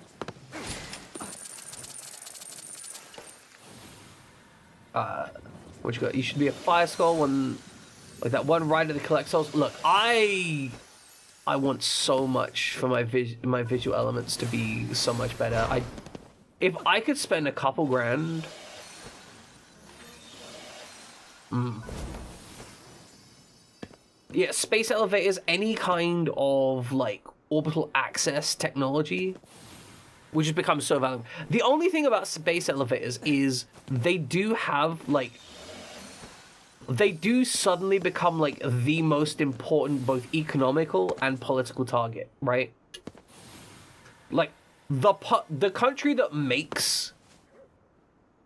what you got? You should be a fire skull when... Like that one right at the collect souls. Look, I want so much for my visual elements to be so much better. If I could spend a couple grand... Yeah, space elevators, any kind of like orbital access technology, which has become so valuable. The only thing about space elevators is they do have like... They do suddenly become like the most important both economical and political target, right? Like the country that makes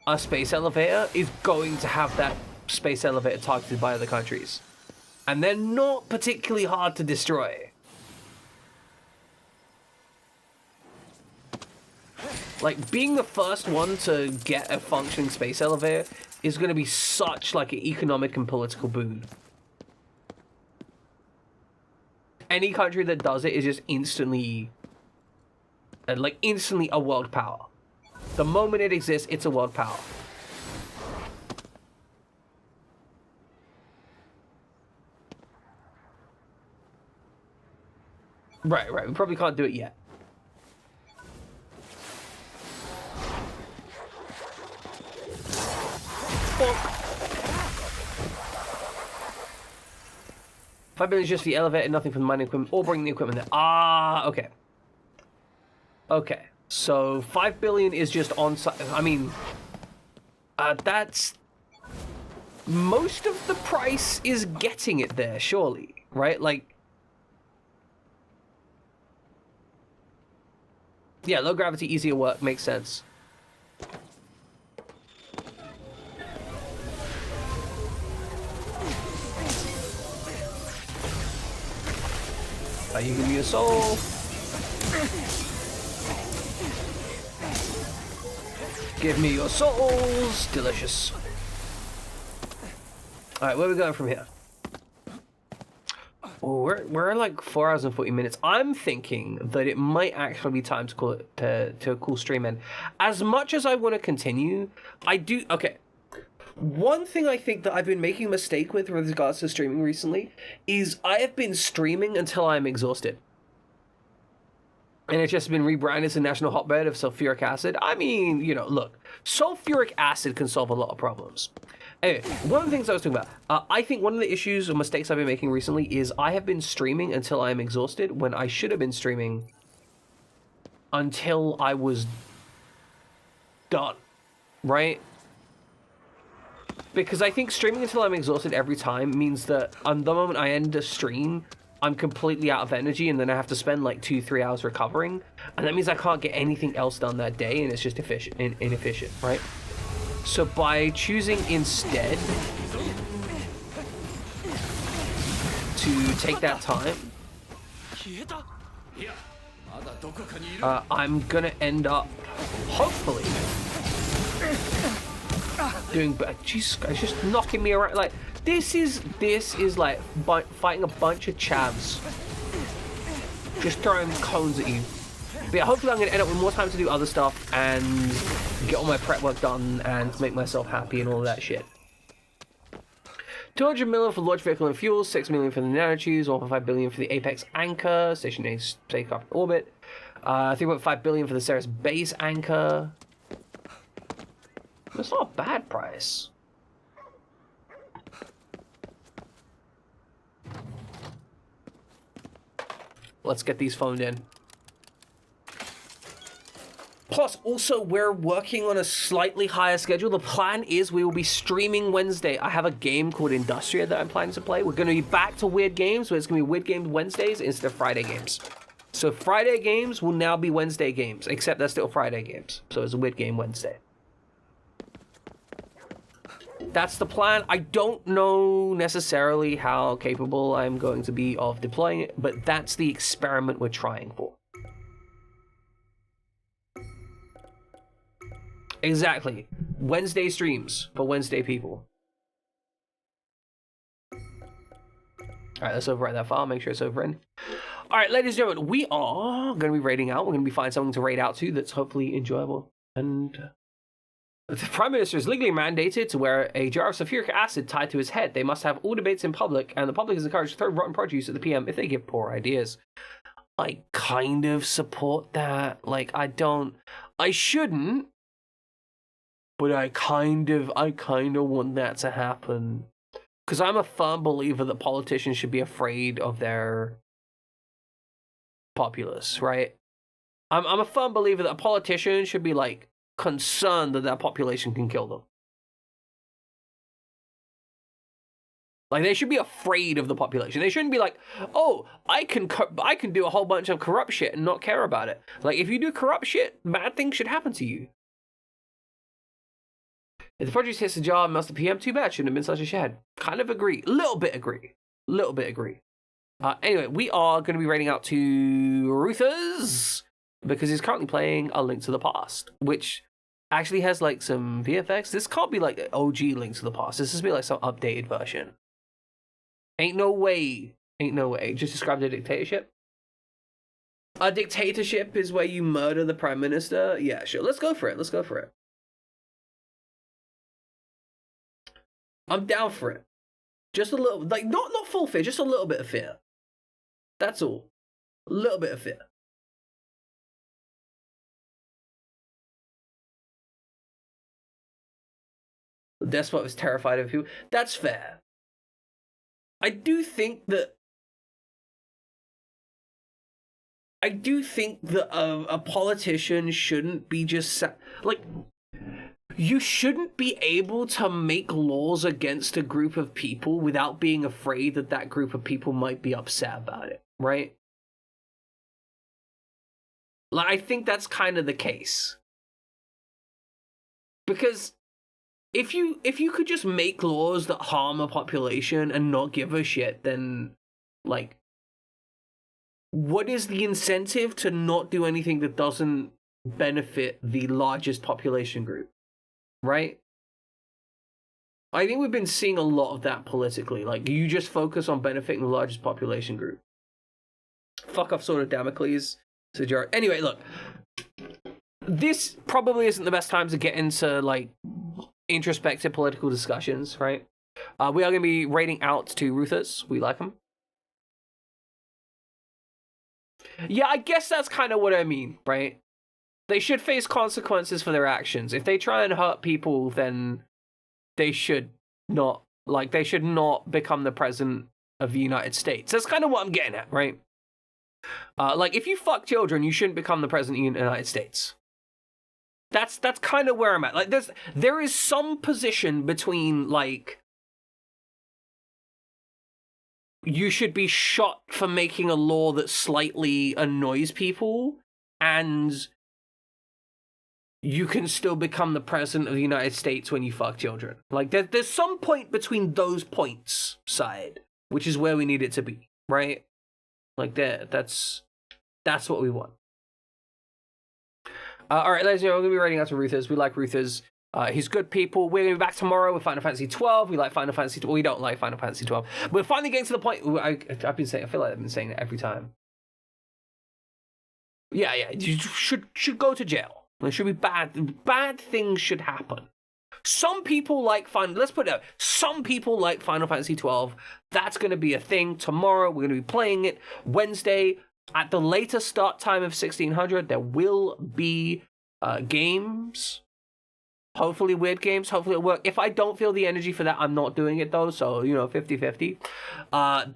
a space elevator is going to have that space elevator targeted by other countries. And they're not particularly hard to destroy. Like, being the first one to get a functioning space elevator is going to be such, like, an economic and political boon. Any country that does it is just instantly... like, instantly a world power. The moment it exists, it's a world power. Right, we probably can't do it yet. Fuck. 5 billion is just the elevator, nothing for the mining equipment, or bringing the equipment there. Ah, okay. Okay, so 5 billion is just on site. I mean, that's... Most of the price is getting it there, surely, right? Like... Yeah, low gravity, easier work, makes sense. You give me a soul. Give me your souls. Delicious. Alright, where are we going from here? Oh, we're like 4 hours and 40 minutes. I'm thinking that it might actually be time to call it to a cool stream end. As much as I want to continue, I do... Okay. One thing I think that I've been making a mistake with regards to streaming recently is I have been streaming until I'm exhausted. And it's just been rebranded as the national hotbed of sulfuric acid. I mean, you know, look, sulfuric acid can solve a lot of problems. Anyway, one of the things I was talking about, I think one of the issues or mistakes I've been making recently is I have been streaming until I am exhausted when I should have been streaming until I was done, right? Because I think streaming until I'm exhausted every time means that on the moment I end a stream, I'm completely out of energy and then I have to spend like 2-3 hours recovering. And that means I can't get anything else done that day and it's just inefficient, right? So by choosing instead to take that time, I'm gonna end up, hopefully, Doing, but Jesus Christ, just knocking me around. Like, this is like fighting a bunch of chavs. Just throwing cones at you. But yeah, hopefully I'm going to end up with more time to do other stuff and get all my prep work done and make myself happy and all that shit. 200 million for the launch vehicle and fuel, 6 million for the nanotubes, 1.5 billion for the Apex anchor, Station A spacecraft orbit, 3.5 billion for the Ceres base anchor. That's not a bad price. Let's get these phoned in. Plus, also, we're working on a slightly higher schedule. The plan is we will be streaming Wednesday. I have a game called Industria that I'm planning to play. We're going to be back to Weird Games, but it's going to be Weird Games Wednesdays instead of Friday games. So Friday games will now be Wednesday games, except they're still Friday games. So it's a Weird Game Wednesday. That's the plan. I don't know necessarily how capable I'm going to be of deploying it, but that's the experiment we're trying for. Exactly. Wednesday streams for Wednesday people. Alright, let's overwrite that file, make sure it's overwritten. Alright, ladies and gentlemen, we are going to be raiding out. We're going to be finding something to raid out to that's hopefully enjoyable. And the Prime Minister is legally mandated to wear a jar of sulfuric acid tied to his head. They must have all debates in public, and the public is encouraged to throw rotten produce at the PM if they give poor ideas. I kind of support that. Like, I shouldn't. But I kind of want that to happen. Because I'm a firm believer that politicians should be afraid of their populace, right? I'm a firm believer that a politician should be, like, concerned that that population can kill them. Like, they should be afraid of the population. They shouldn't be like, oh, I can do a whole bunch of corrupt shit and not care about it. Like, if you do corrupt shit, bad things should happen to you. If the produce hits the jar and melts the PM, too bad. Shouldn't have been such a shed. Kind of agree. Little bit agree. Anyway, we are going to be raiding out to Ruthers because he's currently playing A Link to the Past, which actually has like some VFX. This can't be like OG Link to the Past. This has be like some updated version. Ain't no way. Just describe the dictatorship. A dictatorship is where you murder the prime minister. Yeah, sure. Let's go for it. I'm down for it. Just a little, like, not full fear, just a little bit of fear. That's all. A little bit of fear. The despot was terrified of people. That's fair. I do think that a politician shouldn't be just like, you shouldn't be able to make laws against a group of people without being afraid that that group of people might be upset about it, right? Like, I think that's kind of the case. Because if you could just make laws that harm a population and not give a shit, then, like, what is the incentive to not do anything that doesn't benefit the largest population group? Right? I think we've been seeing a lot of that politically. Like, you just focus on benefiting the largest population group. Fuck off, Sword of Damocles. Anyway, look. This probably isn't the best time to get into, like, introspective political discussions, right? We are going to be raiding out to Ruthers. We like them. Yeah, I guess that's kind of what I mean, right? They should face consequences for their actions. If they try and hurt people, then they should not become the president of the United States. That's kind of what I'm getting at, right? Like, if you fuck children, you shouldn't become the president of the United States. That's kind of where I'm at. Like, there is some position between, like, you should be shot for making a law that slightly annoys people, and you can still become the president of the United States when you fuck children. Like, there's some point between those points side, which is where we need it to be, right? Like, that's what we want. All right, ladies and gentlemen, we're going to be raiding out to Ruthers. We like Ruthers. He's good people. We're going to be back tomorrow with Final Fantasy 12. We like Final Fantasy. We don't like Final Fantasy 12. We're finally getting to the point. I've been saying. I feel like I've been saying it every time. Yeah. You should go to jail. There should be bad things should happen. Some people like let's put it out. Some people like Final Fantasy 12. That's going to be a thing. Tomorrow we're going to be playing it. Wednesday at the later start time of 1600, there will be games. Hopefully weird games. Hopefully it'll work. If I don't feel the energy for that, I'm not doing it though. So, 50-50.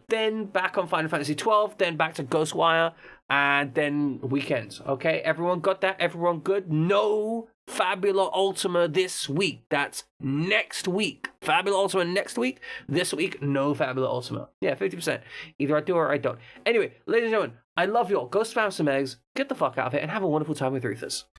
Then back on Final Fantasy 12. Then back to Ghostwire. And then weekends. Okay? Everyone got that? Everyone good? No Fabula Ultima this week. That's next week. Fabula Ultima next week. This week, no Fabula Ultima. Yeah, 50%. Either I do or I don't. Anyway, ladies and gentlemen, I love you all. Go spam some eggs. Get the fuck out of it. And have a wonderful time with Ruthus.